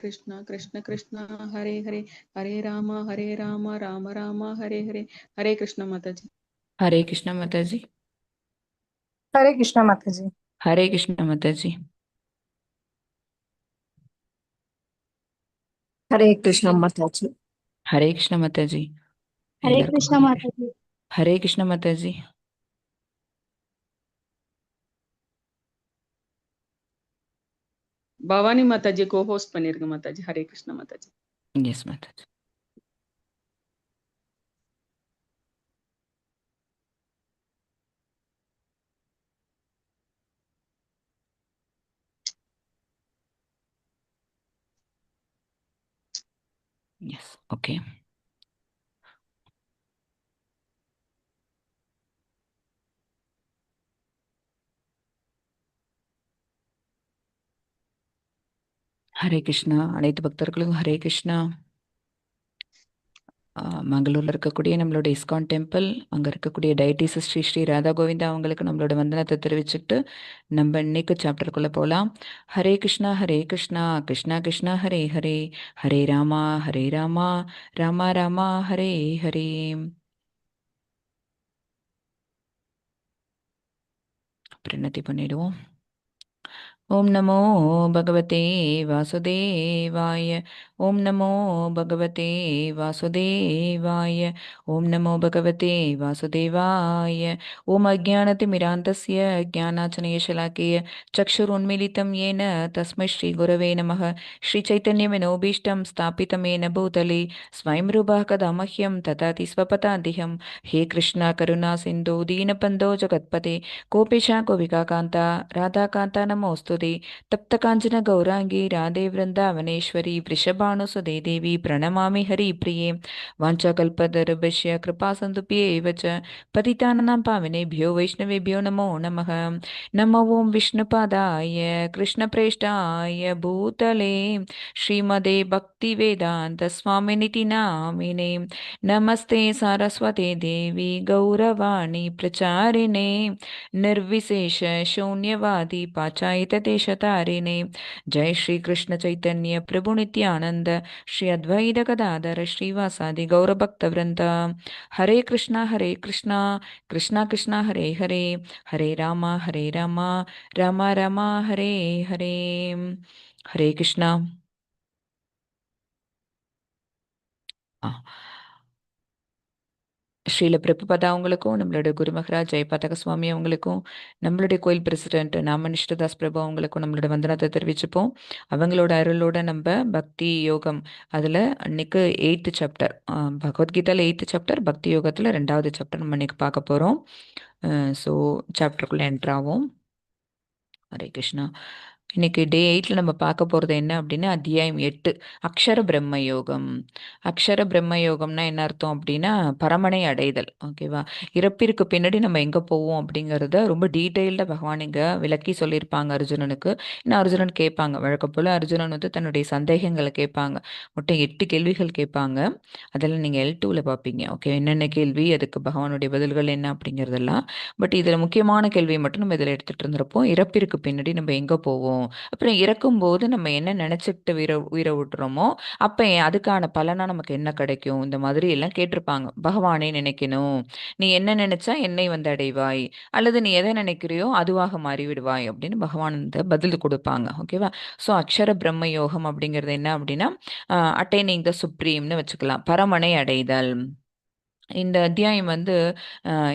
कृष्ण कृष्ण कृष्ण हरे हरे, हरे राम राम राम हरे हरे। हरे कृष्ण माता जी। हरे कृष्णा माता जी। हरे कृष्णा माता जी। हरे कृष्णा माता जी। हरे कृष्णा माता जी। हरे कृष्णा माता जी। हरे कृष्णा माता जी। Hare Krishna Mata ji. Bhavani Mataji co host பண்ணிருங்க Mataji. Hare Krishna Mataji. Yes Mata ji. Yes okay. Hare Krishna. அனைத்து பக்தர்களுக்கும் ஹரே கிருஷ்ணா. மங்களூரில் இருக்கக்கூடிய நம்மளோட இஸ்கான் டெம்பிள், அங்கே இருக்கக்கூடிய டைட்டிஸ் ஸ்ரீ ஸ்ரீ ராதா கோவிந்தா அவங்களுக்கு நம்மளோட வந்தனத்தை தெரிவிச்சுட்டு நம்ம இன்னைக்கு சாப்டருக்குள்ளே போகலாம். ஹரே கிருஷ்ணா ஹரே கிருஷ்ணா கிருஷ்ணா கிருஷ்ணா ஹரே ஹரே, ஹரே ராமா ராமா ராமா ஹரே ஹரே. பிரணத்தி பண்ணிடுவோம். ओम नमो भगवते वासुदेवाय। ओम नमो भगवते वासुदेवाय। ओम नमो भगवते वासुदेवाय। ओम अज्ञानतिमिरान्तस्य ज्ञानाचनयशलाकेय चक्षुरुन्मीलितं येन तस्मै श्रीगुरवे नमः। श्रीचैतन्यमनोभीष्टं स्थापितं येन भूतले स्वयं रूपः कदा मह्यं ददाति स्वपदान्तिकं। हे कृष्ण करुणा सिन्धु दीनबन्धो जगत्पते गोपेशा गोपिका कान्ता राधाकान्ता नमोऽस्तुते। तप्तकाञ्चन गौराङ्गी राधे वृन्दावनेश्वरी वृषभानुसुते देवी प्रणमामि हरिप्रिये। वाञ्छाकल्पतरुभ्यश्च कृपासन्दुभ्येव च पतितानां पावनेभ्यो वैष्णवेभ्यो नमो नमः। नमो ॐ विष्णुपादाय कृष्णप्रेष्ठाय भूतले श्रीमदे भक्तिवेदान्तस्वामिनिति नामिने। नमस्ते सारस्वते देवी गौरवाणी प्रचारिणे निर्विशेष शून्यवादी पाचायतदेशतारिणे। जय श्री कृष्ण चैतन्य प्रभु नित्यानंद श्री अद्वैत गदाधर श्रीवासादि गौरभक्तवृंद। हरे कृष्णा कृष्णा कृष्णा हरे हरे, हरे राम राम राम हरे हरे। हरे कृष्णा। ஸ்ரீல பிரபுபதா அவங்களுக்கும், நம்மளோட குரு மகராஜ் ஜெயபாதக சுவாமி அவங்களுக்கும், நம்மளுடைய கோயில் பிரசிடென்ட் நாமனிஷ்டதாஸ் பிரபு அவங்களுக்கும் நம்மளோட வந்தனத்தை தெரிவிச்சுப்போம். அவங்களோட அருளோட நம்ம பக்தி யோகம் அதில் அன்னைக்கு 8th சாப்டர், பகவத்கீதாவில் 8th சாப்டர், பக்தி யோகத்தில் 2வது சாப்டர் நம்ம இன்னைக்கு பார்க்க போகிறோம். ஸோ சாப்டருக்குள்ளே என்ட்ராவோம். ஹரே கிருஷ்ணா. இன்னைக்கு டே 8ல் நம்ம பார்க்க போகிறது என்ன அப்படின்னா, அத்தியாயம் 8 அக்ஷர பிரம்ம யோகம். அக்ஷர பிரம்ம யோகம்னா என்ன அர்த்தம் அப்படின்னா, பரமனை அடைதல். ஓகேவா? இறப்பிற்கு பின்னாடி நம்ம எங்கே போவோம் அப்படிங்கிறத ரொம்ப டீட்டெயில்டாக பகவான் இங்கே விளக்கி சொல்லியிருப்பாங்க அர்ஜுனனுக்கு. இன்னும் அர்ஜுனன் கேட்பாங்க. வழக்கம் போல் அர்ஜுனன் வந்து தன்னுடைய சந்தேகங்களை கேட்பாங்க. மொத்தம் 8 கேள்விகள் கேட்பாங்க. அதெல்லாம் நீங்கள் L2ல் பார்ப்பீங்க. ஓகே, என்னென்ன கேள்வி, அதுக்கு பகவானுடைய பதில்கள் என்ன அப்படிங்கிறதெல்லாம். பட் இதில் முக்கியமான கேள்வியை மட்டும் நம்ம இதில் எடுத்துகிட்டு இருந்திருப்போம். இறப்பிற்கு பின்னாடி நம்ம எங்கே போவோம், அப்புறம் இறக்கும்போது நம்ம என்ன நினச்சிக்கிட்டு உயிரை விட்டுறோமோ அப்போ அதுக்கான பலனா நமக்கு என்ன கிடைக்கும், இந்த மாதிரி எல்லாம் கேட்டிருப்பாங்க. பகவானே நினைக்கணும், நீ என்ன நினைச்சா என்னை வந்து அடைவாய், அல்லது நீ எதை நினைக்கிறியோ அதுவாக மாறி விடுவாய் அப்படின்னு பகவான் இந்த பதில் கொடுப்பாங்க. ஓகேவா? ஸோ அக்ஷர பிரம்ம யோகம் அப்படிங்கிறது என்ன அப்படின்னா, அட்டைனிங் த சுப்ரீம்னு வச்சுக்கலாம், பரமனை அடைதல். இந்த அத்தியாயம் வந்து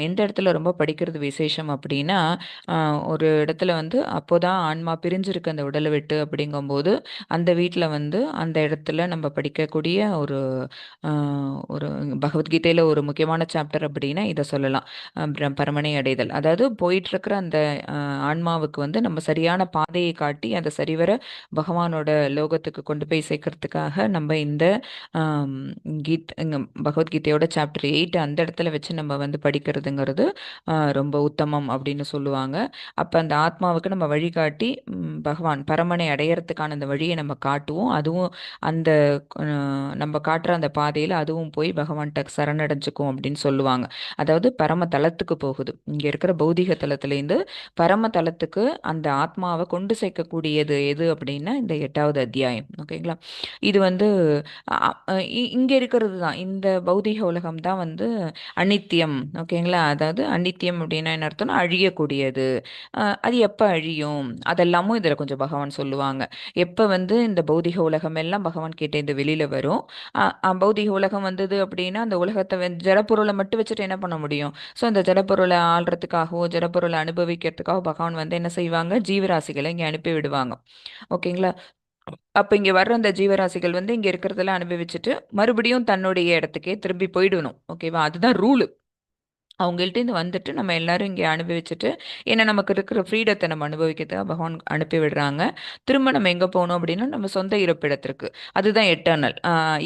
எந்த இடத்துல ரொம்ப படிக்கிறது விசேஷம் அப்படின்னா, ஒரு இடத்துல வந்து அப்போதான் ஆன்மா பிரிஞ்சிருக்கு அந்த உடலை விட்டு அப்படிங்கும்போது, அந்த வீட்டில் வந்து அந்த இடத்துல நம்ம படிக்கக்கூடிய ஒரு ஒரு பகவத்கீதையில் ஒரு முக்கியமான சாப்டர் அப்படின்னா இதை சொல்லலாம். பரமனை அடைதல், அதாவது போயிட்டுருக்கிற அந்த ஆன்மாவுக்கு வந்து நம்ம சரியான பாதையை காட்டி அதை சரிவர பகவானோட லோகத்துக்கு கொண்டு போய் சேர்க்கறதுக்காக நம்ம இந்த பகவத்கீதையோட சாப்டர் வெயிட் அந்த இடத்துல வச்சு நம்ம வந்து படிக்கிறதுங்கிறது ரொம்ப உத்தமம் அப்படின்னு சொல்லுவாங்க. அப்போ அந்த ஆத்மாவுக்கு நம்ம வழிகாட்டி பகவான் பரமனை அடையறதுக்கான அந்த வழியை நம்ம காட்டுவோம். அதுவும் அந்த நம்ம காட்டுற அந்த பாதையில் அதுவும் போய் பகவான்கிட்ட சரணடைஞ்சுக்கும் அப்படின்னு சொல்லுவாங்க. அதாவது பரம தலத்துக்கு போகுது. இங்கே இருக்கிற பௌதிக தலத்துலேருந்து பரம தலத்துக்கு அந்த ஆத்மாவை கொண்டு சேர்க்கக்கூடியது எது அப்படின்னா இந்த 8வது அத்தியாயம். ஓகேங்களா? இது வந்து இங்கே இருக்கிறது தான், இந்த பௌதிக உலகம் தான் வந்து அநித்தியம். ஓகேங்களா? அதாவது அநித்தியம் அப்படின்னா என்ன அர்த்தம்னா அழியக்கூடியது. அது எப்போ அழியும் அதெல்லாமும் இதில் கொஞ்சம் பகவான் சொல்லுவாங்க. எப்போ வந்து இந்த பௌதிக உலகம் எல்லாம் பகவான் கிட்ட இந்த வெளியில் வரும். பௌதிக உலகம் வந்தது அப்படின்னா அந்த உலகத்தை ஜடப்பொருளை மட்டும் வச்சுட்டு என்ன பண்ண முடியும்? ஸோ அந்த ஜடப்பொருளை ஆள்றதுக்காகவோ ஜடப்பொருளை அனுபவிக்கிறதுக்காக பகவான் வந்து என்ன செய்வாங்க? ஜீவராசிகளை இங்கே அனுப்பி விடுவாங்க. ஓகேங்களா? அப்போ இங்கே வர்ற அந்த ஜீவராசிகள் வந்து இங்கே இருக்கிறதெல்லாம் அனுபவிச்சுட்டு மறுபடியும் தன்னுடைய இடத்துக்கே திரும்பி போயிடணும். ஓகேவா? அதுதான் ரூலு. அவங்கள்ட்ட வந்துட்டு நம்ம எல்லாரும் இங்கே அனுபவிச்சுட்டு ஏன்னா நமக்கு இருக்கிற ஃப்ரீடத்தை நம்ம அனுபவிக்கிறதுக்காக பகவான் அனுப்பி விடுறாங்க. திரும்ப நம்ம எங்கே போகணும் அப்படின்னா நம்ம சொந்த இருப்பிடத்திற்கு. அதுதான் எட்டர்னல்.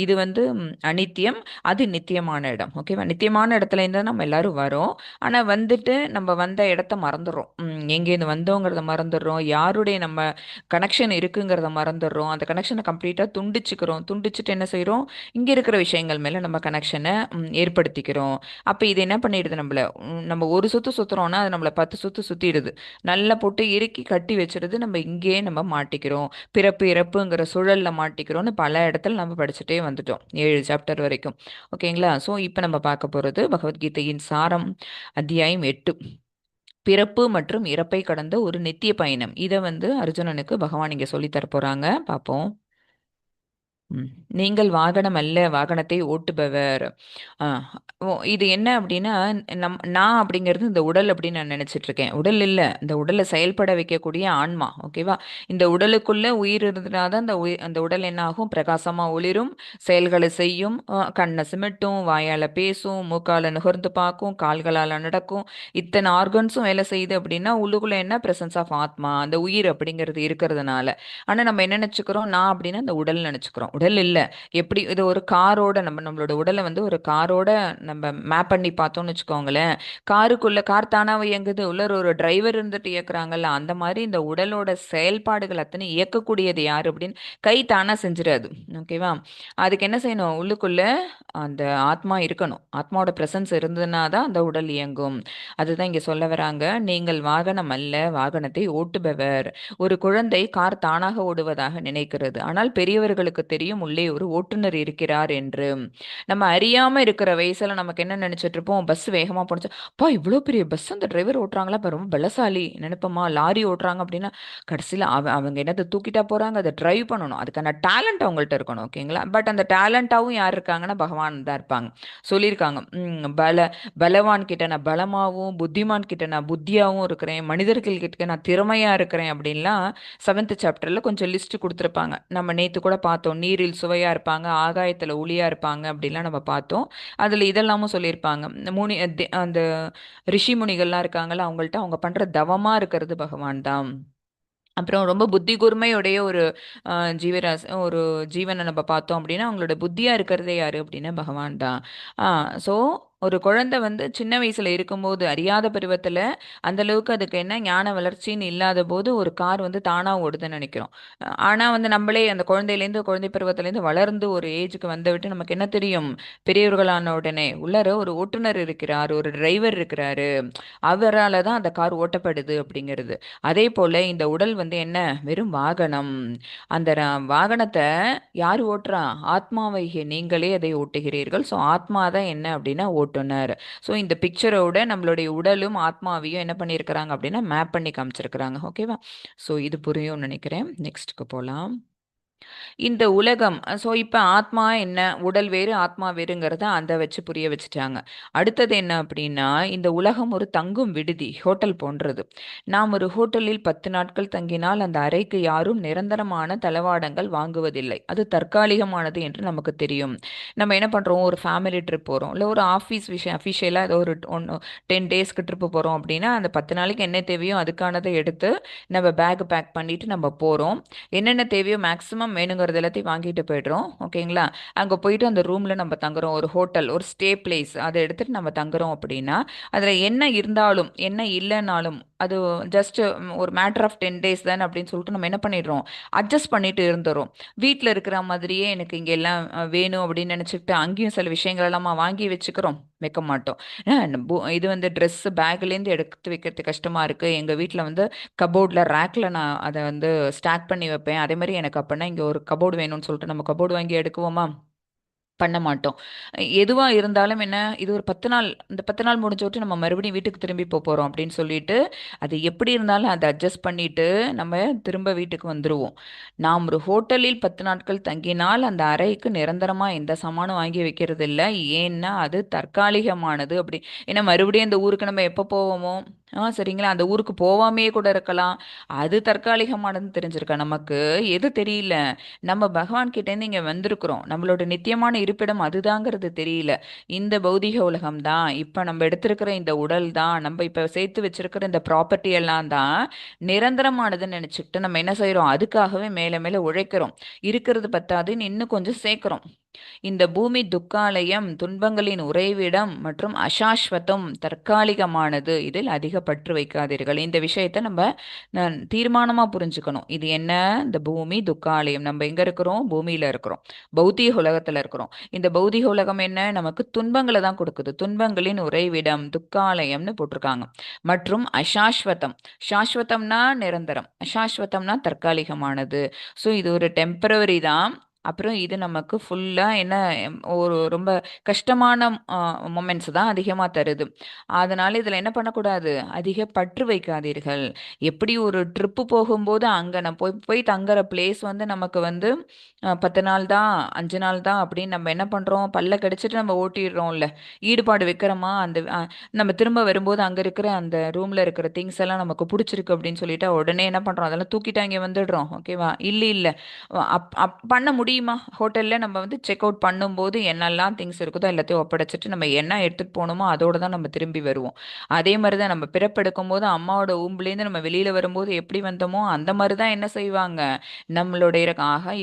இது வந்து அநித்தியம், அது நித்தியமான இடம். ஓகேவா? நித்தியமான இடத்துல இருந்தால் நம்ம எல்லாரும் வரோம். ஆனால் வந்துட்டு நம்ம வந்த இடத்த மறந்துடுறோம். எங்கேருந்து வந்தோங்கிறத மறந்துடுறோம். யாருடைய நம்ம கனெக்ஷன் இருக்குங்கிறத மறந்துடுறோம். அந்த கனெக்ஷனை கம்ப்ளீட்டாக துண்டிச்சுக்கிறோம். துண்டிச்சுட்டு என்ன செய்கிறோம்? இங்கே இருக்கிற விஷயங்கள் மேலே நம்ம கனெக்ஷனை ஏற்படுத்திக்கிறோம். அப்போ இது என்ன பண்ணிடுது? நம்ம ஒரு சுற்று சுற்றுறோம்னா அது நம்மளை 10 சுற்று சுற்றிடுது. நல்லா போட்டு இறுக்கி கட்டி வச்சிருது. நம்ம இங்கேயே நம்ம மாட்டிக்கிறோம். பிறப்பு இறப்புங்கிற சுழலில் மாட்டிக்கிறோம்னு பல இடத்துல நம்ம படிச்சுட்டே வந்துட்டோம் 7 சாப்டர் வரைக்கும். ஓகேங்களா? ஸோ இப்போ நம்ம பார்க்க போகிறது பகவத்கீதையின் சாரம், அத்தியாயம் 8, பிறப்பு மற்றும் இறப்பை கடந்த ஒரு நித்திய பயணம். இதை வந்து அர்ஜுனனுக்கு பகவான் இங்கே சொல்லி தரப்போகிறாங்க. பார்ப்போம். நீங்கள் வாகனம் அல்ல, வாகனத்தை ஓட்டுபவர். இது என்ன அப்படின்னா நான் அப்படிங்கிறது இந்த உடல் அப்படின்னு நான் நினைச்சிட்டு இருக்கேன். உடல் இல்லை, இந்த உடலை செயல்பட வைக்கக்கூடிய ஆன்மா. ஓகேவா? இந்த உடலுக்குள்ள உயிர் இருந்ததுனாதான் அந்த உடல் என்ன ஆகும்? பிரகாசமா ஒளிரும், செயல்களை செய்யும், கண்ணை சிமிட்டும், வாயால பேசும், மூக்கால நுகர்ந்து பார்க்கும், கால்களால் நடக்கும். இத்தனை ஆர்கன்ஸும் வேலை செய்யுது அப்படின்னா உள்ளுக்குள்ள என்ன? பிரசன்ஸ் ஆஃப் ஆத்மா, அந்த உயிர் அப்படிங்கிறது இருக்கிறதுனால. ஆனா நம்ம என்ன நினைச்சுக்கிறோம்? நான் அப்படின்னா இந்த உடல் நினைச்சுக்கிறோம். உடல் இல்லை. எப்படி இது ஒரு காரோட நம்மளோட உடலை வந்து ஒரு காரோட நம்ம மேப் பண்ணி பார்த்தோம்னு வச்சுக்கோங்களேன். கார் தானாக இயங்குது, உள்ள ஒரு டிரைவர் இருந்துட்டு இயக்குறாங்கல்ல, அந்த மாதிரி இந்த உடலோட செயல்பாடுகள் அத்தனை இயக்கக்கூடியது யார் அப்படின்னு கை தானா செஞ்சிடாது. ஓகேவா? அதுக்கு என்ன செய்யணும்? உள்ளுக்குள்ள அந்த ஆத்மா இருக்கணும். ஆத்மாவோட பிரசன்ஸ் இருந்ததுன்னா தான் அந்த உடல் இயங்கும். அதுதான் இங்க சொல்ல வராங்க. நீங்கள் வாகனம் அல்ல, வாகனத்தை ஓட்டுபவர். ஒரு குழந்தை கார் தானாக ஓடுவதாக நினைக்கிறது. ஆனால் பெரியவர்களுக்கு தெரியும் உள்ளே ஒரு ஓட்டுநர் இருக்கிறார் என்று. நம்ம அறியாம இருக்கிற வயசுல நமக்கு என்ன நினைச்சிட்டு இருப்போம்? பஸ் வேகமா போனுச்சு, அப்பா இவ்வளோ பெரிய பஸ் அந்த டிரைவர் ஓட்டுறாங்களா, ரொம்ப பலசாலி நினைப்போமா? லாரி ஓட்டுறாங்க அப்படின்னா கடைசியில் அவங்க என்னத்தை தூக்கிட்டா போறாங்க, அதை டிரைவ் பண்ணணும். அதுக்கான டேலண்ட் அவங்கள்ட்ட இருக்கணும். ஓகேங்களா? பட் அந்த டேலண்டாவும் யார் இருக்காங்கன்னா பகவான் தான் இருப்பாங்க. சொல்லியிருக்காங்க, பலவான் கிட்ட நான் பலமாவும், புத்திமான் கிட்ட நான் புத்தியாவும் இருக்கிறேன், மனிதர்கள் கிட்ட நான் திறமையா இருக்கிறேன் அப்படின்லாம் 7th சாப்டர்ல கொஞ்சம் லிஸ்ட் கொடுத்துருப்பாங்க. நம்ம நேத்து கூட பார்த்தோம். நீரில் சுவையா இருப்பாங்க, ஆகாயத்துல ஒளியா இருப்பாங்க அப்படிலாம் நம்ம பார்த்தோம். அதுல இதெல்லாமும் சொல்லியிருப்பாங்க. அந்த ரிஷி முனிகள்லாம் இருக்காங்கல்ல, அவங்கள்ட்ட அவங்க பண்ற தவமா இருக்கிறது பகவான் தான். அப்புறம் ரொம்ப புத்தி கூர்மையுடைய ஒரு ஒரு ஜீவனை நம்ம பார்த்தோம் அப்படின்னா அவங்களோட புத்தியா இருக்கிறதே யாரு அப்படின்னா பகவான் தான். ஸோ ஒரு குழந்தை வந்து சின்ன வயசுல இருக்கும்போது அறியாத பருவத்துல அந்த அளவுக்கு அதுக்கு என்ன ஞான வளர்ச்சின்னு இல்லாத போது ஒரு கார் வந்து தானா ஓடுதுன்னு நினைக்கிறோம். ஆனா வந்து நம்மளே அந்த குழந்தை பருவத்திலேருந்து வளர்ந்து ஒரு ஏஜுக்கு வந்து விட்டு நமக்கு என்ன தெரியும்? பெரியவர்களான உடனே உள்ளார ஒரு ஓட்டுநர் இருக்கிறார், ஒரு டிரைவர் இருக்கிறாரு, அவரால் தான் அந்த கார் ஓட்டப்படுது அப்படிங்கிறது. அதே போல இந்த உடல் வந்து என்ன? வெறும் வாகனம். அந்த வாகனத்தை யார் ஓட்டுறா? ஆத்மாவையே நீங்களே அதை ஓட்டுகிறீர்கள். ஸோ ஆத்மா தான் என்ன அப்படின்னா ஓட்டுநர். ஸோ இந்த பிக்சரோட நம்மளுடைய உடலும் ஆத்மாவையும் என்ன பண்ணியிருக்கிறாங்க அப்படின்னா மேப் பண்ணி காமிச்சிருக்கிறாங்க. ஓகேவா? ஸோ இது புரியும் நினைக்கிறேன். நெக்ஸ்ட்டுக்கு போகலாம். இந்த உலகம், ஸோ இப்போ ஆத்மா என்ன, உடல் வேறு ஆத்மா வேறுங்கிறத அந்த வச்சு புரிய வச்சுட்டாங்க. அடுத்தது என்ன அப்படின்னா இந்த உலகம் ஒரு தங்கும் விடுதி, ஹோட்டல் போன்றது. நாம் ஒரு ஹோட்டலில் 10 நாட்கள் தங்கினால் அந்த அறைக்கு யாரும் நிரந்தரமான தளவாடங்கள் வாங்குவதில்லை. அது தற்காலிகமானது என்று நமக்கு தெரியும். நம்ம என்ன பண்ணுறோம்? ஒரு ஃபேமிலி ட்ரிப் போகிறோம், இல்லை ஒரு அஃபிஷியலாக ஏதோ ஒரு 10 டேஸ்க்கு ட்ரிப்பு போகிறோம் அப்படின்னா அந்த 10 நாளைக்கு என்ன தேவையோ அதுக்கானதை எடுத்து நம்ம பேக் பேக் பண்ணிட்டு நம்ம போகிறோம். என்னென்ன தேவையோ மேக்ஸிமம் வேணுங்கிறது எல்லாத்தையும் வாங்கிட்டு போயிடுறோம். ஓகேங்களா? அங்கே போயிட்டு அந்த ரூமில் நம்ம தங்குறோம். ஒரு ஹோட்டல், ஒரு ஸ்டே பிளேஸ் அதை எடுத்துகிட்டு நம்ம தங்குறோம் அப்படின்னா அதில் என்ன இருந்தாலும் என்ன இல்லைனாலும் அது ஜஸ்ட் ஒரு மேட்டர் ஆஃப் 10 days தானே அப்படின்னு சொல்லிட்டு நம்ம என்ன பண்ணிடுறோம், அட்ஜஸ்ட் பண்ணிட்டு இருந்துறோம். வீட்டில் இருக்கிற மாதிரியே எனக்கு இங்கே எல்லாம் வேணும் அப்படின்னு நினச்சிக்கிட்டு அங்கேயும் சில விஷயங்கள் எல்லாம் வாங்கி வச்சுக்கிறோம், வைக்க மாட்டோம். இது வந்து ட்ரெஸ் பேக்லேருந்து எடுத்து வைக்கிறது கஷ்டமாக இருக்குது, எங்கள் வீட்டில் வந்து கபோர்டில் ரேக்கில் நான் அதை வந்து ஸ்டாக் பண்ணி வைப்பேன், அதே மாதிரி எனக்கு அப்படின்னா இங்கே ஒரு கபோர்டு வேணும்னு சொல்லிட்டு நம்ம கபோர்டு வாங்கி எடுக்குவோமா? பண்ண மாட்டோம். எதுவா இருந்தாலும் என்ன, இது ஒரு 10 நாள், இந்த 10 நாள் முடிஞ்சோட்டு நம்ம மறுபடியும் வீட்டுக்கு திரும்பி போறோம் அப்படின்னு சொல்லிட்டு அது எப்படி இருந்தாலும் அதை அட்ஜஸ்ட் பண்ணிட்டு நம்ம திரும்ப வீட்டுக்கு வந்துருவோம். நாம் ஒரு ஹோட்டலில் 10 நாட்கள் தங்கினால் அந்த அறைக்கு நிரந்தரமா எந்த சாமானும் வாங்கி வைக்கிறது இல்லை. ஏன்னா அது தற்காலிகமானது. அப்படி ஏன்னா மறுபடியும் இந்த ஊருக்கு நம்ம எப்போ போவோமோ, சரிங்களா, அந்த ஊருக்கு போவாமையே கூட இருக்கலாம். அது தற்காலிகமானதுன்னு தெரிஞ்சிருக்கா நமக்கு? எது தெரியல. நம்ம பகவான் கிட்டேருந்து இங்கே வந்திருக்கிறோம், நம்மளோட நித்தியமான இருப்பிடம் அதுதாங்கிறது தெரியல. இந்த பௌதிக உலகம் தான், இப்போ நம்ம எடுத்திருக்கிற இந்த உடல் தான், நம்ம இப்போ சேர்த்து வச்சிருக்கிற இந்த ப்ராப்பர்ட்டி எல்லாம் தான் நிரந்தரமானதுன்னு நினச்சிக்கிட்டு நம்ம என்ன செய்கிறோம், அதுக்காகவே மேலே மேலே உழைக்கிறோம். இருக்கிறது பத்தாதுன்னு இன்னும் கொஞ்சம் சேர்க்குறோம். இந்த பூமி துக்காலயம், துன்பங்களின் உறைவிடம் மற்றும் அசாஸ்வதம், தற்காலிகமானது. இதில் அதிக பற்று வைக்காதீர்கள். இந்த விஷயத்தை நம்ம தீர்மானமா புரிஞ்சுக்கணும். இது என்ன? இந்த பூமி துக்காலயம். நம்ம எங்க இருக்கிறோம்? பூமியில இருக்கிறோம், பௌத்திக உலகத்துல இருக்கிறோம். இந்த பௌதிக உலகம் என்ன? நமக்கு துன்பங்களை தான் கொடுக்குது. துன்பங்களின் உறைவிடம் துக்காலயம்னு போட்டிருக்காங்க. மற்றும் அசாஸ்வதம். சாஸ்வதம்னா நிரந்தரம், அசாஸ்வதம்னா தற்காலிகமானது. ஸோ இது ஒரு டெம்பரவரி தான். அப்புறம் இது நமக்கு ஃபுல்லாக என்ன, ஒரு ரொம்ப கஷ்டமான மொமெண்ட்ஸ் தான் அதிகமாக தருது. அதனால் இதில் என்ன பண்ணக்கூடாது, அதிக பற்று வைக்காதீர்கள். எப்படி ஒரு ட்ரிப்பு போகும்போது அங்கே நம்ம போய் போய் தங்குற பிளேஸ் வந்து நமக்கு வந்து 10 நாள் தான் 5 நாள் தான் அப்படின்னு நம்ம என்ன பண்ணுறோம், பல்ல கடிச்சிட்டு நம்ம ஓட்டிடுறோம்ல, ஈடுபாடு வைக்கிறோமா? அந்த நம்ம திரும்ப வரும்போது அங்கே இருக்கிற அந்த ரூமில் இருக்கிற திங்ஸ் எல்லாம் நமக்கு பிடிச்சிருக்கு அப்படின்னு சொல்லிட்டு உடனே என்ன பண்ணுறோம், அதெல்லாம் தூக்கிட்டு அங்கே வந்துடுறோம். ஓகேவா? இல்லை இல்லை, பண்ண முடியுமா? ஹோட்டலில் நம்ம வந்து செக் அவுட் பண்ணும்போது என்னெல்லாம் திங்ஸ் இருக்குதோ எல்லாத்தையும் ஒப்படைச்சிட்டு நம்ம என்ன எடுத்துகிட்டு போகணுமோ அதோட தான் நம்ம திரும்பி வருவோம். அதே மாதிரி தான் நம்ம பிறப்பெடுக்கும் போது அம்மாவோட ஊம்புலேருந்து நம்ம வெளியில் வரும்போது எப்படி வந்தோமோ அந்த மாதிரி தான் என்ன செய்வாங்க, நம்மளுடைய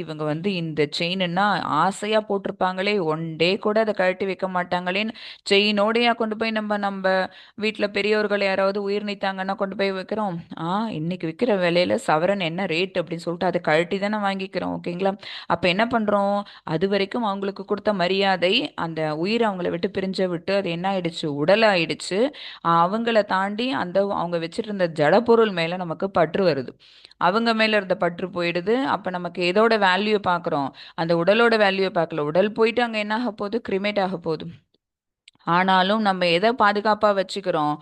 இவங்க வந்து இந்த செயின்னா ஆசையாக போட்டிருப்பாங்களே, ஒன் டே கூட அதை கழட்டி வைக்க மாட்டாங்களேன்னு செயினோடையா கொண்டு போய் நம்ம நம்ம வீட்டில் பெரியவர்கள் யாராவது உயிர் நீத்தாங்கன்னா கொண்டு போய் வைக்கிறோம். இன்னைக்கு விற்கிற விலையில சவரன் என்ன ரேட் அப்படின்னு சொல்லிட்டு அதை கழட்டி தானே வாங்கிக்கிறோம். ஓகேங்களா? அப்போ என்ன பண்ணுறோம், அது வரைக்கும் அவங்களுக்கு கொடுத்த மரியாதை, அந்த உயிர் அவங்கள விட்டு பிரிஞ்ச விட்டு அது என்ன ஆயிடுச்சு, உடல் ஆயிடுச்சு. அவங்கள தாண்டி அந்த அவங்க வச்சுட்டு இருந்த ஜடப்பொருள் மேலே நமக்கு பற்று வருது. அவங்க மேலே இருந்த பற்று போயிடுது. அப்போ நமக்கு எதோட வேல்யூ பார்க்குறோம், அந்த உடலோட வேல்யூ பார்க்கல. உடல் போயிட்டு அங்கே என்ன ஆக போகுது, கிரிமேட் ஆக போகுது. ஆனாலும் நம்ம எதை பாதுகாப்பாக வச்சுக்கிறோம்,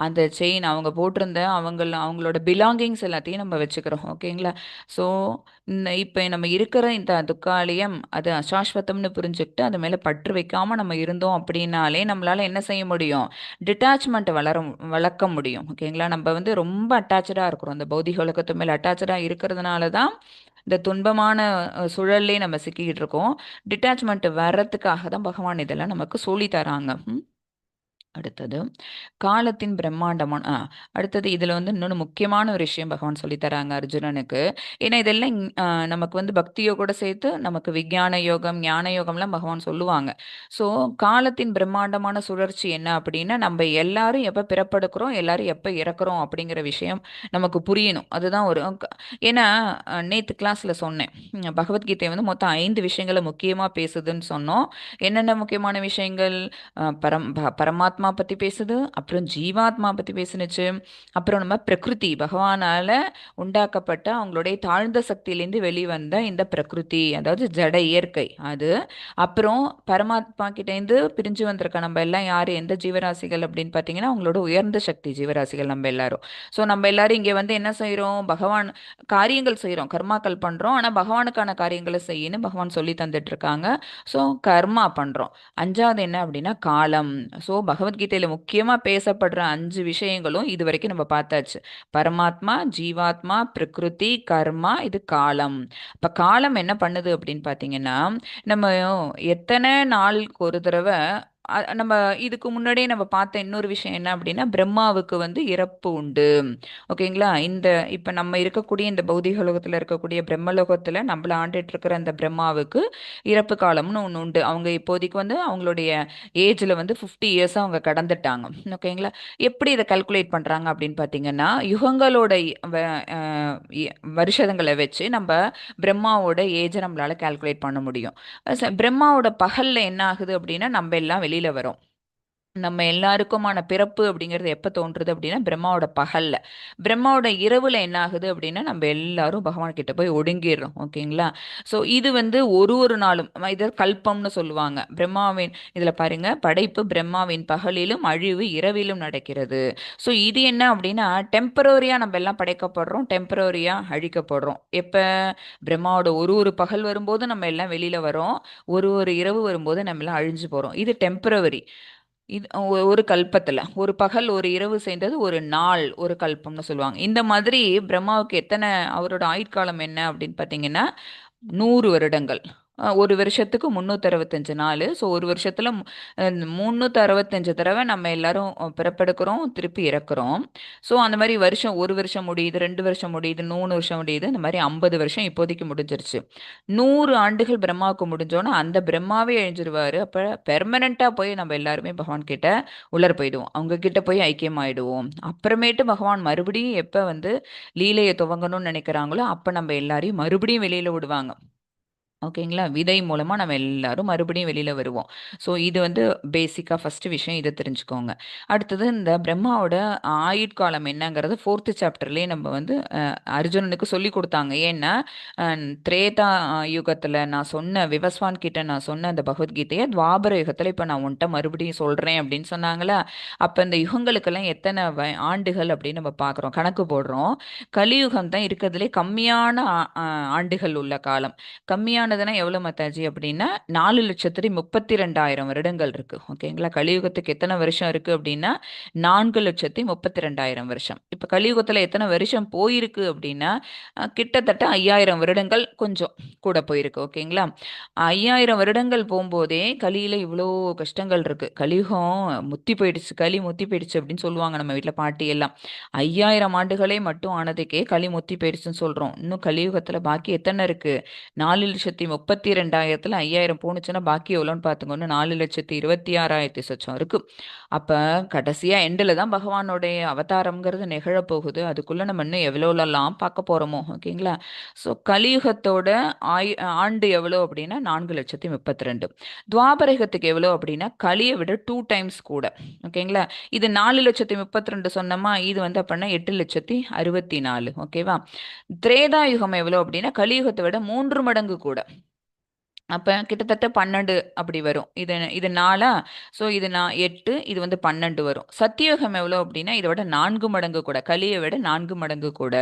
அந்த செயின் அவங்க போட்டிருந்த அவங்களோட பிலாங்கிங்ஸ் எல்லாத்தையும் நம்ம வச்சுக்கிறோம். ஓகேங்களா? ஸோ இப்போ நம்ம இருக்கிற இந்த துக்காலயம் அது அசாஸ்வதம்னு புரிஞ்சுக்கிட்டு அது மேலே பற்று வைக்காமல் நம்ம இருந்தோம் அப்படின்னாலே நம்மளால் என்ன செய்ய முடியும், டிட்டாச்மெண்ட்டை வளர்க்க முடியும். ஓகேங்களா? நம்ம வந்து ரொம்ப அட்டாச்சாக இருக்கிறோம், இந்த பௌதிக உலகத்து மேலே அட்டாச்சாக இருக்கிறதுனால தான் இந்த துன்பமான சுழல்லே நம்ம சிக்கிக்கிட்டு இருக்கோம். டிட்டாச்மெண்ட் வர்றதுக்காக தான் பகவான் இதெல்லாம் நமக்கு சொல்லி தராங்க. அடுத்தது காலத்தின் பிரம்மாண்டமான அடுத்தது இதில் வந்து இன்னொன்று முக்கியமான ஒரு விஷயம் பகவான் சொல்லி தராங்க அர்ஜுனனுக்கு. ஏன்னா இதெல்லாம் நமக்கு வந்து பக்தியோ கூட சேர்த்து நமக்கு விஞ்ஞான யோகம் ஞான யோகம்லாம் பகவான் சொல்லுவாங்க. ஸோ காலத்தின் பிரம்மாண்டமான சுழற்சி என்ன அப்படின்னா, நம்ம எல்லாரும் எப்போ பிறப்பெடுக்கிறோம், எல்லாரும் எப்போ இறக்குறோம் அப்படிங்கிற விஷயம் நமக்கு புரியணும். அதுதான் ஒரு ஏன்னா நேற்று கிளாஸில் சொன்னேன், பகவத்கீதை வந்து மொத்தம் 5 விஷயங்களை முக்கியமாக பேசுதுன்னு சொன்னோம். என்னென்ன முக்கியமான விஷயங்கள்? பரமாத்மா பற்றி பேசுது, அப்புறம் ஜீவாத்மா பற்றி பேசுனுச்சு, அப்புறம் நம்ம பிரகிருதி பகவானால் உண்டாக்கப்பட்ட அவங்களுடைய தாழ்ந்த சக்தியிலேருந்து வெளிவந்த இந்த பிரகிருதி, அதாவது ஜட இயற்கை அது. அப்புறம் பரமாத்மா கிட்டேருந்து பிரிஞ்சு வந்திருக்க நம்ம எல்லாம் யார், எந்த ஜீவராசிகள் அப்படின்னு பார்த்தீங்கன்னா அவங்களோட உயர்ந்த சக்தி ஜீவராசிகள் நம்ம எல்லாரும். ஸோ நம்ம எல்லாரும் இங்கே வந்து என்ன செய்கிறோம், பகவான் காரியங்கள் செய்கிறோம், கர்மாக்கள் பண்ணுறோம். ஆனால் பகவானுக்கான காரியங்களை செய்யணும் பகவான் சொல்லி தந்துட்டு இருக்காங்க. ஸோ கர்மா பண்ணுறோம். 5வது என்ன அப்படின்னா காலம். ஸோ பகவத்கீதையில் முக்கியமாக பேசப்படுற 5 விஷயங்களும் இது வரைக்கும் நம்ம பார்த்தாச்சு. பரமாத்மா, ஜீவாத்மா, பிரகிருதி, கர்மா, இது காலம். இப்போ காலம் என்ன பண்ணுது அப்படின்னு பார்த்தீங்கன்னா, நம்ம எத்தனை நாளுக்கு ஒரு தடவை நம்ம இதுக்கு முன்னாடியே நம்ம பார்த்த இன்னொரு விஷயம் என்ன அப்படின்னா, பிரம்மாவுக்கு வந்து இறப்பு உண்டு. ஓகேங்களா? இப்ப நம்ம இருக்கக்கூடிய இந்த பௌதிக உலகத்துல இருக்கக்கூடிய பிரம்மலோகத்துல நம்மள ஆண்டுட்டு இருக்கிற அந்த பிரம்மாவுக்கு இறப்பு காலம்னு ஒன்று உண்டு. அவங்க இப்போதைக்கு வந்து அவங்களுடைய ஏஜ்ல வந்து 50 இயர்ஸ் அவங்க கடந்துட்டாங்க. ஓகேங்களா? எப்படி இதை கல்குலேட் பண்றாங்க அப்படின்னு பார்த்தீங்கன்னா, யுகங்களோட வருஷங்களை வச்சு நம்ம பிரம்மாவோட ஏஜை நம்மளால கால்குலேட் பண்ண முடியும். பிரம்மாவோட பகல்ல என்ன ஆகுது அப்படின்னா, நம்ம எல்லாம் வெளியில வரோம். நம்ம எல்லாருக்குமான பிறப்பு அப்படிங்கிறது எப்போ தோன்றுது அப்படின்னா பிரம்மாவோட பகல்ல. பிரம்மாவோட இரவுல என்ன ஆகுது அப்படின்னா நம்ம எல்லாரும் பகவான் கிட்ட போய் ஒடுங்கிடுறோம். ஓகேங்களா? ஸோ இது வந்து ஒரு நாளும் இதை கல்பம்னு சொல்லுவாங்க. பிரம்மாவின் இதில் பாருங்க, படைப்பு பிரம்மாவின் பகலிலும் அழிவு இரவிலும் நடக்கிறது. ஸோ இது என்ன அப்படின்னா, டெம்பரரியாக நம்ம எல்லாம் படைக்கப்படுறோம், டெம்பரரியாக அழிக்கப்படுறோம். எப்போ? பிரம்மாவோட ஒரு பகல் வரும்போது நம்ம எல்லாம் வெளியில வரோம், ஒரு இரவு வரும்போது நம்ம எல்லாம் அழிஞ்சு போகிறோம். இது டெம்பரவரி. இது ஒரு கல்பத்துல ஒரு பகல் ஒரு இரவு சேர்ந்தது ஒரு நாள், ஒரு கல்பம்னு சொல்லுவாங்க. இந்த மாதிரி பிரம்மாவுக்கு எத்தனை அவரோட ஆயுட்காலம் என்ன அப்படின்னு பார்த்தீங்கன்னா 100 வருடங்கள். ஒரு வருஷத்துக்கு 365 நாள். ஸோ ஒரு வருஷத்துல 365 தடவை நம்ம எல்லாரும் பிறப்பெடுக்கிறோம், திருப்பி இறக்குறோம். ஸோ அந்த மாதிரி வருஷம், ஒரு வருஷம் முடியுது, 2 வருஷம் முடியுது, 3 வருஷம் முடியுது, இந்த மாதிரி 50 வருஷம் இப்போதைக்கு முடிஞ்சிருச்சு. 100 ஆண்டுகள் பிரம்மாவுக்கு முடிஞ்சோன்னா அந்த பிரம்மாவே எழுஞ்சிருவாரு. அப்போ பெர்மனண்டா போய் நம்ம எல்லாருமே பகவான் கிட்ட உலர் போயிடுவோம், அவங்க கிட்ட போய் ஐக்கியமாயிடுவோம். அப்புறமேட்டு பகவான் மறுபடியும் எப்போ வந்து லீலையை துவங்கணும்னு நினைக்கிறாங்களோ அப்போ நம்ம எல்லாரையும் மறுபடியும் வெளியில விடுவாங்க. ஓகேங்களா? விதை மூலமா நம்ம எல்லாரும் மறுபடியும் வெளியில வருவோம். ஸோ இது வந்து பேசிக்கா ஃபர்ஸ்ட் விஷயம், இதை தெரிஞ்சுக்கோங்க. அடுத்தது இந்த பிரம்மாவோட ஆயுட்காலம் என்னங்கிறது 4th சாப்டர்லேயே நம்ம வந்து அர்ஜுனனுக்கு சொல்லி கொடுத்தாங்க. ஏன்னா திரேதா யுகத்துல நான் சொன்ன விவஸ்வான் கிட்ட நான் சொன்ன அந்த பகவத்கீதையை துவாபர யுகத்துல இப்போ நான் உன்கிட்ட மறுபடியும் சொல்றேன் அப்படின்னு சொன்னாங்களா. அப்போ இந்த யுகங்களுக்கெல்லாம் எத்தனை ஆண்டுகள் அப்படின்னு நம்ம பார்க்குறோம், கணக்கு போடுறோம். கலியுகம் தான் இருக்கிறதுலே கம்மியான ஆண்டுகள் உள்ள காலம். கம்மியானதுன்னா எவ்வளோ மாதாஜி அப்படின்னா 4,32,000 வருடங்கள் இருக்கு. ஓகேங்களா? கலியுகத்துக்கு எத்தனை வருஷம் இருக்கு அப்படின்னா 4,32,000 வருஷம். இப்போ கலியுகத்தில் எத்தனை வருஷம் போயிருக்கு அப்படின்னா கிட்டத்தட்ட 5,000 வருடங்கள் கொஞ்சம் கூட போயிருக்கு. ஓகேங்களா? 5,000 வருடங்கள் போகும்போதே கலியில இவ்வளோ கஷ்டங்கள் இருக்கு. கலியுகம் முத்தி போயிடுச்சு, களி முத்தி போயிடுச்சு அப்படின்னு சொல்லுவாங்க நம்ம வீட்டில் பாட்டி எல்லாம். 5,000 ஆண்டுகளே மட்டும் ஆனதுக்கே களி முத்தி போயிடுச்சுன்னு சொல்றோம். இன்னும் கலியுகத்துல பாக்கி எத்தனை இருக்கு? 4,32,000த்துல 5,000 போனுச்சுன்னா பாக்கி எவ்வளோன்னு பார்த்துக்கோன்னு 4,26,000 சொச்சம் இருக்கு. அப்ப கடைசியா எண்டில் தான் பகவானுடைய அவதாரம்ங்கிறது நிகழப்போகுது. அதுக்குள்ள நம்ம இன்னும் எவ்வளோலாம் பார்க்க போறோமோ. ஓகேங்களா? ஸோ கலியுகத்தோட ஆண்டு எவ்வளோ அப்படின்னா 4,32,000. துவாபரயுகத்துக்கு எவ்வளோ அப்படின்னா கலியை விட 2 டைம்ஸ் கூட. ஓகேங்களா? இது 4,32,000 சொன்னோமா, இது வந்து அப்படின்னா 8,64,000. ஓகேவா? திரேதாயுகம் எவ்வளோ அப்படின்னா கலியுகத்தை விட 3 மடங்கு கூட. அப்போ கிட்டத்தட்ட 12 அப்படி வரும். இது 4. ஸோ இது 8, இது வந்து 12 வரும். சத்தியுகம் எவ்வளோ அப்படின்னா இதை விட 4 மடங்கு கூட, கலியை விட 4 மடங்கு கூட.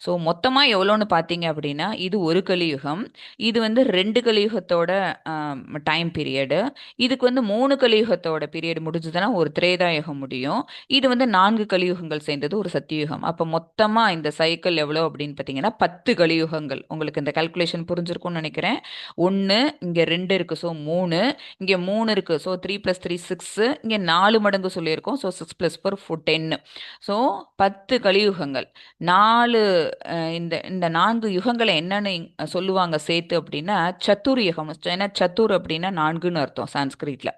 ஸோ மொத்தமாக எவ்வளோன்னு பார்த்தீங்க அப்படின்னா இது ஒரு கலியுகம், இது வந்து 2 கலியுகத்தோட டைம் பீரியடு, இதுக்கு வந்து 3 கலியுகத்தோட பீரியட் முடிஞ்சதுன்னா ஒரு திரேதாயுகம் முடியும். இது வந்து 4 கலியுகங்கள் சேர்ந்தது ஒரு சத்தியுகம். அப்போ மொத்தமாக இந்த சைக்கிள் எவ்வளோ அப்படின்னு பார்த்தீங்கன்னா 10 கலியுகங்கள். உங்களுக்கு இந்த கால்குலேஷன் புரிஞ்சிருக்கும்னு நினைக்கிறேன். 1, இங்க 2 இருக்கு, ஸோ 3, இங்க 3 இருக்கு, ஸோ 3 + 3 6, இங்க 4 மடங்கு சொல்லியிருக்கோம், ஸோ 6 + 4 10. ஸோ 10 கலியுகங்கள். 4 இந்த 4 யுகங்களை என்னன்னு சொல்லுவாங்க சேர்த்து அப்படின்னா சத்துர்யுகம். ஏன்னா சத்துர் அப்படின்னா 4ன்னு அர்த்தம் சான்ஸ்கிரிட்ல.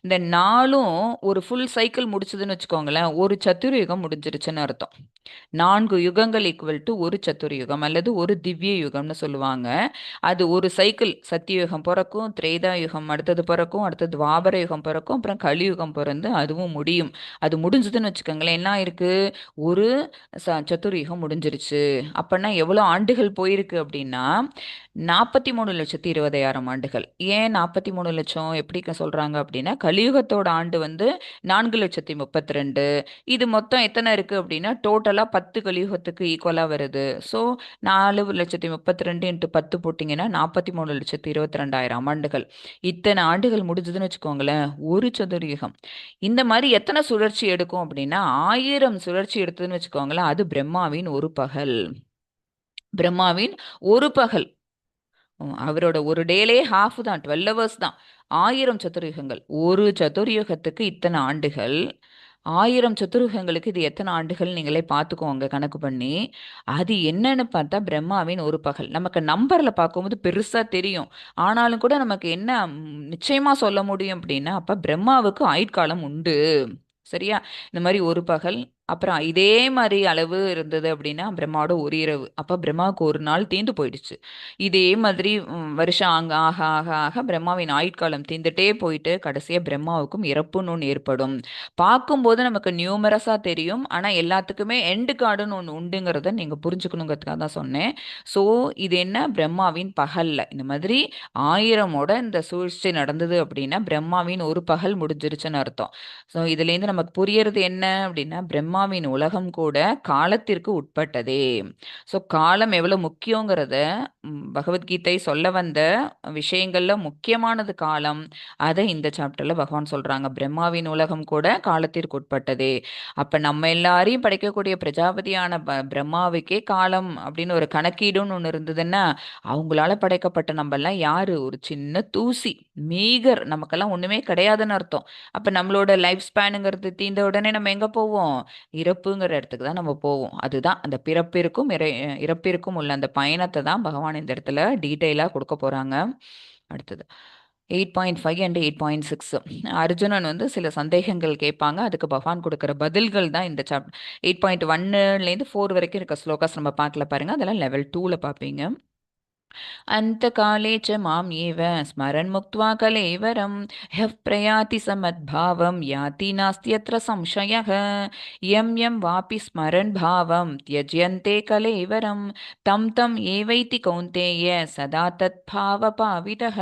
இந்த 4ம் ஒரு ஃபுல் சைக்கிள் முடிச்சதுன்னு வச்சுக்கோங்களேன், ஒரு சத்துர்யுகம் முடிஞ்சிருச்சுன்னு அர்த்தம். 4 யுகங்கள் ஈக்குவல் டு ஒரு சத்துர்யுகம் அல்லது ஒரு திவ்ய யுகம்னு சொல்லுவாங்க. அது ஒரு சைக்கிள். சத்தியுகம் பிறக்கும், திரேதா யுகம் அடுத்தது பிறக்கும், அடுத்தது துவாபர யுகம் பிறக்கும், அப்புறம் கலியுகம் பிறந்து அதுவும் முடியும். அது முடிஞ்சதுன்னு வச்சுக்கோங்களேன், என்ன இருக்கு? ஒரு சத்துர்யுகம் முடிஞ்சிருச்சு. அப்படின்னா எவ்வளோ ஆண்டுகள் போயிருக்கு அப்படின்னா 43,20,000 ஆண்டுகள். ஏன் 43 லட்சம் எப்படி சொல்றாங்க அப்படின்னா கலியுகத்தோட ஆண்டு வந்து 4,32,000. இது மொத்தம் எத்தனை இருக்கு அப்படின்னா டோட்டலா 10 கலியுகத்துக்கு ஈக்குவலா வருது. ஸோ 4,32,000 × 10 போட்டிங்கன்னா 43,22,000 ஆண்டுகள். இத்தனை ஆண்டுகள் முடிஞ்சதுன்னு வச்சுக்கோங்களேன் ஒரு சதுர்யுகம். இந்த மாதிரி எத்தனை சுழற்சி எடுக்கும் அப்படின்னா 1000 சுழற்சி எடுத்ததுன்னு வச்சுக்கோங்களேன், அது பிரம்மாவின் ஒரு பகல். பிரம்மாவின் ஒரு பகல். அவரோட ஒரு டேலே ஹாஃப் தான், 12 ஹவர்ஸ் தான். 1000 சதுர்யுகங்கள். ஒரு சதுர்யுகத்துக்கு இத்தனை ஆண்டுகள். 1000 சதுர்யுகங்களுக்கு இது எத்தனை ஆண்டுகள் நீங்களே பார்த்துக்கோங்க கணக்கு பண்ணி. அது என்னன்னு பார்த்தா பிரம்மாவின் ஒரு பகல். நமக்கு நம்பர்ல பார்க்கும்போது பெருசா தெரியும். ஆனாலும் கூட நமக்கு என்ன நிச்சயமா சொல்ல முடியும் அப்படின்னா, அப்ப பிரம்மாவுக்கு ஆயுட்காலம் உண்டு. சரியா? இந்த மாதிரி ஒரு பகல், அப்புறம் இதே மாதிரி அளவு இருந்தது அப்படின்னா பிரம்மாவோட ஒரு இரவு. அப்ப பிரம்மாவுக்கு ஒரு நாள் தீந்து போயிடுச்சு. இதே மாதிரி வருஷம் ஆக ஆக ஆக ஆக பிரம்மாவின் ஆயுட்காலம் தீந்துட்டே போயிட்டு கடைசியா பிரம்மாவுக்கும் இறப்புன்னு ஒன்று ஏற்படும். பார்க்கும்போது நமக்கு நியூமரஸா தெரியும். ஆனா எல்லாத்துக்குமே எண்டு கார்டுன்னு ஒன்று உண்டுங்கிறத நீங்க புரிஞ்சுக்கணுங்கிறதுக்காக தான் சொன்னேன். ஸோ இது என்ன, பிரம்மாவின் பகல்ல இந்த மாதிரி 1000ஓட இந்த சூழ்ச்சி நடந்தது அப்படின்னா பிரம்மாவின் ஒரு பகல் முடிஞ்சிருச்சுன்னு அர்த்தம். ஸோ இதுலேருந்து நமக்கு புரியறது என்ன அப்படின்னா, பிரம்மாவின் உலகம் கூட காலத்திற்கு உட்பட்டதே. ஸோ காலம் எவ்வளவு முக்கியங்கிறத பகவத்கீதை சொல்ல வந்த விஷயங்கள்ல முக்கியமானது காலம். அதை இந்த சாப்டர்ல பகவான் சொல்றாங்க. பிரம்மாவின் உலகம் கூட காலத்திற்கு உட்பட்டதே. அப்ப நம்ம எல்லாரையும் படைக்கக்கூடிய பிரஜாபதியான பிரம்மாவுக்கே காலம் அப்படின்னு ஒரு கணக்கீடுன்னு ஒன்று இருந்ததுன்னா, அவங்களால படைக்கப்பட்ட நம்ம எல்லாம் யாரு, ஒரு சின்ன தூசி, மீகர், நமக்கெல்லாம் ஒண்ணுமே கிடையாதுன்னு அர்த்தம். அப்ப நம்மளோட லைஃப் ஸ்பேனுங்கிறது தீர்ந்த உடனே நம்ம எங்க போவோம், இறப்புங்கிற இடத்துக்கு தான் நம்ம போவோம். அதுதான் அந்த பிறப்பிற்கும் இறப்பிற்கும் உள்ள அந்த பயணத்தை தான் பகவான் இந்த இடத்துல டீட்டெயிலா கொடுக்க போறாங்க. அடுத்தது 8.5 அண்ட் 8.6. அர்ஜுனன் வந்து சில சந்தேகங்கள் கேட்பாங்க. அதுக்கு பகவான் கொடுக்குற பதில்கள் தான் இந்த 8.1லேருந்து 4 வரைக்கும் இருக்க ஸ்லோகாஸ் நம்ம பார்க்கல பாருங்க. அதெல்லாம் லெவல் 2ல பார்ப்பீங்க. अन्तकाले च माम् एव स्मरन् मुक्त्वा कलेवरं ह्यः प्रयाति समद्भावं याति नास्त्यत्र संशयः यं यं वापि स्मरन् भावं त्यज्यन्ते कलेवरं तं तं एवैति कौन्तेय सदा तत्भावपावितः.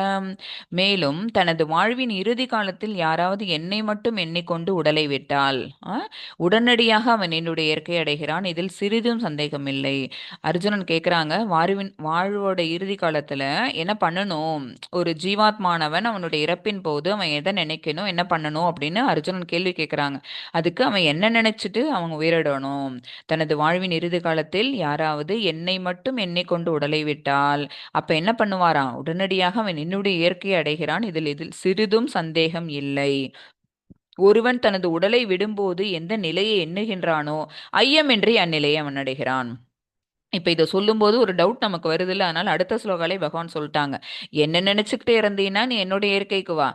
மேலும் தனது வாழ்வின் இறுதி காலத்தில் யாராவது என்னை மட்டும் எண்ணிக்கொண்டு உடலை விட்டால் உடனடியாக அவன் என்னுடைய இயற்கை அடைகிறான், இதில் சிறிதும் சந்தேகமில்லை. அர்ஜுனன் கேட்குறாங்க, வாழ்வோட இறுதி காலத்துல என்ன பண்ணணும், ஒரு ஜீவாத்மானவன் அவனுடைய இறப்பின் போது அவன் எதை நினைக்கணும், என்ன பண்ணணும் அப்படின்னு அர்ஜுனன் கேள்வி கேட்குறாங்க. அதுக்கு அவன் என்ன நினைச்சிட்டு அவங்க உயிரிடணும். தனது வாழ்வின் இறுதி காலத்தில் யாராவது என்னை மட்டும் எண்ணிக்கொண்டு உடலை விட்டால் அப்ப என்ன பண்ணுவாராம், உடனடியாக அவன் என்னுடைய இயற்கையை அடைகிறான், இதில் சிறிதும் சந்தேகம் இல்லை. ஒருவன் தனது உடலை விடும்போது எந்த நிலையை எண்ணுகின்றானோ ஐயமின்றி அந்நிலையை அவன் அடைகிறான். இப்ப இதை சொல்லும்போது ஒரு டவுட் நமக்கு வருது இல்லை, அதனால அடுத்த ஸ்லோகாலே பகவான் சொல்லிட்டாங்க, என்ன நினைச்சுக்கிட்டே இருந்தீங்கன்னா நீ என்னுடைய இயற்கைக்கு வா,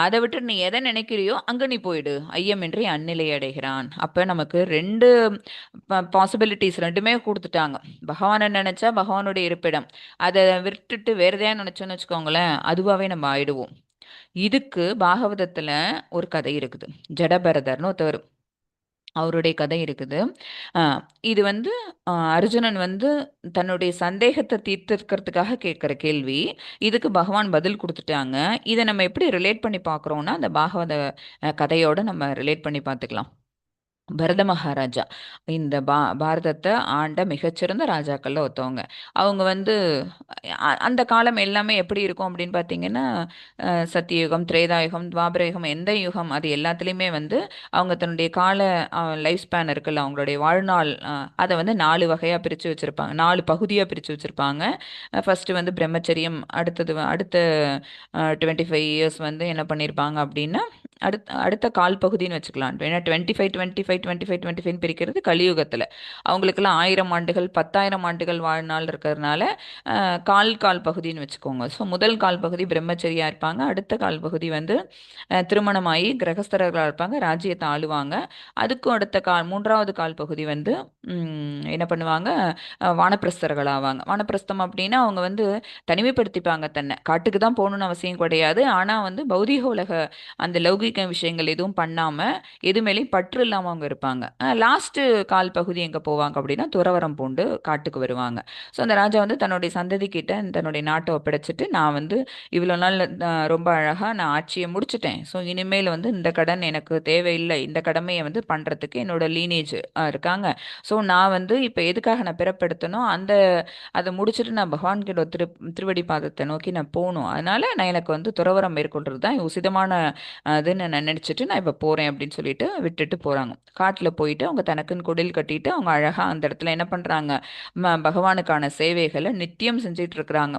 அதை விட்டு நீ எதை நினைக்கிறியோ அங்க நீ போயிடு, ஐயமின்றி அந்நிலை அடைகிறான். அப்ப நமக்கு ரெண்டு பாசிபிலிட்டிஸ் ரெண்டுமே கொடுத்துட்டாங்க. பகவானை நினைச்சா பகவானுடைய இருப்பிடம், அதை விட்டுட்டு வேற எதையா நினைச்சோன்னு வச்சுக்கோங்களேன், அதுவாவே நம்ம ஆயிடுவோம். இதுக்கு பாகவதத்துல ஒரு கதை இருக்குது. ஜடபரதர்னு ஒருத்தவர், அவருடைய கதை இருக்குது. இது வந்து அர்ஜுனன் வந்து தன்னுடைய சந்தேகத்தை தீர்த்துக்கிறதுக்காக கேட்குற கேள்வி. இதுக்கு பகவான் பதில் கொடுத்துட்டாங்க. இதை நம்ம எப்படி ரிலேட் பண்ணி பார்க்குறோம்னா, அந்த பாகவத கதையோட நம்ம ரிலேட் பண்ணி பார்த்துக்கலாம். பரத மகாராஜா இந்த பாரதத்தை ஆண்ட மிகச்சிறந்த ராஜாக்கள்ல ஒருத்தவங்க. அவங்க வந்து அந்த காலம் எல்லாமே எப்படி இருக்கும் அப்படின்னு பார்த்தீங்கன்னா, சத்தியுகம், திரேதாயுகம், துவாபரயுகம், எந்த யுகம் அது எல்லாத்துலேயுமே வந்து அவங்க தன்னுடைய கால லைஃப் ஸ்பேன் இருக்குல்ல, அவங்களுடைய வாழ்நாள், அதை வந்து 4 வகையாக பிரித்து வச்சுருப்பாங்க, 4 பகுதியாக பிரித்து வச்சுருப்பாங்க. ஃபஸ்ட்டு வந்து பிரம்மச்சரியம், அடுத்த 25 இயர்ஸ் வந்து என்ன பண்ணியிருப்பாங்க அப்படின்னா, அடுத்த கால் பகுதின்னு வச்சுக்கலாம். ஏன்னா 25 பிரிக்கிறது கலியுகத்தில். அவங்களுக்கெல்லாம் 1000 ஆண்டுகள் 10,000 ஆண்டுகள் வாழ்நாள் இருக்கிறதுனால கால் பகுதின்னு வச்சுக்கோங்க. ஸோ முதல் கால் பகுதி பிரம்மச்சரியா இருப்பாங்க, அடுத்த கால் பகுதி வந்து திருமணமாகி கிரகஸ்தர்களாக இருப்பாங்க, ராஜ்யத்தை ஆளுவாங்க. அதுக்கும் அடுத்த மூன்றாவது கால் பகுதி வந்து என்ன பண்ணுவாங்க, வானப்பிரஸ்தர்கள் ஆவாங்க. வானப்பிரஸ்தம் அப்படின்னா அவங்க வந்து தனிமைப்படுத்திப்பாங்க தன்னை, காட்டுக்கு தான் போகணுன்னு அவசியம் கிடையாது, ஆனால் வந்து பௌதிக உலக அந்த லௌகிக விஷயங்கள் எதுவும் பண்ணாமல் எது மேலேயும் பற்று இல்லாமல் அவங்க இருப்பாங்க. லாஸ்ட்டு கால் பகுதி எங்கே போவாங்க அப்படின்னா துறவரம் பூண்டு காட்டுக்கு வருவாங்க. ஸோ அந்த ராஜா வந்து தன்னுடைய சந்ததி கிட்ட தன்னுடைய நாட்டை ஒப்படைச்சிட்டு, நான் வந்து இவ்வளோ நாள் ரொம்ப அழகாக நான் ஆட்சியை முடிச்சிட்டேன், ஸோ இனிமேல் வந்து இந்த கடன் எனக்கு தேவையில்லை, இந்த கடமையை வந்து பண்ணுறதுக்கு என்னோட லீனேஜ் இருக்காங்க, ஸோ நான் வந்து இப்போ எதுக்காக நான் பிறப்பெடுத்தனோ அதை முடிச்சுட்டு நான் பகவான் கிட்ட திருவடி பாதத்தை நோக்கி நான் போகணும், அதனால நான் எனக்கு வந்து துறவரம் மேற்கொள்றது தான் உசிதமான அது அதுன்னு நான் நினச்சிட்டு நான் இப்போ போகிறேன் அப்படின்னு சொல்லிட்டு விட்டுட்டு போகிறாங்க. காட்டில் போயிட்டு அவங்க தனக்குன்னு குடில் கட்டிட்டு அவங்க அழகாக அந்த இடத்துல என்ன பண்ணுறாங்க, பகவானுக்கான சேவைகளை நித்தியம் செஞ்சிட்டு இருக்கிறாங்க.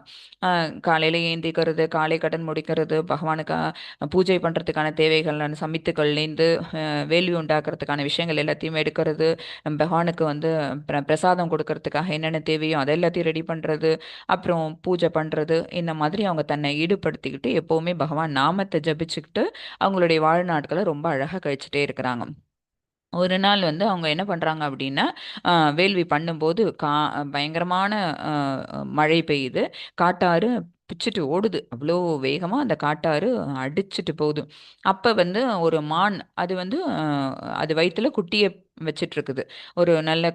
காலையில் ஏந்திக்கிறது, காலை கடன் முடிக்கிறது, பகவானுக்கு பூஜை பண்ணுறதுக்கான தேவைகளான சமித்துக்கள்லேருந்து வேள்வி உண்டாக்குறதுக்கான விஷயங்கள் எல்லாத்தையும் எடுக்கிறது, பகவானுக்கு வந்து பிரசாதம் கொடுக்கறதுக்காக என்னென்ன தேவையோ அதை எல்லாத்தையும் ரெடி பண்ணுறது, அப்புறம் பூஜை பண்ணுறது, இந்த மாதிரி அவங்க தன்னை ஈடுபடுத்திக்கிட்டு எப்போவுமே பகவான் நாமத்தை ஜபிச்சுக்கிட்டு அவங்களுடைய வாழ்நாட்களை ரொம்ப அழகாக கழிச்சிட்டே இருக்கிறாங்க. ஒரு நாள் வந்து அவங்க என்ன பண்ணுறாங்க அப்படின்னா, வேள்வி பண்ணும்போது பயங்கரமான மழை பெய்யுது. காட்டாறு பிச்சுட்டு ஓடுது. அவ்வளோ வேகமாக அந்த காட்டாறு அடிச்சுட்டு போகுது. அப்போ வந்து ஒரு மான் அது வந்து அது வயிற்றுல குட்டியை வச்சிட்டு இருக்குது. ஒரு நல்ல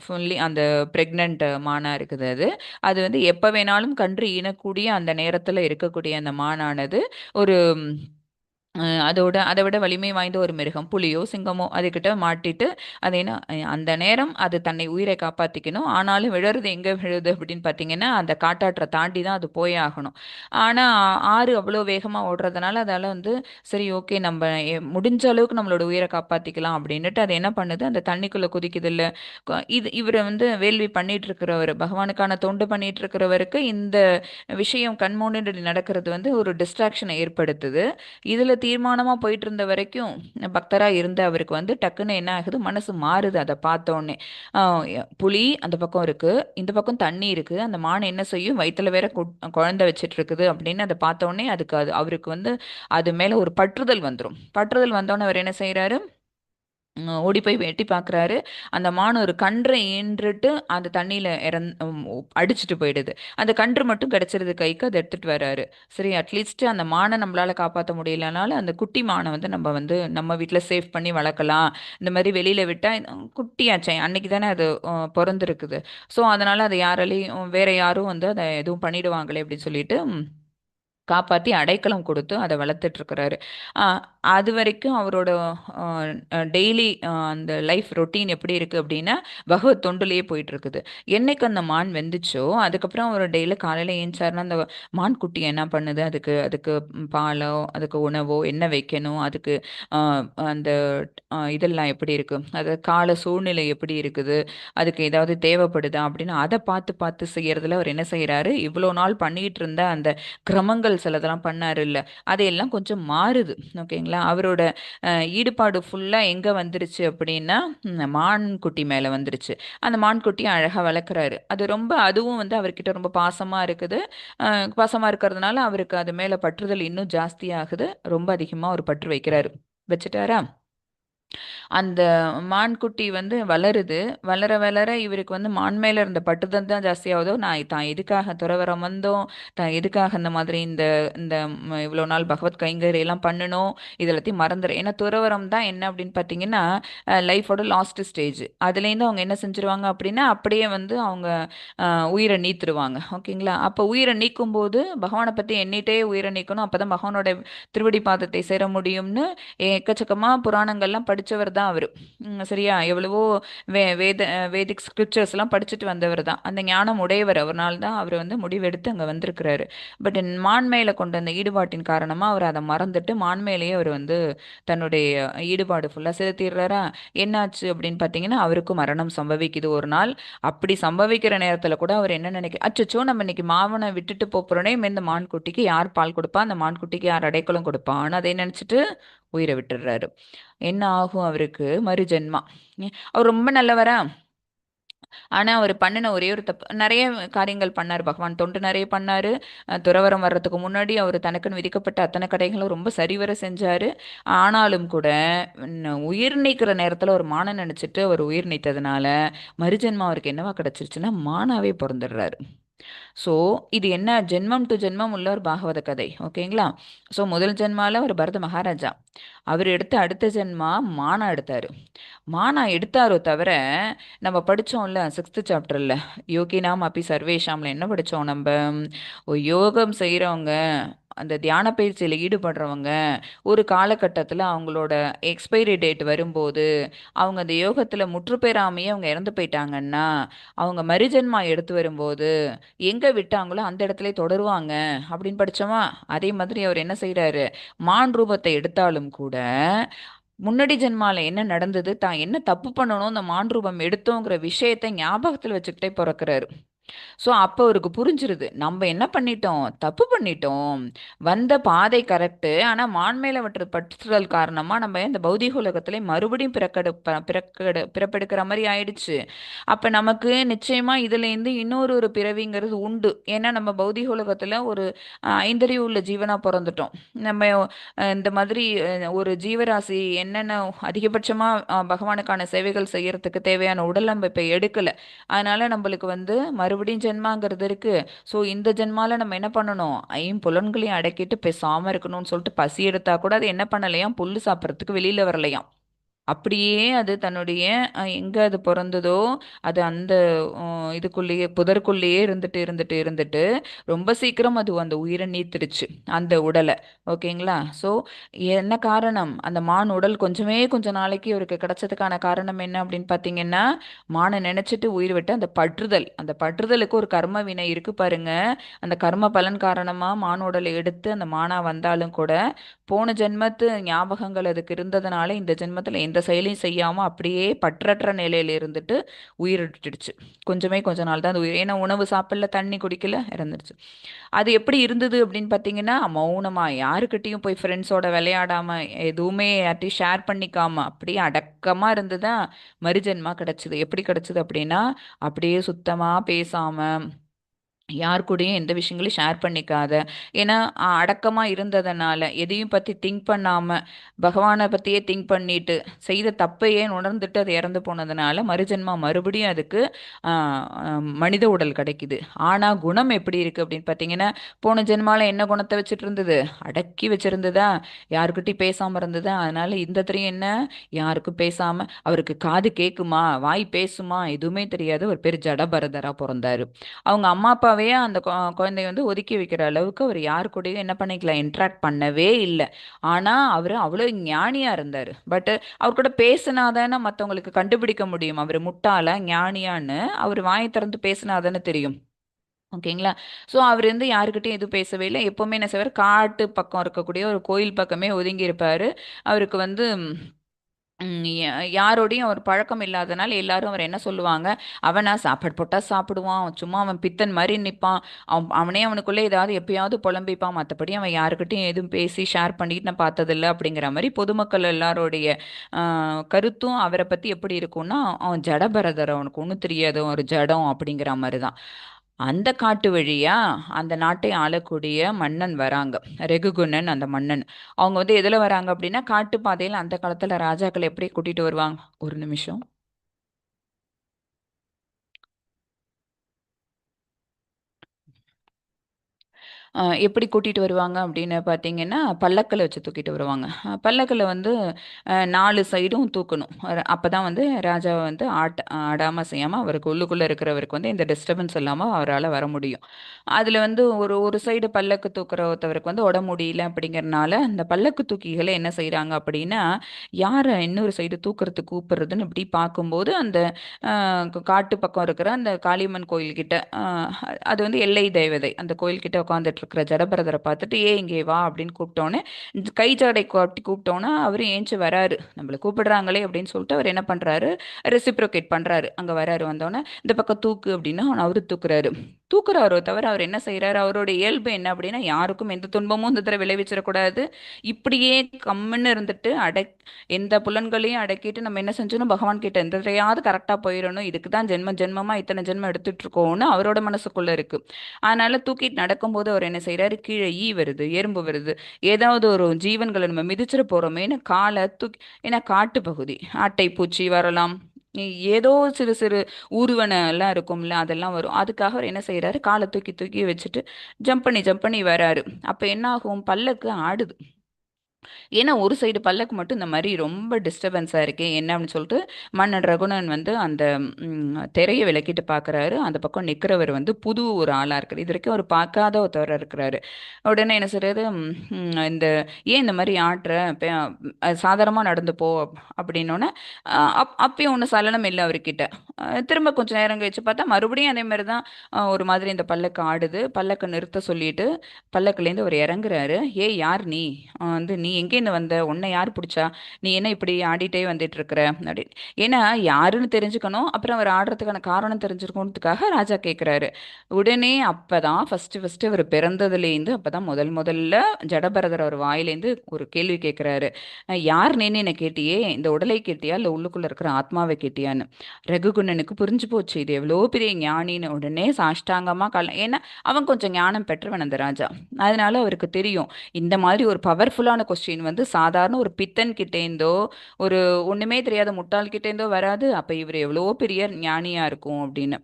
ஃபுல்லி அந்த ப்ரெக்னென்ட் மானாக இருக்குது. அது அது வந்து எப்போ வேணாலும் கன்று ஈனக்கூடிய அந்த நேரத்தில் இருக்கக்கூடிய அந்த மானானது ஒரு அதை விட வலிமை வாய்ந்த ஒரு மிருகம், புலியோ சிங்கமோ அதுக்கிட்ட மாட்டிட்டு அது என்ன அந்த நேரம் அது தன்னை உயிரை காப்பாற்றிக்கணும். ஆனாலும் விழுறது எங்கே விழுது அப்படின்னு பார்த்தீங்கன்னா அந்த காட்டாற்றை தாண்டி தான் அது போயே ஆகணும். ஆனால் ஆறு அவ்வளோ வேகமாக ஓடுறதுனால அதால் வந்து சரி ஓகே நம்ம முடிஞ்ச அளவுக்கு நம்மளோட உயிரை காப்பாற்றிக்கலாம் அப்படின்னுட்டு அது என்ன பண்ணுது, அந்த தண்ணிக்குள்ளே குதிக்குது இல்லை. இவரை வந்து வேள்வி பண்ணிட்டு இருக்கிறவர், பகவானுக்கான தொண்டு பண்ணிட்டு இருக்கிறவருக்கு இந்த விஷயம் கண்முன்னாடி நடக்கிறது வந்து ஒரு டிஸ்ட்ராக்ஷனை ஏற்படுத்துது. இதில் தீர்மானமாக போயிட்டு இருந்த வரைக்கும் பக்தராக இருந்த அவருக்கு வந்து டக்குன்னு என்ன ஆகுது, மனசு மாறுது. அதை பார்த்தோன்னே புலி அந்த பக்கம் இருக்குது, இந்த பக்கம் தண்ணி இருக்குது, அந்த மான் என்ன செய்யும், வயிற்றுல வேற குழந்தை வச்சிட்டு இருக்குது அப்படின்னு அதை பார்த்தோன்னே அவருக்கு வந்து அது மேலே ஒரு பற்றுதல் வந்துடும். பற்றுதல் வந்தோடனே அவர் என்ன செய்கிறாரு, ஓடி போய் வெட்டி பார்க்குறாரு. அந்த மான் ஒரு கன்றை ஈன்றுட்டு அந்த தண்ணியில் அடிச்சுட்டு போயிடுது. அந்த கன்று மட்டும் கிடச்சிருது கைக்கு, அதை எடுத்துகிட்டு வர்றாரு. சரி அட்லீஸ்ட் அந்த மானை நம்மளால் காப்பாற்ற முடியலனாலும் அந்த குட்டி மானை வந்து நம்ம வீட்டில் சேவ் பண்ணி வளர்க்கலாம். இந்த மாதிரி வெளியில் விட்டால் குட்டியாச்சே, அன்னைக்கு தானே அது பிறந்திருக்குது. ஸோ அதனால் அதை வேற யாரும் வந்து அதை எதுவும் பண்ணிடுவாங்களே அப்படின்னு சொல்லிட்டு காப்பாற்றி அடைக்கலம் கொடுத்து அதை வளர்த்துட்ருக்கிறாரு. அது வரைக்கும் அவரோட டெய்லி அந்த லைஃப் ரொட்டீன் எப்படி இருக்குது அப்படின்னா பகவத் தொண்டுலேயே போயிட்டுருக்குது. என்னைக்கு அந்த மான் வெந்துச்சோ அதுக்கப்புறம் அவர் டெய்லி காலையில் ஏஞ்சாருன்னா அந்த மான் குட்டி என்ன பண்ணுது, அதுக்கு பாலோ அதுக்கு உணவோ என்ன வைக்கணும், அதுக்கு அந்த இதெல்லாம் எப்படி இருக்குது, அது கால சூழ்நிலை எப்படி இருக்குது, அதுக்கு ஏதாவது தேவைப்படுதா அப்படின்னு அதை பார்த்து பார்த்து செய்யறதுல அவர் என்ன செய்கிறாரு, இவ்வளோ நாள் பண்ணிகிட்டு இருந்த அந்த கிரமங்கள் சிலதெல்லாம் பண்ணாரு இல்லை, அதையெல்லாம் கொஞ்சம் மாறுது. ஓகேங்களா, அவரோட ஈடுபாடு ஃபுல்லாக எங்கே வந்துருச்சு அப்படின்னா மான் குட்டி மேலே வந்துருச்சு. அந்த மான் குட்டியை அழகாக வளர்க்குறாரு. அதுவும் வந்து அவர்கிட்ட ரொம்ப பாசமாக இருக்குது. பாசமாக இருக்கிறதுனால அவருக்கு அது மேலே பற்றுதல் இன்னும் ஜாஸ்தியாகுது. ரொம்ப அதிகமாக ஒரு பற்று வச்சுட்டாரா. அந்த மான்குட்டி வந்து வளருது. வளர வளர இவருக்கு வந்து மான் மேல இருந்த பட்டுதல் தான் ஜாஸ்தியாகுதோ, தான் எதுக்காக துறவறம் வந்தோம், தான் எதுக்காக இந்த மாதிரி இந்த இந்த இவ்வளோ நாள் பகவத் கைங்கரியெல்லாம் பண்ணணும், இதெல்லாத்தையும் மறந்துடும். ஏன்னா துறவரம் தான் என்ன அப்படின்னு பார்த்தீங்கன்னா லைஃபோட லாஸ்ட் ஸ்டேஜ். அதுலேருந்து அவங்க என்ன செஞ்சுருவாங்க அப்படின்னா அப்படியே வந்து அவங்க உயிரை நீத்துருவாங்க. ஓகேங்களா, அப்போ உயிரை நீக்கும் போது பகவானை பற்றி எண்ணிட்டே உயிரை நீக்கணும், அப்போ தான் பகவானோட திருவடி பாதத்தை சேர முடியும்னு எக்கச்சக்கமாக புராணங்கள்லாம் படித்தவர் தான் அவர். சரியா, எவ்வளவோ வேதிக் ஸ்கிரிப்சர்ஸ்லாம் படிச்சுட்டு வந்தவர் தான், அந்த ஞானம் உடையவர். அவரால் தான் அவர் வந்து முடிவெடுத்து அங்கே வந்திருக்கிறாரு. பட் மான்மேல கொண்ட அந்த ஈடுபாட்டின் காரணமாக அவர் அதை மறந்துட்டு மான்மேலேயே அவர் வந்து தன்னுடைய ஈடுபாடு ஃபுல்லாக செலுத்திடுறாரா. என்னாச்சு அப்படின்னு பார்த்தீங்கன்னா அவருக்கும் மரணம் சம்பவிக்குது ஒரு நாள். அப்படி சம்பவிக்கிற நேரத்தில் கூட அவர் என்ன அச்சோ நம்ம இன்னைக்கு மாவனை விட்டுட்டு போகிறோனே, இந்த மான்குட்டிக்கு யார் பால் கொடுப்பா, அந்த மான்குட்டிக்கு யார் அடைக்கலம் கொடுப்பான்னு அதை நினச்சிட்டு உயிரை விட்டுடுறாரு. என்ன ஆகும் அவருக்கு, மறுஜென்மா. அவர் ரொம்ப நல்லவரா, ஆனால் அவர் பண்ணின ஒரே ஒரு தப்பு, நிறைய காரியங்கள் பண்ணார், பகவான் தொண்டு நிறைய பண்ணார். துறவரம் வர்றதுக்கு முன்னாடி அவர் தனக்குன்னு விதிக்கப்பட்ட அத்தனை கடைகளும் ரொம்ப சரிவர செஞ்சார். ஆனாலும் கூட உயிர் நீக்கிற நேரத்தில் ஒரு மானை நினச்சிட்டு அவர் உயிர் நீத்ததுனால மறுஜென்மா அவருக்கு என்னவா கிடச்சிருச்சுன்னா மானாவே பிறந்துடுறாரு. ஸோ இது என்ன, ஜென்மம் டு ஜென்மம் உள்ள ஒரு பாகவத கதை. ஓகேங்களா, ஸோ முதல் ஜென்மாவில் அவர் பரத மகாராஜா, அவர் எடுத்த அடுத்த ஜென்மா மானா எடுத்தார். மானா எடுத்தாரோ தவிர நம்ம படித்தோம்ல 6th சாப்டரில் யோகினாம் அப்பி சர்வேஷாமில் என்ன படித்தோம் நம்ம, யோகம் செய்கிறவங்க அந்த தியான பயிற்சியில் ஈடுபடுறவங்க ஒரு காலகட்டத்தில் அவங்களோட எக்ஸ்பைரி டேட் வரும்போது அவங்க அந்த யோகத்தில் முற்று பெறாமையே அவங்க இறந்து போயிட்டாங்கன்னா அவங்க மறுஜென்மா எடுத்து வரும்போது எங்கே விட்டாங்களோ அந்த இடத்துல தொடருவாங்க அப்படின்னு படிச்சோமா. அதே மாதிரி அவர் என்ன செய்கிறாரு, மான் ரூபத்தை எடுத்தாலும் கூட முன்னாடி ஜென்மால என்ன நடந்தது, தான் என்ன தப்பு பண்ணணும் அந்த மான் ரூபம் எடுத்தோங்கிற விஷயத்தை ஞாபகத்தில் வச்சுக்கிட்டே பிறக்கிறாரு. ஸோ அப்போ அவருக்கு புரிஞ்சிருது, நம்ம என்ன பண்ணிட்டோம், தப்பு பண்ணிட்டோம். வந்த பாதை கரெக்டு, ஆனால் மான்மேல வற்ற பற்றுதல் காரணமாக நம்ம இந்த பௌதிக உலகத்துல மறுபடியும் பிறப்பெடுக்கிற மாதிரி ஆயிடுச்சு. அப்போ நமக்கு நிச்சயமா இதுலேருந்து இன்னொரு ஒரு பிறவிங்கிறது உண்டு. ஏன்னா நம்ம பௌதிக உலகத்துல ஒரு ஐந்தறிவு உள்ள ஜீவனா பிறந்துட்டோம். நம்ம இந்த மாதிரி ஒரு ஜீவராசி என்னென்ன அதிகபட்சமா பகவானுக்கான சேவைகள் செய்யறதுக்கு தேவையான உடல் நம்ம இப்போ எடுக்கல. அதனால நம்மளுக்கு வந்து மறுபடியும் ஜென்மாங்கிறது இருக்கு. ஸோ இந்த ஜென்மால நம்ம என்ன பண்ணணும், ஐம்புலன்களையும் அடக்கிட்டு பேசாம இருக்கணும்னு சொல்லிட்டு பசி எடுத்தா கூட அது என்ன பண்ணலையாம், புல்லு சாப்பிட்றதுக்கு வெளியில வரலையாம். அப்படியே அது தன்னுடைய எங்க அது பிறந்ததோ அது அந்த இதுக்குள்ளேயே புதருக்குள்ளேயே இருந்துட்டு இருந்துட்டு இருந்துட்டு ரொம்ப சீக்கிரம் அது அந்த உயிரை நீத்துடுச்சு அந்த உடலை. ஓகேங்களா. ஸோ என்ன காரணம், அந்த மான் உடல் கொஞ்ச நாளைக்கு இவருக்கு கிடைச்சதுக்கான காரணம் என்ன அப்படின்னு பார்த்தீங்கன்னா, மானை நினைச்சிட்டு உயிர் விட்டு அந்த பற்றுதலுக்கு ஒரு கர்ம வினை இருக்கு பாருங்க. அந்த கர்ம பலன் காரணமா மான் உடலை எடுத்து அந்த மானா வந்தாலும் கூட போன ஜென்மத்து ஞாபகங்கள் அதுக்கு இருந்ததுனால இந்த ஜென்மத்தில் எந்த செயலையும் செய்யாம அப்படியே பற்றற்ற நிலையில இருந்துட்டு உயிர் விட்டுடுச்சு. கொஞ்ச நாள் தான் அது உயிர், ஏன்னா உணவு சாப்பிடல, தண்ணி குடிக்கல, இறந்துடுச்சு. அது எப்படி இருந்தது அப்படின்னு பார்த்தீங்கன்னா, மௌனமா யாருக்கிட்டையும் போய் ஃப்ரெண்ட்ஸோட விளையாடாம எதுவுமே யார்ட்டையும் ஷேர் பண்ணிக்காம அப்படியே அடக்கமா இருந்துதான் மறுஜென்மா கிடைச்சது. எப்படி கிடைச்சது அப்படின்னா, அப்படியே சுத்தமா பேசாம யார் கூடயும் எந்த விஷயங்களையும் ஷேர் பண்ணிக்காத, ஏன்னா அடக்கமாக இருந்ததுனால எதையும் பற்றி திங்க் பண்ணாமல் பகவானை பற்றியே திங்க் பண்ணிட்டு செய்த தப்பையே உணர்ந்துட்டு அது இறந்து போனதுனால மறுஜென்மா மறுபடியும் அதுக்கு மனித உடல் கிடைக்குது. ஆனால் குணம் எப்படி இருக்குது அப்படின்னு பார்த்தீங்கன்னா, போன ஜென்மால என்ன குணத்தை வச்சுட்டு இருந்தது, அடக்கி வச்சிருந்ததா, யாருக்கிட்டையும் பேசாமல் இருந்ததா. அதனால இந்த தரையும் என்ன, யாருக்கும் பேசாமல் அவருக்கு காது கேட்குமா, வாய் பேசுமா, எதுவுமே தெரியாது. ஒரு பேர் ஜடபரதராக பிறந்தாரு. அவங்க அம்மா அப்பாவே அந்த குழந்தைய வந்து ஒதுக்கி வைக்கிற அளவுக்கு அவர் யாரு கூடயும் என்ன பண்ணிக்கலாம், இன்ட்ராக்ட் பண்ணவே இல்லை. ஆனால் அவர் அவ்வளோ ஞானியா இருந்தார். பட் அவர் கூட பேசினாதானே மற்றவங்களுக்கு கண்டுபிடிக்க முடியும் அவர் முட்டாளா ஞானியான்னு. அவர் வாயை திறந்து பேசினாதானே தெரியும். ஓகேங்களா. ஸோ அவர் வந்து யாருக்கிட்டையும் எதுவும் பேசவே இல்லை. எப்போவுமே என்ன செய்வார், காட்டு பக்கம் இருக்கக்கூடிய ஒரு கோயில் பக்கமே ஒதுங்கி இருப்பார். அவருக்கு வந்து யாரோடையும் அவர் பழக்கம் இல்லாதனால எல்லாரும் அவர் என்ன சொல்லுவாங்க, அவனா சாப்பாடு போட்டால் சாப்பிடுவான், சும்மா அவன் பித்தன் மாதிரி நிற்பான், அவனே அவனுக்குள்ளே ஏதாவது எப்பயாவது புலம்பிப்பான், மற்றபடி அவன் யாருக்கிட்டையும் எதுவும் பேசி ஷேர் பண்ணிட்டு நான் பார்த்ததில்ல அப்படிங்கிற மாதிரி பொதுமக்கள் எல்லாரோடைய கருத்தும் அவரை பற்றி எப்படி இருக்கும்னா, அவன் ஜடபரதர், அவனுக்கு ஒன்றும் தெரியாது, ஒரு ஜடம் அப்படிங்கிற மாதிரி தான். அந்த காட்டு வழியா அந்த நாட்டை ஆளக்கூடிய மன்னன் வராங்க, ரெகுகுணன் அந்த மன்னன். அவங்க வந்து எதுல வராங்க அப்படின்னா, காட்டு பாதையில அந்த காலத்துல ராஜாக்கள் எப்படி கூட்டிட்டு வருவாங்க, ஒரு நிமிஷம். எப்படி கூட்டிட்டு வருவாங்க அப்படின்னு பார்த்தீங்கன்னா, பல்லக்கில் வச்சு தூக்கிட்டு வருவாங்க. பல்லக்கில் வந்து 4 சைடும் தூக்கணும். அப்பதான் வந்து ராஜாவை வந்து ஆடாம செய்யாம அவருக்கு உள்ளுக்குள்ள இருக்கிறவருக்கு வந்து எந்த டிஸ்டர்பன்ஸ் இல்லாம அவரால் வர முடியும். அதுல வந்து ஒரு சைடு பல்லக்கு தூக்குற ஒருத்தவருக்கு வந்து உட முடியல அப்படிங்கறனால அந்த பல்லக்கு தூக்கிகளை என்ன செய்றாங்க அப்படின்னா, யாரை இன்னொரு சைடு தூக்குறதுக்கு கூப்பிடுறதுன்னு இப்படி பார்க்கும்போது அந்த காட்டு பக்கம் இருக்கிற அந்த காளியம்மன் கோயில் கிட்ட, அது வந்து எல்லை தேவதை, அந்த கோயில் கிட்ட உட்காந்துட்டு இருக்கிற ஜடபரதரை பார்த்துட்டு, இங்கே வா அப்படின்னு கூப்பிட்டோன்னே, கை ஜடை காட்டி கூப்பிட்டோன்னா அவரு ஏஞ்சி வராரு. நம்மளை கூப்பிடுறாங்களே அப்படின்னு சொல்லிட்டு அவர் என்ன பண்றாரு, ரெசிப்ரோகேட் பண்றாரு. அங்க வராரு. வந்தோடனே இந்த பக்கம் தூக்கு அப்படின்னா அவரு தூக்குறாரு. தூக்குறாரோ தவிர அவர் என்ன செய்யறாரு, அவரோட இயல்பு என்ன அப்படின்னா, யாருக்கும் எந்த துன்பமும் இந்த தடவை விளைவிச்சிடக்கூடாது, இப்படியே கம்முன்னு இருந்துட்டு எந்த புலன்களையும் அடக்கிட்டு நம்ம என்ன செஞ்சோம், பகவான் கிட்ட எந்த தடையாவது கரெக்டா போயிடணும், இதுக்கு தான் ஜென்மமா இத்தனை ஜென்மம் எடுத்துட்டு இருக்கோம்னு அவரோட மனசுக்குள்ள இருக்கு. அதனால தூக்கிட்டு நடக்கும்போது அவர் என்ன செய்யறாரு, கீழே ஈ வருது, எறும்பு வருது, ஏதாவது ஒரு ஜீவன்களை நம்ம மிதிச்சிட போறோமேன்னு காலை தூக்கி, ஏன்னா காட்டு பகுதி, ஆட்டை பூச்சி வரலாம், ஏதோ சிறு சிறு ஊர்வன எல்லாம் இருக்கும்ல, அதெல்லாம் வரும். அதுக்காக அவர் என்ன செய்யறாரு, காலை தூக்கி தூக்கி வச்சுட்டு ஜம்ப் பண்ணி வராரு. அப்ப என்ன ஆகும், பல்லக்கு ஆடுது. ஏன்னா ஒரு சைடு பல்லக்கு மட்டும் இந்த மாதிரி ரொம்ப டிஸ்டர்பன்ஸாக இருக்கே என்ன அப்படின்னு சொல்லிட்டு மன்னன் ரகுணன் வந்து அந்த திரையை விளக்கிட்டு பார்க்குறாரு. அந்த பக்கம் நிற்கிறவர் வந்து புது ஒரு ஆளாக இருக்கார். இது வரைக்கும் அவர் பார்க்காத ஒருத்தவராக இருக்கிறாரு. உடனே என்ன சொல்றாரு, இந்த ஏன் இந்த மாதிரி ஆட்டுற, சாதாரணமாக நடந்து போ அப்படின்னோடனே அப்பயும் ஒன்றும் சலனம் இல்லை அவர்கிட்ட. திரும்ப கொஞ்சம் நேரம் கழிச்சு பார்த்தா மறுபடியும் அதே மாதிரி தான் ஒரு மாதிரி இந்த பல்லக்கு ஆடுது. பல்லக்கை நிறுத்த சொல்லிட்டு பல்லக்குலேருந்து அவர் இறங்குறாரு. ஏய் யார் நீ, வந்து நீ எங்கேருந்து வந்த, உன்னை யார் பிடிச்சா, நீ என்ன இப்படி ஆடிட்டே வந்துட்டு இருக்கிற அப்படின்னு. ஏன்னா யாருன்னு தெரிஞ்சுக்கணும், அப்புறம் அவர் ஆடுறதுக்கான காரணம் தெரிஞ்சுக்கணுன்றதுக்காக ராஜா கேட்குறாரு. உடனே அப்பதான் ஃபர்ஸ்ட் அவர் பிறந்ததுலேருந்து அப்பதான் முதல்ல ஜடபரதர் அவர் வாயிலேருந்து ஒரு கேள்வி கேட்குறாரு. யார் நீன்னு என்ன கேட்டியே, இந்த உடலை கேட்டியா இல்லை உள்ளுக்குள்ள இருக்கிற ஆத்மாவை கேட்டியான்னு. ரகுகுணனுக்கு புரிஞ்சு போச்சு இது எவ்வளோ பெரிய ஞானின்னு. உடனே சாஷ்டாங்கமா ஏன்னா அவன் கொஞ்சம் ஞானம் பெற்றவன் அந்த ராஜா. அதனால அவருக்கு தெரியும் இந்த மாதிரி ஒரு பவர்ஃபுல்லான கொஸ்டின் வந்து சாதாரண ஒரு பித்தன் கிட்டேந்தோ ஒரு ஒண்ணுமே தெரியாத முட்டாள் கிட்டேந்தோ வராது. அப்ப இவர் எவ்வளோ பெரிய ஞானியா இருக்கும் அப்படின்னு.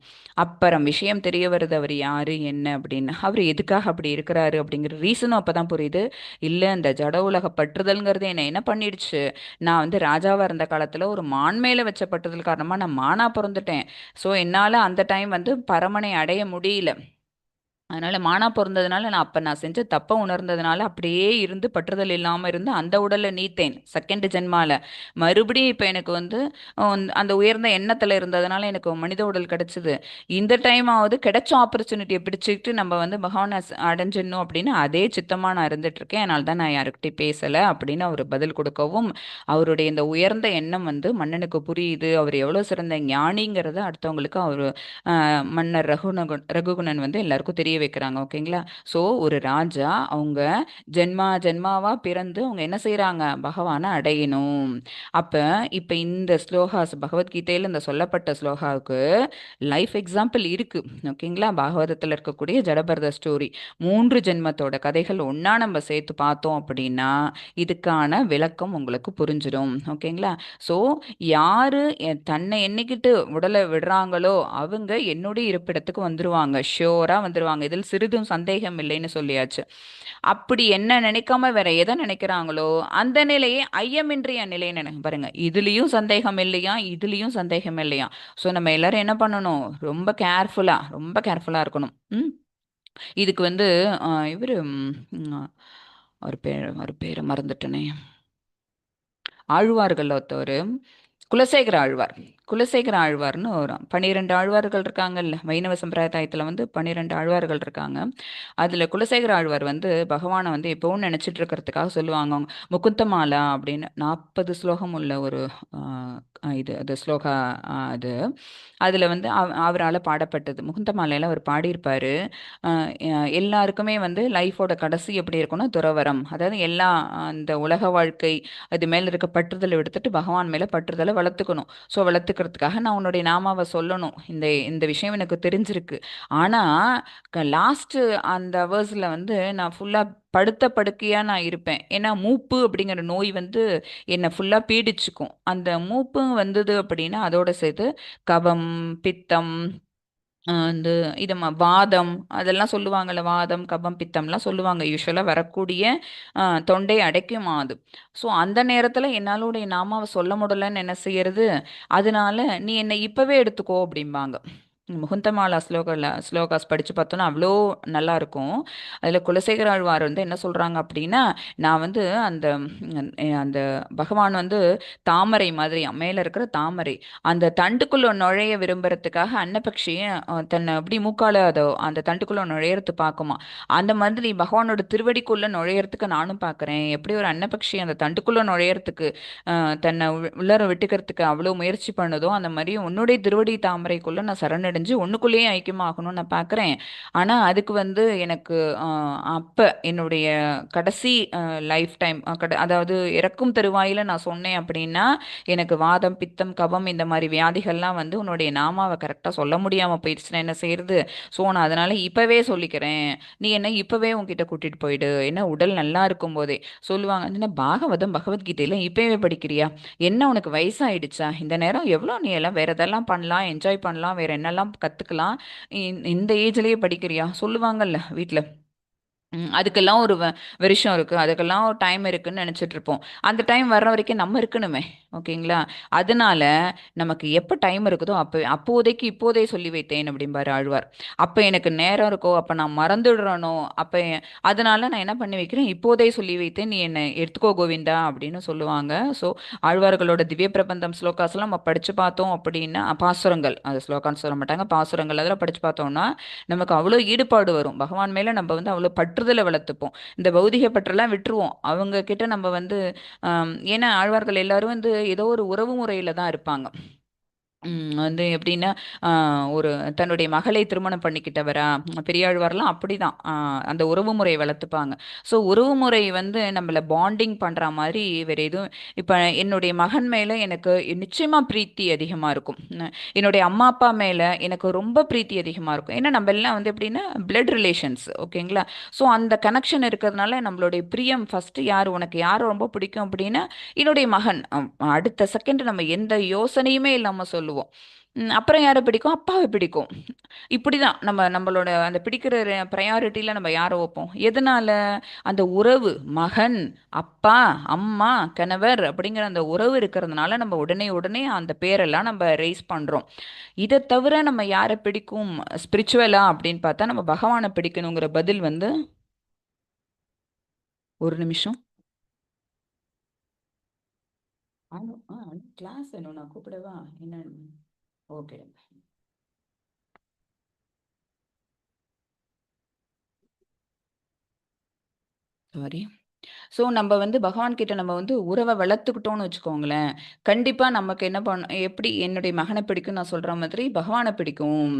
அப்புறம் விஷயம் தெரிய வருது அவர் யாரு என்ன அப்படின்னு. அவர் எதுக்காக அப்படி இருக்கிறாரு அப்படிங்கிற ரீசனும் அப்பதான் புரியுது. இல்ல இந்த ஜட உலக பற்றுதல்ங்கிறது என்ன பண்ணிடுச்சு, நான் வந்து ராஜாவா இருந்த காலத்துல ஒரு மான் மேல வச்ச பற்றுதல் காரணமா நான் மானா பிறந்துட்டேன். ஸோ என்னால அந்த டைம் வந்து பரமனை அடைய முடியல. அதனால மானா பிறந்ததுனால நான் செஞ்ச தப்பை உணர்ந்ததுனால அப்படியே இருந்து பற்றுதல் இல்லாம இருந்து அந்த உடலை நீத்தேன் செகண்ட் ஜென்மால. மறுபடியும் இப்ப எனக்கு வந்து அந்த உயர்ந்த எண்ணத்துல இருந்ததுனால எனக்கு மனித உடல் கிடைச்சது. இந்த டைம் ஆவது கிடைச்ச ஆப்பர்ச்சுனிட்டியை பிடிச்சிக்கிட்டு நம்ம வந்து பகவானை அடைஞ்சிடணும் அப்படின்னு அதே சித்தமா நான் இருந்துட்டு இருக்கேன். அதனால தான் நான் யாருக்கிட்டையும் பேசல அப்படின்னு அவர் பதில் கொடுக்கவும், அவருடைய இந்த உயர்ந்த எண்ணம் வந்து மன்னனுக்கு புரியுது. அவர் எவ்வளவு சிறந்த ஞானிங்கிறத அடுத்தவங்களுக்கு அவர் மன்னர் ரகுகுணன் வந்து எல்லாருக்கும் தெரிய வைக்கிறாங்க. ஓகேங்களா. ஸோ ஒரு ராஜா அவங்க ஜென்மாவா பிறந்து அவங்க என்ன செய்யறாங்க, பகவானை அடையணும். அப்ப இப்ப இந்த ஸ்லோகாஸ் பகவத்கீதையில இந்த சொல்லப்பட்ட ஸ்லோகாவுக்கு லைஃப் எக்ஸாம்பிள் இருக்கு. ஓகேங்களா. பாகவதத்துல இருக்கக்கூடிய ஜடபரத ஸ்டோரி 3 ஜென்மத்தோட கதைகள் ஒன்னா நம்ம சேர்த்து பார்த்தோம் அப்படின்னா இதுக்கான விளக்கம் உங்களுக்கு புரிஞ்சிடும். ஓகேங்களா. ஸோ யாரு தன்னை எண்ணிக்கிட்டு உடலை விடுறாங்களோ அவங்க என்னுடைய இருப்பிடத்துக்கு வந்துருவாங்க, ஷியோரா வந்துருவாங்க. இதில் சிறிதும் சந்தேகம் இல்லைன்னு சொல்லியாச்சு. அப்படி என்ன நினைக்காம வேற எதை நினைக்கிறாங்களோ அந்த நிலையை ஐயமின்றிய நிலையை நினைக்க பாருங்க. இதுலயும் சந்தேகம் இல்லையா, இதுலயும் சந்தேகம் இல்லையா. ஸோ நம்ம எல்லாரும் என்ன பண்ணணும், ரொம்ப கேர்ஃபுல்லா இருக்கணும். இதுக்கு வந்து இவரு ஒரு பேரை மறந்துட்டனே, ஆழ்வார்கள் ஒருத்தவர் குலசேகர ஆழ்வார். குலசேகர ஆழ்வார்னு ஒரு 12 ஆழ்வார்கள் இருக்காங்கல்ல. வைணவ சம்பிரதாயத்தில் வந்து 12 ஆழ்வார்கள் இருக்காங்க. அதில் குலசேகர ஆழ்வார் வந்து பகவானை வந்து எப்பவும் நினச்சிட்டு இருக்கிறதுக்காக சொல்லுவாங்க. முகுந்தமாலா அப்படின்னு 40 ஸ்லோகம் உள்ள ஒரு அது ஸ்லோகா. அது அதில் வந்து அவரால் பாடப்பட்டது. முகுந்தமாலையில் அவர் பாடியிருப்பார். எல்லாருக்குமே வந்து லைஃபோட கடைசி எப்படி இருக்கும்னா துறவரம். அதாவது எல்லா அந்த உலக வாழ்க்கை அது மேலே இருக்க பற்றுதலை எடுத்துட்டு பகவான் மேலே பற்றுதலை வளர்த்துக்கணும். ஸோ வளர்த்துக்கிறதுக்காக நான் உன்னுடைய நாமாவை சொல்லணும். இந்த விஷயம் எனக்கு தெரிஞ்சிருக்கு. ஆனால் லாஸ்ட்டு அந்த அவர்ஸில் வந்து நான் ஃபுல்லாக படுத்த படுக்கையாக நான் இருப்பேன். ஏன்னா மூப்பு அப்படிங்கிற நோய் வந்து என்னை ஃபுல்லாக பீடிச்சுக்கும். அந்த மூப்பு வந்தது அப்படின்னா அதோட சேர்த்து கபம், பித்தம், இந்த இது வாதம் அதெல்லாம் சொல்லுவாங்கல்ல. வாதம், கபம், பித்தம்லாம் சொல்லுவாங்க. யூஸ்வலாக வரக்கூடிய தொண்டை அடைக்குமா அது. ஸோ அந்த நேரத்தில் என்னாலுடைய நாமாவை சொல்ல முடியலன்னு என்ன செய்யறது, அதனால நீ என்னை இப்போவே எடுத்துக்கோ அப்படிம்பாங்க. முகுந்தமாலா ஸ்லோகாஸ் படித்து பார்த்தோன்னா அவ்வளோ நல்லா இருக்கும். அதில் குலசேகர ஆழ்வார் வந்து என்ன சொல்கிறாங்க அப்படின்னா, நான் வந்து அந்த அந்த பகவான் வந்து தாமரை மாதிரி மேலே இருக்கிற தாமரை அந்த தண்டுக்குள்ளே நுழைய விரும்புறதுக்காக அன்னபக்ஷியை தன்னை அப்படி மூக்கால அந்த தண்டுக்குள்ளே நுழையிறது பார்க்குமா. அந்த மாதிரி பகவானோட திருவடிக்குள்ளே நுழையிறதுக்கு நானும் பார்க்குறேன். எப்படி ஒரு அன்னபக்ஷி அந்த தண்டுக்குள்ளே நுழையிறதுக்கு தன்னை உள்ளர விட்டுக்கிறதுக்கு அவ்வளோ முயற்சி பண்ணுதோ அந்த மாதிரி உன்னுடைய திருவடி தாமரைக்குள்ளே நான் சரணடைஞ்சு ஒன்றுக்குள்ளேயே ஐக்கியமாகணும்னு நான் பார்க்குறேன். ஆனால் அதுக்கு வந்து எனக்கு அப்போ என்னுடைய கடைசி லைஃப் டைம் அதாவது இறக்கும் தருவாயில் நான் சொன்னேன் அப்படின்னா எனக்கு வாதம், பித்தம், கபம் இந்த மாதிரி வியாதிகள்லாம் வந்து உன்னுடைய நாமாவை கரெக்டாக சொல்ல முடியாமல் போயிடுச்சுன்னா என்ன செய்யறது. ஸோ நான் அதனால் இப்போவே சொல்லிக்கிறேன், நீ என்ன இப்போவே உங்ககிட்ட கூட்டிகிட்டு போயிடு. என்ன உடல் நல்லா இருக்கும் போதே சொல்லுவாங்க. என்ன பாகவதம் பகவத்கீதையில இப்போவே படிக்கிறியா, என்ன உனக்கு வயசாயிடுச்சா, இந்த நேரம் எவ்வளோ நீ எல்லாம் வேற எதெல்லாம் பண்ணலாம், என்ஜாய் பண்ணலாம், வேற என்னெல்லாம் கற்றுக்கலாம், இந்த ஏஜ்லேயே படிக்கிறியா சொல்லுவாங்கல்ல வீட்டில். அதுக்கெல்லாம் ஒரு வருஷம் இருக்கு, அதுக்கெல்லாம் ஒரு டைம் இருக்குன்னு நினைச்சிட்டு இருப்போம். அந்த டைம் வர்ற வரைக்கும் நம்ம இருக்கணுமே. ஓகேங்களா? அதனால நமக்கு எப்போ டைம் இருக்குதோ அப்போதைக்கு இப்போதே சொல்லி வைத்தேன் அப்படிம்பாரு ஆழ்வார். அப்போ எனக்கு நேரம் இருக்கோ, அப்போ நான் மறந்துடுறனோ, அப்போ அதனால நான் என்ன பண்ணி வைக்கிறேன், இப்போதே சொல்லி வைத்தேன், நீ என்னை எடுத்துக்கோ கோவிந்தா அப்படின்னு சொல்லுவாங்க. ஸோ ஆழ்வார்களோட திவ்ய பிரபந்தம் ஸ்லோகாஸ்லாம் நம்ம படிச்சு பார்த்தோம் அப்படின்னா, பாசுரங்கள், அது ஸ்லோகான்னு சொல்ல மாட்டாங்க, பாசுரங்கள் அதெல்லாம் படிச்சு பார்த்தோம்னா நமக்கு அவ்வளோ ஈடுபாடு வரும். பகவான் மேல நம்ம வந்து அவ்வளோ பற்றுதலை வளர்த்துப்போம். இந்த பௌதிக பற்றெல்லாம் விட்டுருவோம். அவங்க கிட்ட நம்ம வந்து ஏன்னா ஆழ்வார்கள் எல்லாரும் வந்து ஏதோ ஒரு உறவு முறையில தான் இருப்பாங்க. வந்து எப்படின்னா ஒரு தன்னுடைய மகளை திருமணம் பண்ணிக்கிட்டவரா, பெரியாழ்வார்லாம் அப்படிதான் அந்த உறவு முறையை வளர்த்துப்பாங்க. ஸோ உறவு முறை வந்து நம்மளை பாண்டிங் பண்ற மாதிரி வேற எதுவும். இப்போ என்னுடைய மகன் மேல எனக்கு நிச்சயமா பிரீத்தி அதிகமா இருக்கும். என்னுடைய அம்மா அப்பா மேல எனக்கு ரொம்ப பிரீத்தி அதிகமா இருக்கும். ஏன்னா நம்ம எல்லாம் வந்து எப்படின்னா பிளட் ரிலேஷன்ஸ். ஓகேங்களா? ஸோ அந்த கனெக்ஷன் இருக்கிறதுனால நம்மளுடைய பிரியம் ஃபர்ஸ்ட் யார், உனக்கு யார் ரொம்ப பிடிக்கும் அப்படின்னா என்னுடைய மகன். அடுத்த செகண்ட் நம்ம எந்த யோசனையுமே இல்லாம சொல்லுவோம். அப்புறம் யாரை பிடிக்கும், அப்பாவை பிடிக்கும். இப்படிதான் நம்மளோட அந்த பிடிக்கிற ப்ரையாரிட்டியில நம்ம யாரை வைப்போம், எதனால? அந்த உறவு, மகன், அப்பா, அம்மா, கணவர் அப்படிங்கிற அந்த உறவு இருக்கிறதுனால நம்ம உடனே உடனே அந்த பேரெல்லாம் நம்ம ரைஸ் பண்றோம். இதை தவிர நம்ம யாரை பிடிக்கும் ஸ்பிரிச்சுவலா அப்படின்னு பார்த்தா நம்ம பகவானை பிடிக்கணுங்கிற பதில் வந்து, ஒரு நிமிஷம். கிளாஸ் வேணும், நான் கூப்பிடவா என்ன? ஓகே. சாரி. ஸோ நம்ம வந்து பகவான் கிட்ட நம்ம வந்து உறவை வளர்த்துக்கிட்டோம்னு வச்சுக்கோங்களேன், கண்டிப்பா நமக்கு என்ன எப்படி என்னுடைய மகனை பிடிக்கும் நான் சொல்ற மாதிரி பகவானை பிடிக்கும்,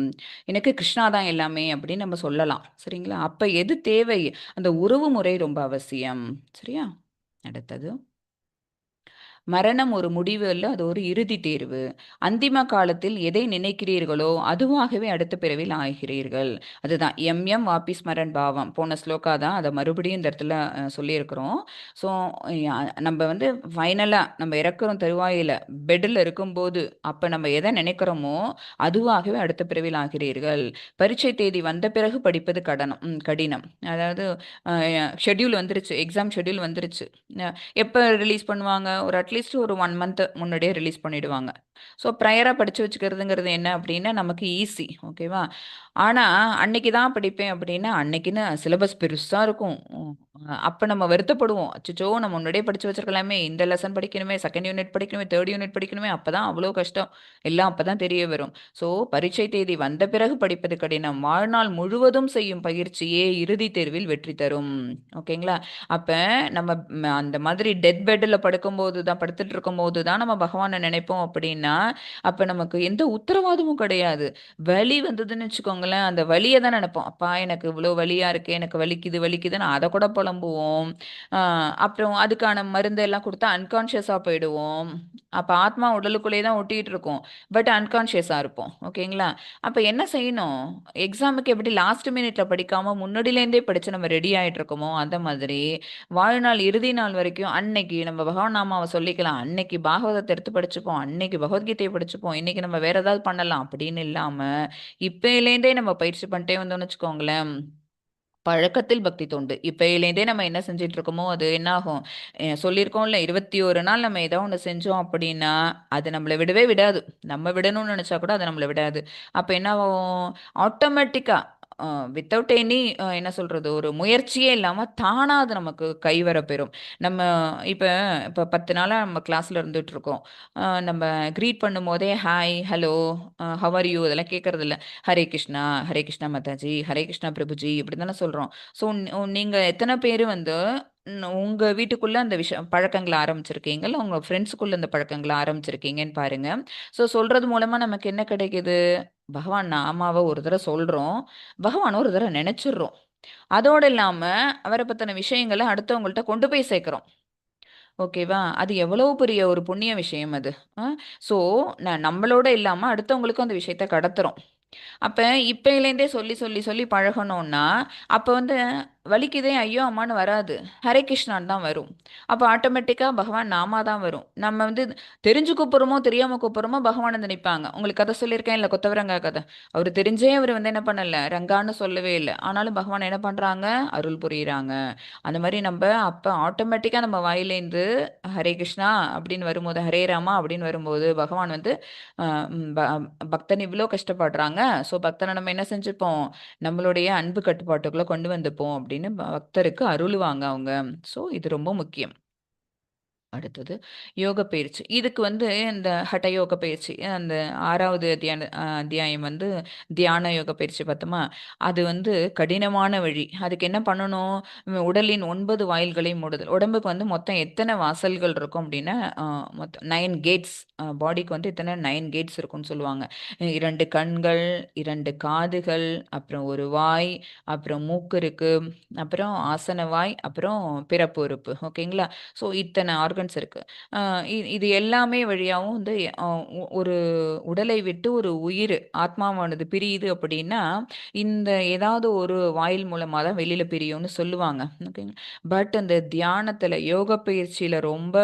எனக்கு கிருஷ்ணா தான் எல்லாமே அப்படின்னு நம்ம சொல்லலாம். சரிங்களா? அப்ப எது தேவை, அந்த உறவு முறை ரொம்ப அவசியம். சரியா? அடுத்தது, மரணம் ஒரு முடிவு அல்ல, அது ஒரு இறுதி தேர்வு. அந்திம காலத்தில் எதை நினைக்கிறீர்களோ அதுவாகவே அடுத்த பிறவியில் ஆகிறீர்கள். அதுதான் எம் வாபி ஸ்மரன் பாவம். போன ஸ்லோகா தான், அதை மறுபடியும் இந்த இடத்துல சொல்லியிருக்கிறோம். ஸோ நம்ம வந்து ஃபைனலாக நம்ம இறக்குறோம் தருவாயில, பெட்டில் இருக்கும்போது அப்போ நம்ம எதை நினைக்கிறோமோ அதுவாகவே அடுத்த பிறவியில் ஆகிறீர்கள். பரீட்சை தேதி வந்த பிறகு படிப்பது கடினம். அதாவது ஷெட்யூல் வந்துருச்சு, எக்ஸாம் ஷெட்யூல் வந்துருச்சு. எப்போ ரிலீஸ் பண்ணுவாங்க, ஒரு அட்லீஸ்ட் ஒரு 1 மந்த் முன்னாடியே ரிலீஸ் பண்ணிடுவாங்க. ஸோ ப்ரையராக படித்து வச்சுக்கிறதுங்கிறது என்ன அப்படின்னா நமக்கு ஈஸி. ஓகேவா? ஆனால் அன்னைக்கு தான் படிப்பேன் அப்படின்னா அன்னைக்குன்னு சிலபஸ் பெருசாக இருக்கும். அப்போ நம்ம வருத்தப்படுவோம், அச்சோ நம்ம முன்னாடியே படித்து வச்சிருக்கலாமே, இந்த லெசன் படிக்கணுமே, செகண்ட் யூனிட் படிக்கணுமே, தேர்ட் யூனிட் படிக்கணுமே, அப்போ தான் அவ்வளோ கஷ்டம், எல்லாம் அப்போ தான் தெரிய வரும். ஸோ பரீட்சை தேதி வந்த பிறகு படிப்பது கடினம், வாழ்நாள் முழுவதும் செய்யும் பயிற்சியே இறுதி தேர்வில் வெற்றி தரும். ஓகேங்களா? அப்போ நம்ம அந்த மாதிரி டெத் பெட்டில் படுத்துட்டு இருக்கும்போது தான் நம்ம பகவானை நினைப்போம் அப்படின்னா அப்போ நமக்கு எந்த உத்தரவாதமும் கிடையாது. வலி வந்ததுன்னு வச்சுக்கோங்களேன், அந்த வலியை தான் நினைப்போம், அப்பா எனக்கு இவ்வளோ வலியா இருக்கு, எனக்கு வலிக்குதுன்னு அதை கூட புலம்புவோம். அப்புறம் அதுக்கான மருந்து எல்லாம் கொடுத்தா அன்கான்ஷியஸாக போயிடுவோம். அப்போ ஆத்மா உடலுக்குள்ளேயே தான் ஒட்டிகிட்டு இருக்கும், பட் அன்கான்ஷியஸாக இருப்போம். ஓகேங்களா? அப்போ என்ன செய்யணும், எக்ஸாமுக்கு எப்படி லாஸ்ட் மினிட்ல படிக்காம முன்னாடியிலேருந்தே படித்து நம்ம ரெடி ஆகிட்டு இருக்கோமோ அந்த மாதிரி வாழ்நாள் இறுதி நாள் வரைக்கும் அன்னைக்கு நம்ம பகவான் நாமாவை சொல்லிக்கலாம், அன்னைக்கு பாகவதத்தை எடுத்து படிச்சுப்போம், அன்னைக்கு பகவத்கீதையை படிச்சுப்போம், இன்னைக்கு நம்ம வேற ஏதாவது பண்ணலாம் அப்படின்னு இல்லாம இப்பயிலேருந்தே நம்ம பயிற்சி பண்ணிட்டே வந்தோம்னு வச்சுக்கோங்களேன், பழக்கத்தில் பக்தி தொண்டு. இப்பயிலேருந்தே நம்ம என்ன செஞ்சுட்டு இருக்கோமோ அது என்ன ஆகும், சொல்லியிருக்கோம்ல 21 நாள் நம்ம ஏதோ ஒன்று செஞ்சோம் அப்படின்னா அது நம்மளை விடவே விடாது. நம்ம விடணும்னு நினைச்சா கூட அது நம்மளை விடாது. அப்போ என்ன ஆகும், ஆட்டோமேட்டிக்கா வித்தவுட் எனி என்ன சொல்றது, ஒரு முயற்சியே இல்லாம தானா அது நமக்கு கைவர பெறும். நம்ம இப்ப இப்ப 10 நாளா நம்ம கிளாஸ்ல இருந்துட்டு இருக்கோம். நம்ம கிரீட் பண்ணும்போதே hi, hello, how are you இதெல்லாம் கேட்கறது இல்ல. ஹரே கிருஷ்ணா மாதாஜி, ஹரே கிருஷ்ணா பிரபுஜி இப்படி தானே சொல்றோம். ஸோ நீங்க எத்தனை பேர் வந்து உங்க வீட்டுக்குள்ள அந்த பழக்கங்களை ஆரம்பிச்சிருக்கீங்க, இல்ல உங்க ஃப்ரெண்ட்ஸுக்குள்ள இந்த பழக்கங்களை ஆரம்பிச்சிருக்கீங்கன்னு பாருங்க. ஸோ சொல்றது மூலமா நமக்கு என்ன கிடைக்குது, பகவான் நாமாவை ஒரு தடவை சொல்றோம், பகவானை ஒரு தடவை நினைச்சிடுறோம், அதோடு இல்லாம அவரை பத்தின விஷயங்களை அடுத்தவங்கள்ட்ட கொண்டு போய் சேர்க்கிறோம். ஓகேவா? அது எவ்வளவு பெரிய ஒரு புண்ணிய விஷயம் அது. ஸோ நம்மளோட இல்லாம அடுத்தவங்களுக்கும் அந்த விஷயத்த கடத்துறோம். அப்ப இப்பயிலேருந்தே சொல்லி சொல்லி சொல்லி பழகணும்னா அப்ப வந்து வலிக்குதே ஐயோ அம்மான்னு வராது, ஹரே கிருஷ்ணான்னு தான் வரும். அப்போ ஆட்டோமேட்டிக்காக பகவான் நாமா தான் வரும். நம்ம வந்து தெரிஞ்சு கூப்பிட்றோமோ தெரியாமல் கூப்பிட்றோமோ பகவானை நினைப்பாங்க. உங்களுக்கு கதை சொல்லியிருக்கேன் இல்லை, கொத்தவரங்காய் கதை. அவர் தெரிஞ்சே அவர் வந்து என்ன பண்ணல, ரங்கான்னு சொல்லவே இல்லை. ஆனாலும் பகவான் என்ன பண்ணுறாங்க, அருள் புரியுறாங்க. அந்த மாதிரி நம்ம அப்போ ஆட்டோமேட்டிக்காக நம்ம வாயிலேருந்து ஹரே கிருஷ்ணா அப்படின்னு வரும்போது, ஹரே ராமா அப்படின்னு வரும்போது பகவான் வந்து பக்தன் இவ்வளோ கஷ்டப்படுறாங்க, ஸோ பக்தனை நம்ம என்ன செஞ்சுப்போம், நம்மளுடைய அன்பு கட்டுப்பாட்டுக்குள்ள கொண்டு வந்துப்போம் அப்படின்னு பக்தருக்கு அருளுவாங்க அவங்க. ஸோ இது ரொம்ப முக்கியம். அடுத்தது யோக பயிற்சி. இதுக்கு வந்து இந்த ஹಠ யோக பயிற்சி, அந்த 6வது அத்தியாயம் வந்து தியான யோக பயிற்சி பார்த்தோமா, அது வந்து கடினமான வழி. அதுக்கு என்ன பண்ணணும், உடலின் 9 வாயில்களை மூடுதல். உடம்புக்கு வந்து மொத்தம் எத்தனை வாசல்கள் இருக்கும் அப்படின்னா, மொத்தம் 9 கேட்ஸ். பாடிக்கு வந்து இத்தனை 9 கேட்ஸ் இருக்கும்னு சொல்லுவாங்க. 2 கண்கள், 2 காதுகள், அப்புறம் ஒரு வாய், அப்புறம் மூக்கு இருக்கு, அப்புறம் ஆசன வாய், அப்புறம் பிறப்பு உறுப்பு. ஓகேங்களா? ஸோ இத்தனை ஆர்கன்ஸ் இருக்கு. இது எல்லாமே வழியாகவும் வந்து ஒரு உடலை விட்டு ஒரு உயிர் ஆத்மாவானது பிரியுது அப்படின்னா இந்த ஏதாவது ஒரு வாயில் மூலமாக தான் வெளியில பிரியும்னு சொல்லுவாங்க. ஓகேங்க. பட் அந்த தியானத்தில் யோக பயிற்சியில் ரொம்ப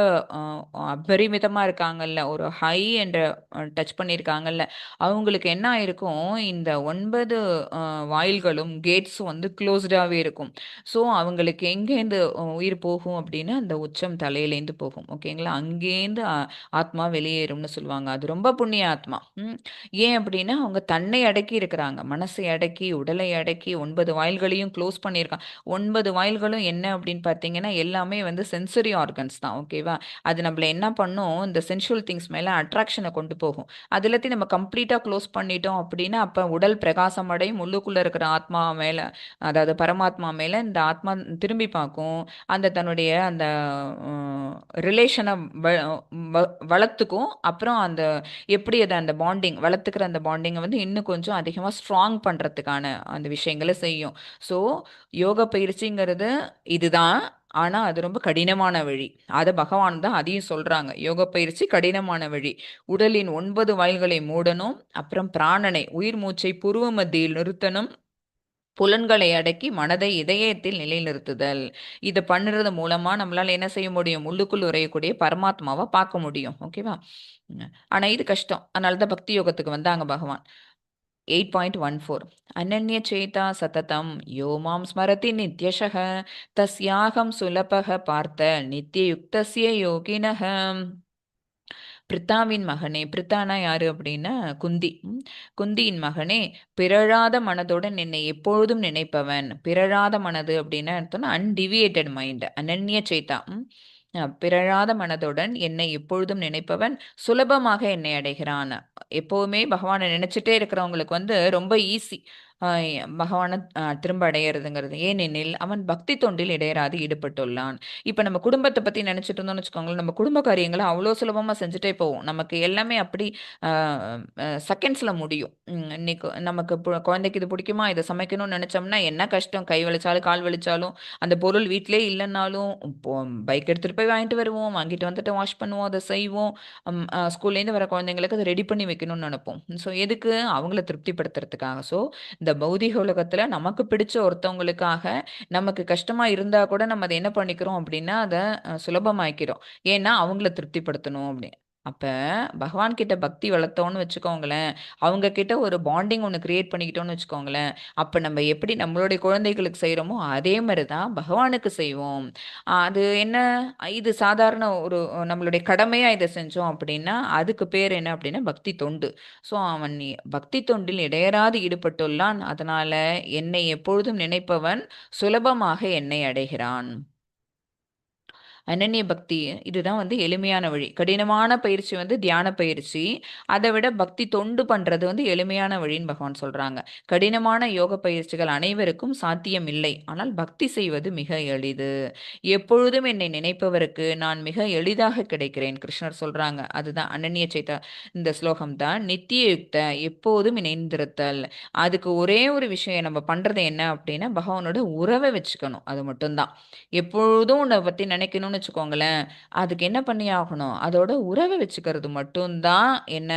அபரிமிதமாக இருக்காங்கல்ல, ஒரு ஹை என்ற டச் பண்ணியிருக்காங்கல்ல, அவங்களுக்கு என்ன ஆயிருக்கும், இந்த 9 வாயில்களும் கேட்ஸும் வந்து க்ளோஸ்டாகவே இருக்கும். ஸோ அவங்களுக்கு எங்கேருந்து உயிர் போகும் அப்படின்னா அந்த உச்சம் தலையிலேருந்து போகும். ஓகேங்களா? அங்கேருந்து ஆத்மா வெளியேறும்னு சொல்லுவாங்க. அது ரொம்ப புண்ணிய ஆத்மா. ஏன் அப்படின்னா அவங்க தன்னை அடக்கி இருக்கிறாங்க, மனசை அடக்கி உடலை அடக்கி 9 வாயில்களையும் க்ளோஸ் பண்ணியிருக்காங்க. 9 வாயில்களும் என்ன அப்படின்னு பார்த்தீங்கன்னா எல்லாமே வந்து சென்சரி ஆர்கன்ஸ் தான். ஓகேவா? அது நம்மள என்ன பண்ணும், இந்த சென்சுவல் திங்ஸ் மேலே அட்ராக்ஷனை கொண்டு போகும். அது எல்லாத்தையும் நம்ம கம்ப்ளீட்டாக க்ளோஸ் பண்ணிட்டோம் அப்படின்னா அப்போ உடல் பிரகாசம் அடையும், உள்ளுக்குள்ளே இருக்கிற ஆத்மா மேலே, அதாவது பரமாத்மா மேலே இந்த ஆத்மா திரும்பி பார்க்கும். அந்த தன்னுடைய அந்த ரிலேஷனை வளர்த்துக்கும். அப்புறம் அந்த எப்படி அதை அந்த பாண்டிங் வளர்த்துக்கிற அந்த பாண்டிங்கை வந்து இன்னும் கொஞ்சம் அதிகமாக ஸ்ட்ராங் பண்ணுறதுக்கான அந்த விஷயங்களை செய்யும். ஸோ யோக பயிற்சிங்கிறது இதுதான். ஆனால் அது ரொம்ப கடினமான வழி. அதை பகவான் தான் அதையும் சொல்கிறாங்க, யோக பயிற்சி கடினமான வழி. உடலின் 9 வாயில்களை மூடணும், அப்புறம் பிராணனை உயிர் மூச்சை புருவ மத்தியில் நிறுத்தணும், புலன்களை அடக்கி மனதை இதயத்தில் நிலைநிறுத்துதல். இதை பண்ணுறது மூலமா நம்மளால என்ன செய்ய முடியும், உள்ளுக்குள் உரையக்கூடிய பரமாத்மாவை பார்க்க முடியும். ஓகேவா? ஆனா இது கஷ்டம். அதனால தான் பக்தி யோகத்துக்கு வந்தாங்க பகவான். 8.14 அனன்ய சேதா சததம் யோ மாம் ஸ்மரதி நித்யஷः தஸ்யாகம் சுலபக பார்த்த நித்யயுக்தஸ்ய யோகினः. பிரித்தாவின் மகனே, பிரித்தானா யாரு அப்படின்னா குந்தி. குந்தியின் மகனே, பிறழாத மனதுடன் என்னை எப்பொழுதும் நினைப்பவன். பிறழாத மனது அப்படின்னா அர்த்தம்னா அன்டிவியேட்டட் மைண்ட், அனன்ய சேதா. பிறழாத மனதுடன் என்னை எப்பொழுதும் நினைப்பவன் சுலபமாக என்னை அடைகிறான். எப்போவுமே பகவானை நினைச்சிட்டே இருக்கிறவங்களுக்கு வந்து ரொம்ப ஈஸி பகவானை திரும்ப அடையிறதுங்கிறது. ஏனெனில் அவன் பக்தி தொண்டில் இடையராது ஈடுபட்டுள்ளான். இப்போ நம்ம குடும்பத்தை பற்றி நினச்சிட்டு இருந்தோம்னு வச்சுக்கோங்களேன், நம்ம குடும்ப காரியங்களை அவ்வளோ சுலபமாக செஞ்சுட்டே போவோம். நமக்கு எல்லாமே அப்படி செகண்ட்ஸில் முடியும். இன்னைக்கு நமக்கு குழந்தைக்கு இது பிடிக்குமா, இதை சமைக்கணும்னு நினச்சோம்னா என்ன கஷ்டம், கை வலிச்சாலும் கால் வலிச்சாலும் அந்த பொருள் வீட்டிலே இல்லைன்னாலும் பைக் எடுத்துகிட்டு போய் வாங்கிட்டு வருவோம், வாங்கிட்டு வந்துட்டு வாஷ் பண்ணுவோம், அதை செய்வோம். ஸ்கூல்லேருந்து வர குழந்தைங்களுக்கு அதை ரெடி பண்ணி வைக்கணும்னு நினைப்போம். ஸோ எதுக்கு, அவங்கள திருப்திப்படுத்துறதுக்காக. ஸோ இந்த பௌதிக உலகத்தில் நமக்கு பிடிச்ச ஒருத்தவங்களுக்காக நமக்கு கஷ்டமாக இருந்தால் கூட நம்ம அதை என்ன பண்ணிக்கிறோம் அப்படின்னா அதை சுலபமாக்கிறோம். ஏன்னா அவங்கள திருப்திப்படுத்தணும் அப்படின்னு. அப்போ பகவான் கிட்ட பக்தி வளர்த்தோன்னு வச்சுக்கோங்களேன், அவங்க கிட்ட ஒரு பாண்டிங் ஒன்று கிரியேட் பண்ணிக்கிட்டோன்னு வச்சுக்கோங்களேன், அப்போ நம்ம எப்படி நம்மளுடைய குழந்தைகளுக்கு செய்கிறோமோ அதே மாதிரி தான் பகவானுக்கு செய்வோம். அது என்ன, இது சாதாரண ஒரு நம்மளுடைய கடமையாக இதை செஞ்சோம் அப்படின்னா அதுக்கு பேர் என்ன அப்படின்னா பக்தி தொண்டு. ஸோ அவன் பக்தி தொண்டில் இடையராது ஈடுபட்டுள்ளான், அதனால என்னை எப்பொழுதும் நினைப்பவன் சுலபமாக என்னை அடைகிறான். அனன்ய பக்தி இதுதான் வந்து எளிமையான வழி. கடினமான பயிற்சி வந்து தியான பயிற்சி, அதை விட பக்தி தொண்டு பண்ணுறது வந்து எளிமையான வழின்னு பகவான் சொல்கிறாங்க. கடினமான யோக பயிற்சிகள் அனைவருக்கும் சாத்தியம் இல்லை, ஆனால் பக்தி செய்வது மிக எளிது. எப்பொழுதும் என்னை நினைப்பவருக்கு நான் மிக எளிதாக கிடைக்கிறேன், கிருஷ்ணர் சொல்கிறாங்க. அதுதான் அனன்ய சேதா. இந்த ஸ்லோகம் தான் நித்திய யுக்த, எப்போதும் இணைந்திருத்தல். அதுக்கு ஒரே ஒரு விஷயம் நம்ம பண்ணுறது என்ன அப்படின்னா பகவானோட உறவை வச்சுக்கணும், அது மட்டும்தான். எப்பொழுதும் உன்னை பற்றி நினைக்கணும்னு வச்சுக்கோங்களேன், அதுக்கு என்ன பண்ணி ஆகணும், அதோட உறவை வச்சுக்கிறது மட்டும்தான் என்ன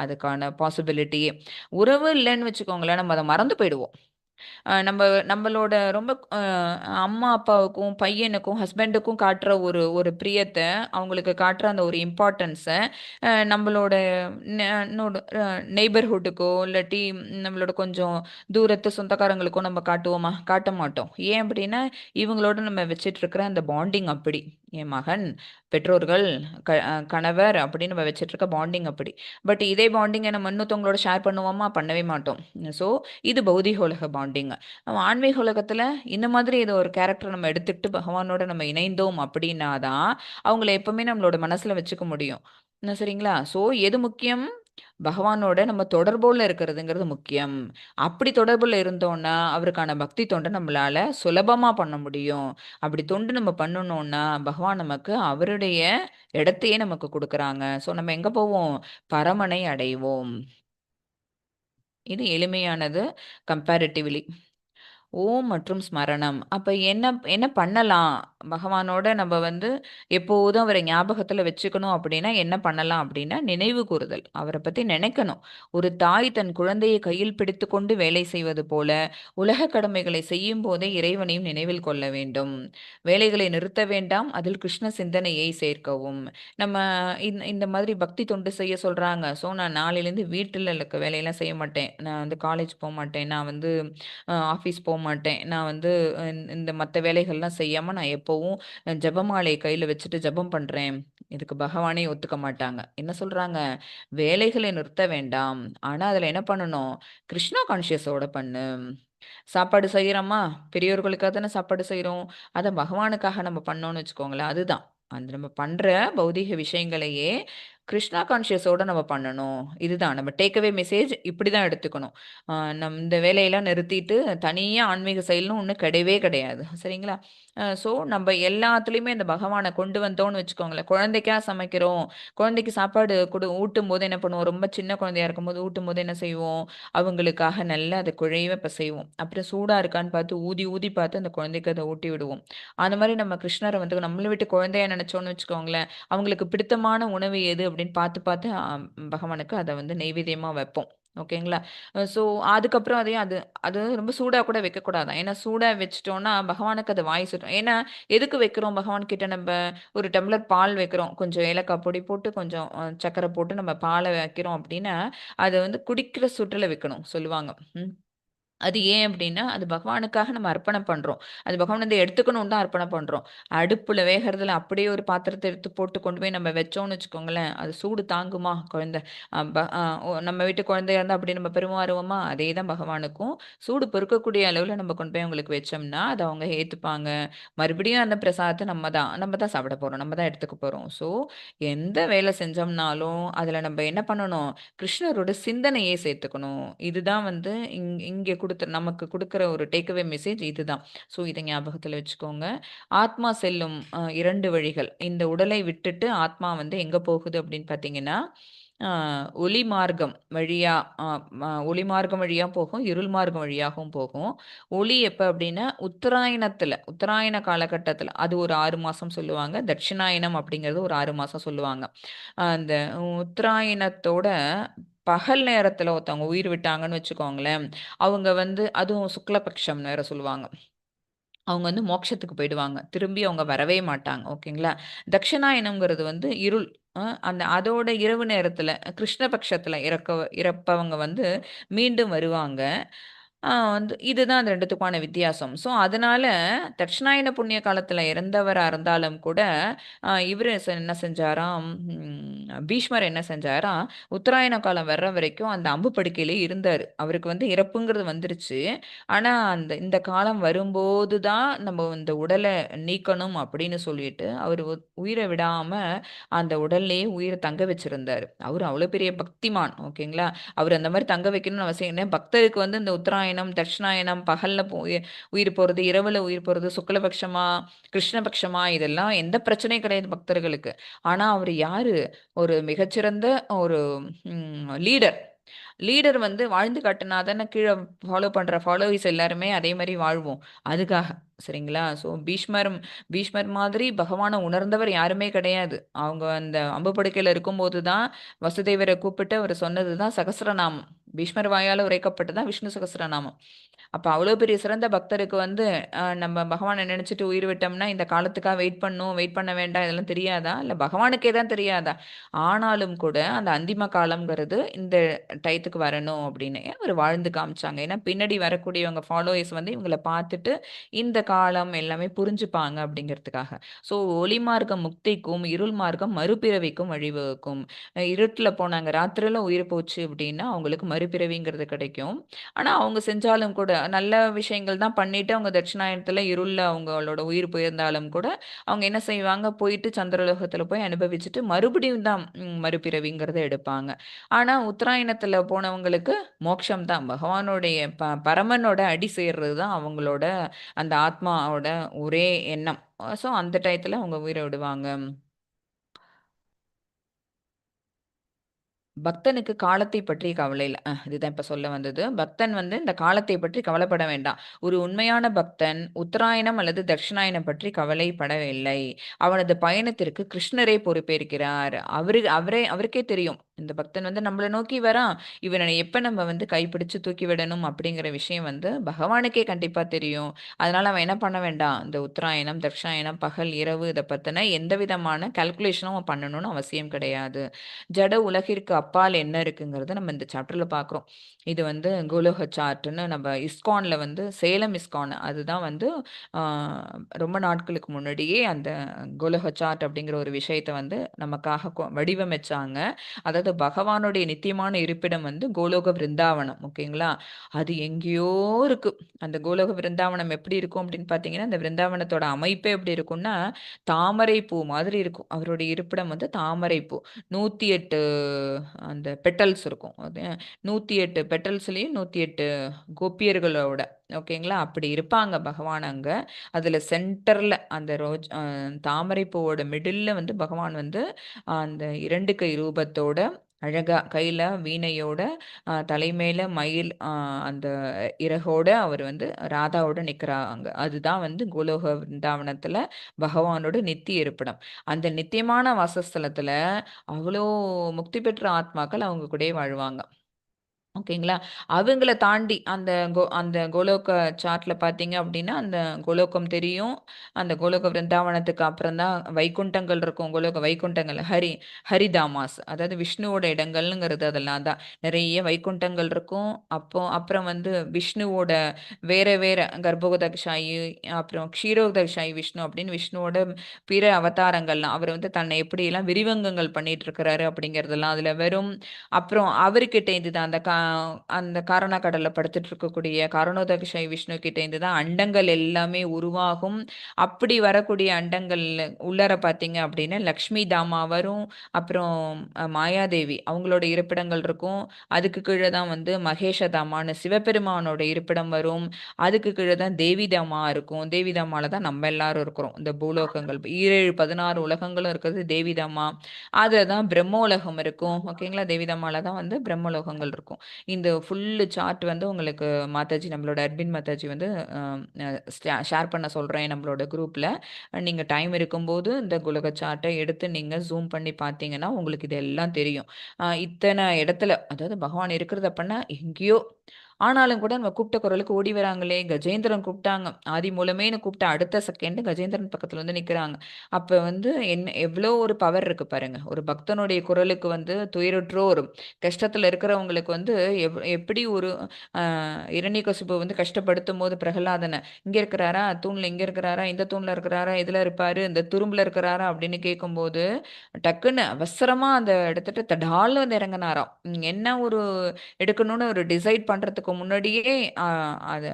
அதுக்கான பாசிபிலிட்டியே. உறவு இல்லைன்னு வச்சுக்கோங்களேன், நம்ம அதை மறந்து போயிடுவோம். நம்மளோட ரொம்ப அம்மா அப்பாவுக்கும் பையனுக்கும் ஹஸ்பண்டுக்கும் காட்டுற ஒரு ஒரு பிரியத்தை, அவங்களுக்கு காட்டுற அந்த ஒரு இம்பார்ட்டன்ஸை நம்மளோட நெய்பர்ஹுட்டுக்கோ இல்லாட்டி நம்மளோட கொஞ்சம் தூரத்து சொந்தக்காரங்களுக்கோ நம்ம காட்டுவோமா? காட்ட மாட்டோம். ஏன் அப்படின்னா இவங்களோட நம்ம வச்சிட்டு இருக்கிற அந்த பாண்டிங் அப்படி. என் மகன், பெற்றோர்கள், கணவர் அப்படின்னு நம்ம வச்சிட்டு இருக்க பாண்டிங் அப்படி. பட் இதே பாண்டிங்கை நம்ம இன்னொருத்தவங்களோட ஷேர் பண்ணுவோமா? பண்ணவே மாட்டோம். ஸோ இது பௌதிக உலக பாண்டிங். நம்ம ஆன்மீக உலகத்துல இந்த மாதிரி ஏதோ ஒரு கேரக்டர் நம்ம எடுத்துக்கிட்டு பகவானோட நம்ம இணைந்தோம் அப்படின்னா தான் அவங்கள எப்பவுமே நம்மளோட மனசுல வச்சுக்க முடியும். சரிங்களா? ஸோ எது முக்கியம்? பகவானோட நம்ம தொடர்புல இருக்கிறதுங்கிறது முக்கியம். அப்படி தொடர்புல இருந்தோம்னா அவருக்கான பக்தி தொண்டை நம்மளால சுலபமா பண்ண முடியும். அப்படி தொண்டு நம்ம பண்ணணும்னா பகவான் நமக்கு அவருடைய இடத்தையே நமக்கு கொடுக்குறாங்க. ஸோ நம்ம எங்க போவோம்? பரமனை அடைவோம். இது எளிமையானது கம்பேரிட்டிவ்லி. ஓம் மற்றும் ஸ்மரணம். அப்ப என்ன என்ன பண்ணலாம்? பகவானோட நம்ம வந்து எப்போதும் அவரை ஞாபகத்துல வச்சுக்கணும் அப்படின்னா என்ன பண்ணலாம் அப்படின்னா, நினைவு கூறுதல். அவரை பத்தி நினைக்கணும். ஒரு தாய் தன் குழந்தையை கையில் பிடித்துக்கொண்டு வேலை செய்வது போல, உலக கடமைகளை செய்யும்போதே இறைவனையும் நினைவில் கொள்ள வேண்டும். வேலைகளை நிறுத்த வேண்டாம். அதில் கிருஷ்ண சிந்தனையை சேர்க்கவும். நம்ம இந்த மாதிரி பக்தி தொண்டு செய்ய சொல்றாங்க. ஸோ நான் நாளையிலேருந்து வீட்டில இருக்க வேலையெல்லாம் செய்ய மாட்டேன். நான் வந்து காலேஜ் போமாட்டேன். நான் வந்து ஆஃபீஸ் போமாட்டேன். நான் வந்து இந்த மத்த வேலைகள்லாம் செய்யாம நான் எப்பவும் ஜெபமாலைய கையில வச்சுட்டு ஜெபம் பண்றேன். இதுக்கு பகவானே ஒத்துக்க மாட்டாங்க. என்ன சொல்றாங்க? வேலைகளை நிறுத்த வேண்டாம். ஆனா அதுல என்ன பண்ணணும்? கிருஷ்ணா கான்ஷியஸோட பண்ணு. சாப்பாடு செய்றோமா? பெரியோர்களுக்காக தானே சாப்பாடு செய்றோம். அத பகவானுக்காக நம்ம பண்ணோம்னு வச்சுக்கோங்களேன். அதுதான். அந்த நம்ம பண்ற பௌதீக விஷயங்களையே கிருஷ்ணா கான்ஷியஸோட நம்ம பண்ணணும். இதுதான் நம்ம டேக் அவே மெசேஜ் இப்படி தான் எடுத்துக்கணும். இந்த வேலையெல்லாம் நிறுத்திட்டு தனியா ஆன்மீக செயல்னு ஒண்ணு கிடையவே கிடையாது. சரிங்களா? ஸோ நம்ம எல்லாத்துலயுமே இந்த பகவான கொண்டு வந்தோம்னு வச்சுக்கோங்களேன். குழந்தைக்கா சமைக்கிறோம். குழந்தைக்கு சாப்பாடு ஊட்டும்போது என்ன பண்ணுவோம்? ரொம்ப சின்ன குழந்தையா இருக்கும்போது ஊட்டும்போது என்ன செய்வோம்? அவங்களுக்காக நல்லா அத குழைவ பிசைவோம். அப்புறம் சூடா இருக்கான்னு பார்த்து ஊதி ஊதி பார்த்து அந்த குழந்தைக்கு அத ஊட்டி விடுவோம். அந்த மாரி நம்ம கிருஷ்ணர வந்து நம்மள விட்டு குழந்தையா நெனச்சோம்னு வச்சுக்கோங்களேன், அவங்களுக்கு பிடித்தமான உணவு எது அப்படின்னு பார்த்து பார்த்து பகவானுக்கு அத வந்து நெய்வேத்தியமா வைப்போம். ஓகேங்களா? ஸோ அதுக்கப்புறம் அது அது ரொம்ப சூடா கூட வைக்கக்கூடாதாம். ஏன்னா சூடா வச்சுட்டோம்னா பகவானுக்கு அது வாய் சுடும். ஏன்னா எதுக்கு வைக்கிறோம் பகவான் கிட்ட நம்ப? ஒரு டம்ளர் பால் வைக்கிறோம். கொஞ்சம் ஏலக்காய் பொடி போட்டு, கொஞ்சம் சர்க்கரை போட்டு நம்ம பால வைக்கிறோம் அப்படின்னா, அத வந்து குடிக்கிற சுட்டுல வைக்கணும் சொல்லுவாங்க. ம். அது ஏன் அப்டின்னா, அது பகவானுக்காக நம்ம அர்ப்பணம் பண்றோம். அது பகவான் வந்து எடுத்துக்கணும்னு தான் அர்ப்பணம் பண்றோம். அடுப்புல வேகறதுல அப்படியே ஒரு பாத்திரத்த எடுத்து போட்டு கொண்டு போய் நம்ம வச்சோம்னு வச்சுக்கோங்களேன், அது சூடு தாங்குமா குழந்தை? அ ப அ ஒ நம்ம வீட்டு குழந்தையா இருந்தா அப்படி நம்ம பெருமாறுவோமா? அதே தான் பகவானுக்கும். சூடு பொறுக்கக்கூடிய அளவுல நம்ம கொண்டு போய் அவங்களுக்கு வச்சோம்னா, அத அவங்க ஏத்துப்பாங்க. மறுபடியும் அந்த பிரசாதத்த நம்ம தான் சாப்பிட போறோம். நம்ம தான் எடுத்துக்க போறோம். ஸோ, எந்த வேலை செஞ்சோம்னாலும், அதுல நம்ம என்ன பண்ணணும்? கிருஷ்ணரோட சிந்தனையை சேர்த்துக்கணும். இதுதான் வந்து இங்க நமக்கு குடுக்குற ஒரு டேக் அவே மெசேஜ் இதுதான். ஸோ இத ஞாபகத்துல வச்சுக்கோங்க. ஆத்மா செல்லும் 2 வழிகள். இந்த உடலை விட்டுட்டு ஆத்மா வந்து எங்க போகுது அப்படின்னு பார்த்தீங்கன்னா, அ ஒளி மார்க்கம் வழியா அ ம ஒளி மார்க்கம் வழியா போகும். இருள் மார்க்கம் வழியாகவும் போகும். ஒளி எப்ப அப்படின்னா, உத்தராயண காலகட்டத்தில அது ஒரு 6 மாசம் சொல்லுவாங்க. தட்சிணாயனம் அப்படிங்கிறது ஒரு 6 மாசம் சொல்லுவாங்க. அந்த உத்தராயணத்தோட பகல் நேரத்துல ஒருத்தவங்க உயிர் விட்டாங்கன்னு வச்சுக்கோங்களேன், அவங்க வந்து அதுவும் சுக்லபக்ஷம்னு வேற சொல்லுவாங்க. அவங்க வந்து மோட்சத்துக்கு போயிடுவாங்க. திரும்பி அவங்க வரவே மாட்டாங்க. ஓகேங்களா? தட்சிணாயனம்ங்கிறது வந்து இருள். அதோட இரவு நேரத்துல கிருஷ்ண பட்சத்துல இறப்பவங்க வந்து மீண்டும் வருவாங்க. வந்து இதுதான் அந்த 2த்துக்குமான வித்தியாசம். ஸோ, அதனால தட்சிணாயன புண்ணிய காலத்துல இறந்தவரா இருந்தாலும் கூட, இவரு என்ன செஞ்சாராம், பீஷ்மர் என்ன செஞ்சாராம், உத்தராயண காலம் வர்ற வரைக்கும் அந்த அம்பு படுக்கையிலேயே இருந்தாரு. அவருக்கு வந்து இறப்புங்கிறது வந்துருச்சு. ஆனா, இந்த காலம் வரும்போது தான் நம்ம இந்த உடல நீக்கணும் அப்படின்னு சொல்லிட்டு, அவரு உயிர விடாம அந்த உடல்லயே உயிர தங்க வச்சிருந்தாரு. அவரு அவ்வளோ பெரிய பக்திமான். ஓகேங்களா? அவரு அந்த மாரி தங்க வைக்கணும்னு அவசியம் இல்ல. பக்தருக்கு வந்து இந்த உத்தராயணம், தட்சிணாயனம் பகல்ல உயிர் போறது, இரவுல உயிர் போறது, சுக்லபக்ஷமா, கிருஷ்ணபக்ஷமா இதெல்லாம் எந்த பிரச்சனையும் கிடையாது பக்தர்களுக்கு. ஆனா, அவரு யாரு? ஒரு மிகச்சிறந்த ஒரு லீடர். லீடர் வந்து வாழ்ந்து காட்டுனா தானே கீழ ஃபாலோவர்ஸ் எல்லாருமே அதே மாரி வாழ்வோம். அதுக்காக. சரிங்களா? ஸோ பீஷ்மர் மாதிரி பகவான உணர்ந்தவர் யாருமே கிடையாது. அவங்க அந்த அம்பு படுக்கையில இருக்கும்போது தான் வசுதேவர கூப்பிட்டு அவரு சொன்னது தான் சகஸ்ரநாமம். பீஷ்மர் வாயால உரைக்கப்பட்டது தான் விஷ்ணு சகஸ்ரநாமம். அப்ப அவ்வளோ பெரிய சிறந்த பக்தருக்கு வந்து நம்ம பகவானை நினைச்சிட்டு உயிர் விட்டோம்னா இந்த காலத்துக்காக வெயிட் பண்ணும், வெயிட் பண்ண வேண்டாம் இதெல்லாம் தெரியாதா? இல்ல பகவானுக்கே தான் தெரியாதா? ஆனாலும் கூட அந்த அந்திம காலம்ங்கிறது இந்த டயத்துக்கு வரணும் அப்படின்னு அவர் வாழ்ந்து காமிச்சாங்க. ஏன்னா பின்னாடி வரக்கூடியவங்க ஃபாலோயர்ஸ் வந்து இவங்கள பார்த்துட்டு இந்த காலம் எல்லாமே புரிஞ்சுப்பாங்க அப்படிங்கிறதுக்காக. ஸோ ஒளி மார்க்கம் முக்திக்கும், இருள் மார்க்கம் மறுபிறவிக்கும் வழிவகுக்கும். இருட்டுல போனாங்க, ராத்திரில உயிர் போச்சு அப்படின்னா அவங்களுக்கு மறுபிறவிங்கிறது கிடைக்கும். ஆனா அவங்க செஞ்சாலும் கூட நல்ல விஷயங்கள் தான் பண்ணிட்டு அவங்க தட்சிணாயனத்துல இருள்ல அவங்களோட உயிர் போயிருந்தாலும் கூட அவங்க என்ன செய்வாங்க, போயிட்டு சந்திரலோகத்துல போய் அனுபவிச்சுட்டு மறுபடியும் தான் மறுபிறவிங்கிறத எடுப்பாங்க. ஆனா உத்தராயணத்துல போனவங்களுக்கு மோட்சம் தான். பகவானுடைய பரமனோட அடி சேர்றது தான் அவங்களோட அந்த ஆத்மாவோட ஒரே எண்ணம். ஸோ அந்த டயத்துல அவங்க உயிரை விடுவாங்க. பக்தனுக்கு காலத்தை பற்றி கவலை இல்ல. இதுதான் இப்ப சொல்ல வந்தது. பக்தன் வந்து இந்த காலத்தை பற்றி கவலைப்பட வேண்டாம். ஒரு உண்மையான பக்தன் உத்தராயணம் அல்லது தட்சிணாயனம் பற்றி கவலைப்படவில்லை. அவனது பயணத்திற்கு கிருஷ்ணரே பொறுப்பேற்கிறார். அவருக்கே தெரியும். இந்த பக்தன் வந்து நம்மள நோக்கி வரான். இவனை எப்ப நம்ம வந்து கைப்பிடிச்சு தூக்கி விடணும் அப்படிங்கிற விஷயம் வந்து பகவானுக்கே கண்டிப்பா தெரியும். அதனால அவன் என்ன பண்ண வேண்டாம். இந்த உத்தராயணம், தட்சிணாயனம், பகல், இரவு இத பத்தின எந்த விதமான கால்குலேஷனும் அவன் பண்ணணும்னு அவசியம் கிடையாது. ஜட உலகிற்கு அப்பால் என்ன இருக்குங்கிறத நம்ம இந்த சாப்டர்ல பார்க்குறோம். இது வந்து கோலோக சார்ட்ன்னு நம்ம இஸ்கான்ல வந்து சேலம் இஸ்கான் அதுதான் வந்து ஆ, ரொம்ப நாட்களுக்கு முன்னாடியே அந்த கோலோக சார்ட் அப்படிங்கிற ஒரு விஷயத்த வந்து நமக்காக வடிவமைச்சாங்க. அதாவது பகவானுடைய நித்தியமான இருப்பிடம் வந்து கோலோக விருந்தாவனம். ஓகேங்களா? அது எங்கேயோ இருக்கு. அந்த கோலோக விருந்தாவனம் எப்படி இருக்கும் அப்படின்னு பார்த்தீங்கன்னா, அந்த விருந்தாவனத்தோட அமைப்பே எப்படி இருக்கும்னா, தாமரை பூ மாதிரி இருக்கும். அவருடைய இருப்பிடம் வந்து தாமரை பூ. 108 அந்த பெட்டல்ஸ் இருக்கும். அது 108 பெட்டல்ஸ்லயும் 108 கோபியர்களோட ஓகேங்களா? அப்படி இருப்பாங்க பகவான் அங்க. அதுல சென்டர்ல அந்த தாமரை பூவோட மிடில்ல வந்து பகவான் வந்து அந்த 2 கை ரூபத்தோட அழகா கையில வீணையோட தலைமையில மயில் அந்த இறகோட அவர் வந்து ராதாவோட நிக்கிறாங்க. அதுதான் வந்து கோலோக விருந்தாவனத்துல பகவானோட நித்திய இருப்பிடம். அந்த நித்தியமான வாசஸ்தலத்துல அவ்வளோ முக்தி பெற்ற ஆத்மாக்கள் அவங்க கூடயே வாழ்வாங்க. ஓகேங்களா? அவங்கள தாண்டி அந்த கோலோக சார்ட்ல பார்த்தீங்க அப்டின்னா, அந்த கோலோகம் தெரியும். அந்த கோலோக விருந்தாவனத்துக்கு அப்புறம் தான் வைகுண்டங்கள் இருக்கும். கோலோக வைகுண்டங்கள் ஹரிதாமாஸ் அதாவது விஷ்ணுவோட இடங்கள்ங்கிறது அதெல்லாம் தான். நெறைய வைகுண்டங்கள் இருக்கும். அப்புறம் வந்து விஷ்ணுவோட வேற வேற கர்ப்போதக்ஷாயி, அப்புறம் க்ஷீரோதக்ஷாயி விஷ்ணு அப்படின்னு விஷ்ணுவோட பிற அவதாரங்கள்லாம் அவர் வந்து தன்னை எப்படியெல்லாம் விரிவங்கங்கள் பண்ணிட்டு இருக்கிறாரு அப்படிங்கிறதெல்லாம் அதுல வரும். அப்புறம் அவர்கிட்ட இருந்து தான் அந்த காரண கடல்ல படுத்துட்டு இருக்கக்கூடிய காரணோதகஷாயி விஷ்ணு கிட்ட இருந்து தான் அண்டங்கள் எல்லாமே உருவாகும். அப்படி வரக்கூடிய அண்டங்கள் உள்ளார பார்த்தீங்க அப்படின்னா, லக்ஷ்மி தாமா வரும். அப்புறம் மாயாதேவி அவங்களோட இருப்பிடங்கள் இருக்கும். அதுக்கு கீழ தான் வந்து மகேஷ தாமான்னு சிவபெருமானோட இருப்பிடம் வரும். அதுக்கு கீழ தான் தேவி தாமா இருக்கும். தேவி தாமால தான் நம்ம எல்லாரும் இருக்கிறோம். இந்த பூலோகங்கள் 17, 16 உலகங்களும் இருக்கிறது தேவி தாமா. அதுல தான் பிரம்மோலகம் இருக்கும். ஓகேங்களா? தேவிதாமால தான் வந்து பிரம்மலோகங்கள் இருக்கும். இந்த ஃபுல்லு சார்ட் வந்து உங்களுக்கு மாதாஜி நம்மளோட அட்மின் மாதாஜி வந்து ஷேர் பண்ண சொல்றேன் நம்மளோட குரூப்ல. நீங்க டைம் இருக்கும்போது இந்த குலக சார்ட்டை எடுத்து நீங்க ஜூம் பண்ணி பார்த்தீங்கன்னா, உங்களுக்கு இது எல்லாம் தெரியும். இத்தனை இடத்துல அதாவது பகவான் இருக்கிறது அப்பன்னா எங்கேயோ ஆனாலும் கூட நம்ம கூப்பிட்ட குரலுக்கு ஓடி வராங்களே! கஜேந்திரன் கூப்பிட்டாங்க. ஆதி மூலமேன்னு கூப்பிட்ட அடுத்த செகண்ட் கஜேந்திரன் பக்கத்துல வந்து நிக்கிறாங்க. அப்ப வந்து எவ்ளோ ஒரு பவர் இருக்கு பாருங்க. ஒரு பக்தனுடைய குரலுக்கு வந்து துயருற்றோர், கஷ்டத்துல இருக்கிறவங்களுக்கு வந்து எப்படி ஒரு அ இரண்யகசிபு வந்து கஷ்டப்படுத்தும்போது பிரகலாதன, "இங்க இருக்கிறாரா? தூண்ல இங்க இருக்கிறாரா? இந்த தூண்ல இருக்கிறாரா? இதுல இருப்பாரு. இந்த துரும்புல இருக்கிறாரா?" அப்படின்னு கேட்கும்போது, டக்குன்னு அவசரமா அந்த இடத்துட்ட தடால்னு வந்து இறங்குனாராம். என்ன ஒரு எடுக்கணும்னு ஒரு டிசைட் பண்றதுக்கு முன்னாடியே அத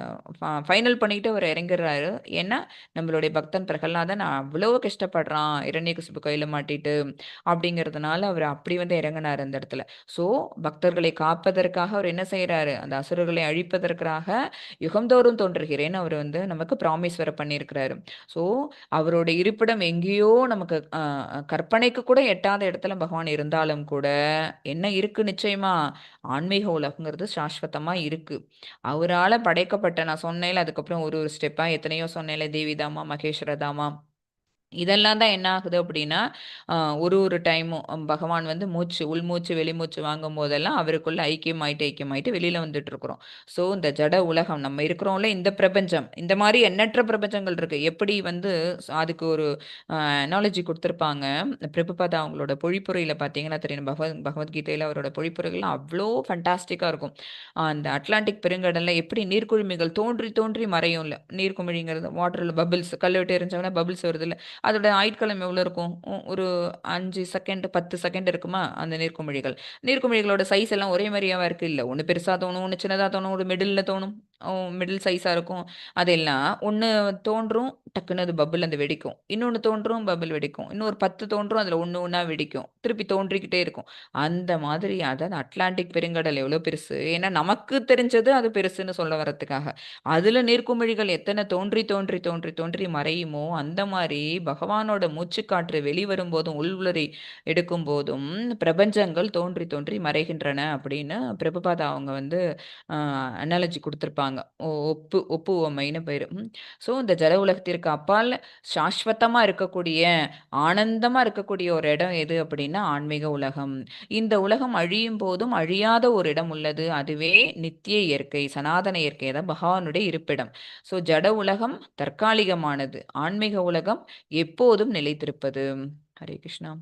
ஃபைனல் பண்ணிட்டு அவர் இறங்கிடுறாரு. ஏன்னா, நம்மளுடைய பக்தன் பிரகலாதன் அவ்வளோ கஷ்டப்படுறான். இரண்யகசிபு கையில மாட்டிட்டு அப்படிங்கிறதுனால அவர் அப்படி வந்து இறங்குனாரு அந்த இடத்துல. ஸோ பக்தர்களை காப்பதற்காக அவர் என்ன செய்றாரு? அந்த அசுரர்களை அழிப்பதற்காக யுகந்தோறும் தோன்றுகிறேன்னு அவர் வந்து நமக்கு ப்ராமிஸ் வேற பண்ணியிருக்கிறாரு. ஸோ அவரோட இருப்பிடம் எங்கேயோ நமக்கு கற்பனைக்கு கூட எட்டாத இடத்துல பகவான் இருந்தாலும் கூட, என்ன இருக்கு நிச்சயமா? ஆன்மீக உலகங்கிறது சாஸ்வதமா இருக்கு. அவரால படைக்கப்பட்ட நான் சொன்னேன்ல அதுக்கப்புறம் ஒரு ஒரு ஸ்டெப்பா எத்தனையோ சொன்னேன்ல தேவிதாமா, மகேஸ்வரதாமா இதெல்லாம் தான் என்ன ஆகுது அப்படின்னா, ஒரு ஒரு டைமும் பகவான் வந்து உள்மூச்சு, வெளிமூச்சு வாங்கும்போதெல்லாம் அவருக்குள்ள ஐக்கியமாயிட்டு வெளியில வந்துட்டுருக்குறோம். ஸோ இந்த ஜட உலகம் நம்ம இருக்கிறோம்ல இந்த பிரபஞ்சம், இந்த மாரி எண்ணற்ற பிரபஞ்சங்கள் இருக்கு. எப்படி வந்து அதுக்கு ஒரு அனாலஜி குடுத்துருப்பாங்க. பிரபுபாதா அவங்களோட பொழிப்புரையில பார்த்தீங்கன்னா தெரியும். பகவத்கீதையில அவரோட பொழிப்புரைகள்லாம் அவ்ளோ ஃபண்டாஸ்டிக்கா இருக்கும். அந்த அட்லாண்டிக் பெருங்கடல்ல எப்படி நீர்க்குமிழிகள் தோன்றி தோன்றி மறையும்ல. நீர்க்குமிழிங்கிறது வாட்டர்ல பபிள்ஸ் கல்ல விட்டு எறிஞ்சோம்னா பபிள்ஸ் வருதுல்ல. அதோட ஆயுட்காலம் எவ்வளோ இருக்கும்? ஒரு 5 செகண்ட், 10 செகண்ட் இருக்குமா? அந்த நீர்க்குமிழிகள். நீர்க்குமிழிகளோட சைஸ் எல்லாம் ஒரே மாரியாவா இருக்கு? இல்ல. ஒண்ணு பெருசா தோணும், ஒண்ணு சின்னதா தோணும், ஒரு மிடில்ல தோணும். மிடில் சைஸா இருக்கும். அதெல்லாம் ஒண்ணு தோன்றும், டக்குனு அது பபிள் அந்த வெடிக்கும். இன்னொன்னு தோன்றும், பபிள் வெடிக்கும். இன்னும் ஒரு 10 தோன்றும், அதுல ஒண்ணு ஒண்ணா வெடிக்கும். திருப்பி தோன்றிக்கிட்டே இருக்கும். அந்த மாதிரி அதாவது அட்லாண்டிக் பெருங்கடல் எவ்வளோ பெருசு? ஏன்னா நமக்கு தெரிஞ்சது அது பெருசுன்னு சொல்ல வரதுக்காக. அதுல நீர்க்குமிழிகள் எத்தன தோன்றி, தோன்றி, தோன்றி, தோன்றி மறையுமோ, அந்த மாரி பகவானோட மூச்சுக்காற்று வெளிவரும்போதும், உள்வுளரி எடுக்கும்போதும் பிரபஞ்சங்கள் தோன்றி, தோன்றி மறைகின்றன அப்படின்னு பிரபுபாதா அவங்க வந்து அனாலஜி குடுத்திருப்பாங்க. ஒப்பு உவமைன்னு பேரு. ஸோ இந்த ஜட உலகத்திற்கு அப்பால் சாஸ்வதமா இருக்கக்கூடிய, ஆனந்தமா இருக்கக்கூடிய ஒரு இடம் எது அப்படின்னா, ஆன்மீக உலகம். இந்த உலகம் அழியும் போதும் அழியாத ஒரு இடம் உள்ளது. அதுவே நித்திய இயற்கை, சனாதன இயற்கை தான் பகவானுடைய இருப்பிடம். ஸோ ஜட உலகம் தற்காலிகமானது. ஆன்மீக உலகம் எப்போதும் நிலைத்திருப்பது. ஹரே கிருஷ்ணா.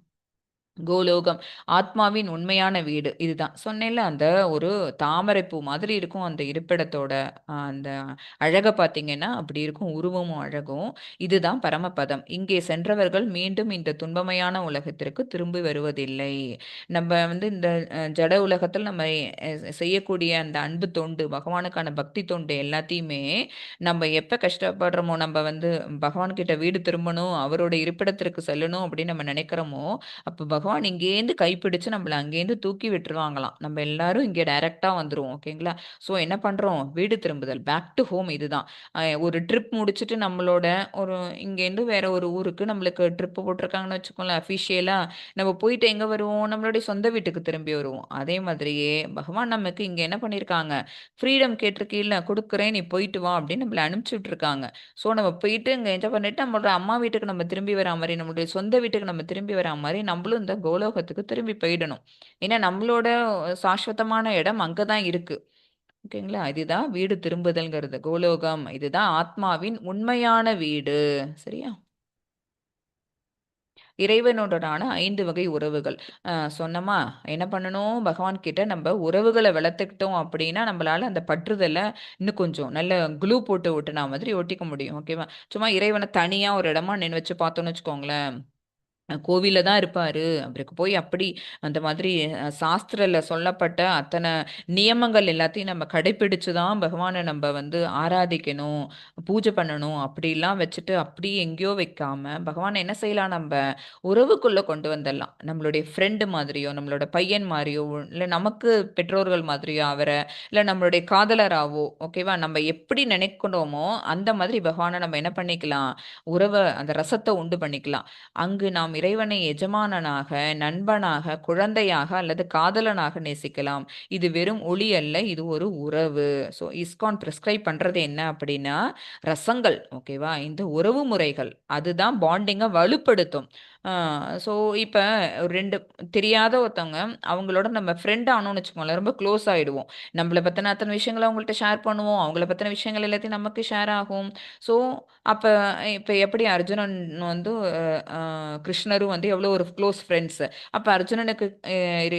கோலோகம் ஆத்மாவின் உண்மையான வீடு இதுதான் சொன்னேன்ல. அந்த ஒரு தாமரைப்பூ மாதிரி இருக்கும் அந்த இருப்பிடத்தோட அந்த அழக பார்த்தீங்கன்னா அப்படி இருக்கும். உருவமும் அழகும். இதுதான் பரமபதம். இங்கே சென்றவர்கள் மீண்டும் இந்த துன்பமயான உலகத்திற்கு திரும்பி வருவதில்லை. நம்ம வந்து இந்த ஜட உலகத்தில் நம்ம செய்யக்கூடிய அந்த அன்பு தொண்டு, பகவானுக்கான பக்தி தொண்டு எல்லாத்தையுமே நம்ம எப்ப கஷ்டப்படுறோமோ, நம்ம வந்து பகவான் கிட்ட வீடு திரும்பணும், அவரோட இருப்பிடத்திற்கு செல்லணும் அப்படின்னு நம்ம நினைக்கிறோமோ, அப்ப பகவான் இங்கேருந்து கைப்பிடிச்சு நம்மள அங்கேருந்து தூக்கி விட்டுருவாங்களாம். நம்ம எல்லாரும் இங்க டைரக்ட்டா வந்துருவோம். ஓகேங்களா? ஸோ என்ன பண்றோம்? வீடு திரும்புதல். பேக் டூ ஹோம் இதுதான். ஒரு ட்ரிப் முடிச்சுட்டு நம்மளோட ஒரு இங்கேருந்து வேற ஒரு ஊருக்கு நம்மளுக்கு ட்ரிப் போட்டிருக்காங்கன்னு வச்சுக்கோங்களேன், அஃபிஷியலா நம்ம போயிட்டு எங்க வருவோம்? நம்மளுடைய சொந்த வீட்டுக்கு திரும்பி வருவோம். அதே மாதிரியே பகவான் நமக்கு இங்க என்ன பண்ணியிருக்காங்க? ஃப்ரீடம் கேட்டிருக்கீல்ல, குடுக்குறேன் நீ போயிட்டு வா அப்படின்னு நம்மள அனுப்பிச்சு விட்டுருக்காங்க. ஸோ நம்ம போயிட்டு இங்க என்ஜாய் பண்ணிட்டு நம்மளோட அம்மா வீட்டுக்கு நம்ம திரும்பி வரா மாரி, நம்மளுடைய சொந்த வீட்டுக்கு நம்ம திரும்பி வரா மாரி நம்மளும் இந்த கோலோகத்துக்கு திரும்பி போயிடணும். ஏன்னா நம்மளோட சாஸ்வதமான இடம் அங்க தான் இருக்கு. ஓகேங்களா? இதுதான் வீடு திரும்புதல்ங்கிறது. கோலோகம் இதுதான் ஆத்மாவின் உண்மையான வீடு. சரியா? இறைவனுடனான 5 வகை உறவுகள். சொன்னோமா? என்ன பண்ணணும்? பகவான் கிட்ட நம்ம உறவுகள வளர்த்துக்கிட்டோம் அப்படின்னா, நம்மளால அந்த பற்றுதல இன்னும் கொஞ்சம் நல்ல க்ளூ போட்டு ஒட்டுனா மாதிரி ஒட்டிக்க முடியும். ஓகேவா? சும்மா இறைவன தனியா ஒரு இடமா நின்னு வச்சு பார்த்தோம்னு வச்சுக்கோங்களேன், கோவில்ல தான் இருப்பாரு. அவருக்கு போய் அப்படி அந்த மாதிரி சாஸ்திரல சொல்லப்பட்ட அத்தன நியமங்கள் எல்லாத்தையும் நம்ம கடைப்பிடிச்சு தான் பகவான நம்ப வந்து ஆராதிக்கணும், பூஜை பண்ணணும் அப்படிலாம் வச்சுட்டு அப்படியே எங்கேயோ வைக்காம, பகவான என்ன செய்யலாம் நம்ப? உறவுக்குள்ள கொண்டு வந்துடலாம். நம்மளுடைய ஃப்ரெண்ட் மாதிரியோ, நம்மளோட பையன் மாரியோ, இல்ல நமக்கு பெற்றோர்கள் மாதிரியோ அவர, இல்ல நம்மளுடைய காதலராவோ, ஓகேவா? நம்ம எப்படி நினைக்கிறோமோ, அந்த மாதிரி பகவான நம்ம என்ன பண்ணிக்கலாம்? அந்த ரசத்த உண்டு பண்ணிக்கலாம். அங்கு நாம் இறைவனை எஜமானனாக, நண்பனாக, குழந்தையாக அல்லது காதலனாக நேசிக்கலாம். இது வெறும் ஒளி அல்ல, இது ஒரு உறவு. ஸோ இஸ்கான் பிரிஸ்கிரைப் பண்றது என்ன அப்படின்னா, ரசங்கள் ஓகேவா? இந்த உறவு முறைகள் அதுதான் பாண்டிங்க வலுப்படுத்தும். ஸோ இப்ப 2 தெரியாத ஒருத்தவங்க அவங்களோட நம்ம ஃப்ரெண்ட் ஆனோம்னு வச்சுக்கோங்களேன், ரொம்ப க்ளோஸ் ஆயிடுவோம். நம்மள பத்தின அத்தன விஷயங்கள அவங்கள்ட்ட ஷேர் பண்ணுவோம். அவங்கள பத்தின விஷயங்கள் எல்லாத்தையும் நமக்கு ஷேர் ஆகும். ஸோ அப்ப இப்ப எப்படி அர்ஜுனன் வந்து கிருஷ்ணரும் வந்து எவ்வளோ ஒரு க்ளோஸ் ஃப்ரெண்ட்ஸ். அப்ப அர்ஜுனனுக்கு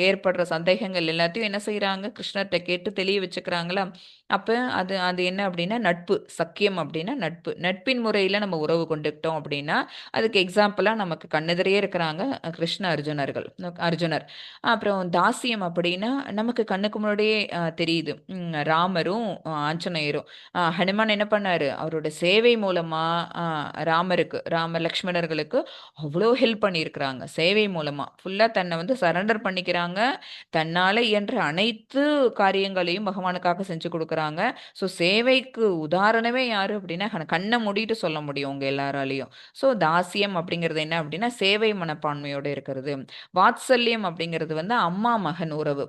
ஏற்படுற சந்தேகங்கள் எல்லாத்தையும் என்ன செய்றாங்க? கிருஷ்ணர்ட்ட கேட்டு தெளிய வச்சுக்கிறாங்களா? அப்ப அது அது என்ன அப்படின்னா நட்பு. சக்கியம் அப்படின்னா நட்பு. நட்பின் முறையில நம்ம உறவு கொண்டுக்கிட்டோம் அப்படின்னா, அதுக்கு எக்ஸாம்பிளா நமக்கு கண்ணெதிரயே இருக்கிறாங்க கிருஷ்ண அர்ஜுனர்கள். அர்ஜுனர். அப்புறம் தாசியம் அப்படின்னா நமக்கு கண்ணுக்கு முன்னாடியே தெரியுது. ராமரும், ஆஞ்சநேயரும். ஹனுமான் என்ன பண்ணாரு? அவரோட சேவை மூலமா லக்ஷ்மணர்களுக்கு அவ்ளோ ஹெல்ப் பண்ணியிருக்கிறாங்க. சேவை மூலமா. ஃபுல்லா தன்னை வந்து சரண்டர் பண்ணிக்கிறாங்க. தன்னால இயன்ற அனைத்து காரியங்களையும் பகவானுக்காக செஞ்சு குடுக்குறாங்க. ஸோ சேவைக்கு உதாரணமே யாரு அப்படின்னா, கண்ண மூடிட்டு சொல்ல முடியும் உங்க எல்லாராலயும். ஸோ தாசியம் அப்படிங்கிறது என்ன அப்படின்னா, சேவை மனப்பான்மையோட இருக்கிறது. வாத்சல்யம் அப்படிங்கிறது வந்து அம்மா, மகன் உறவு.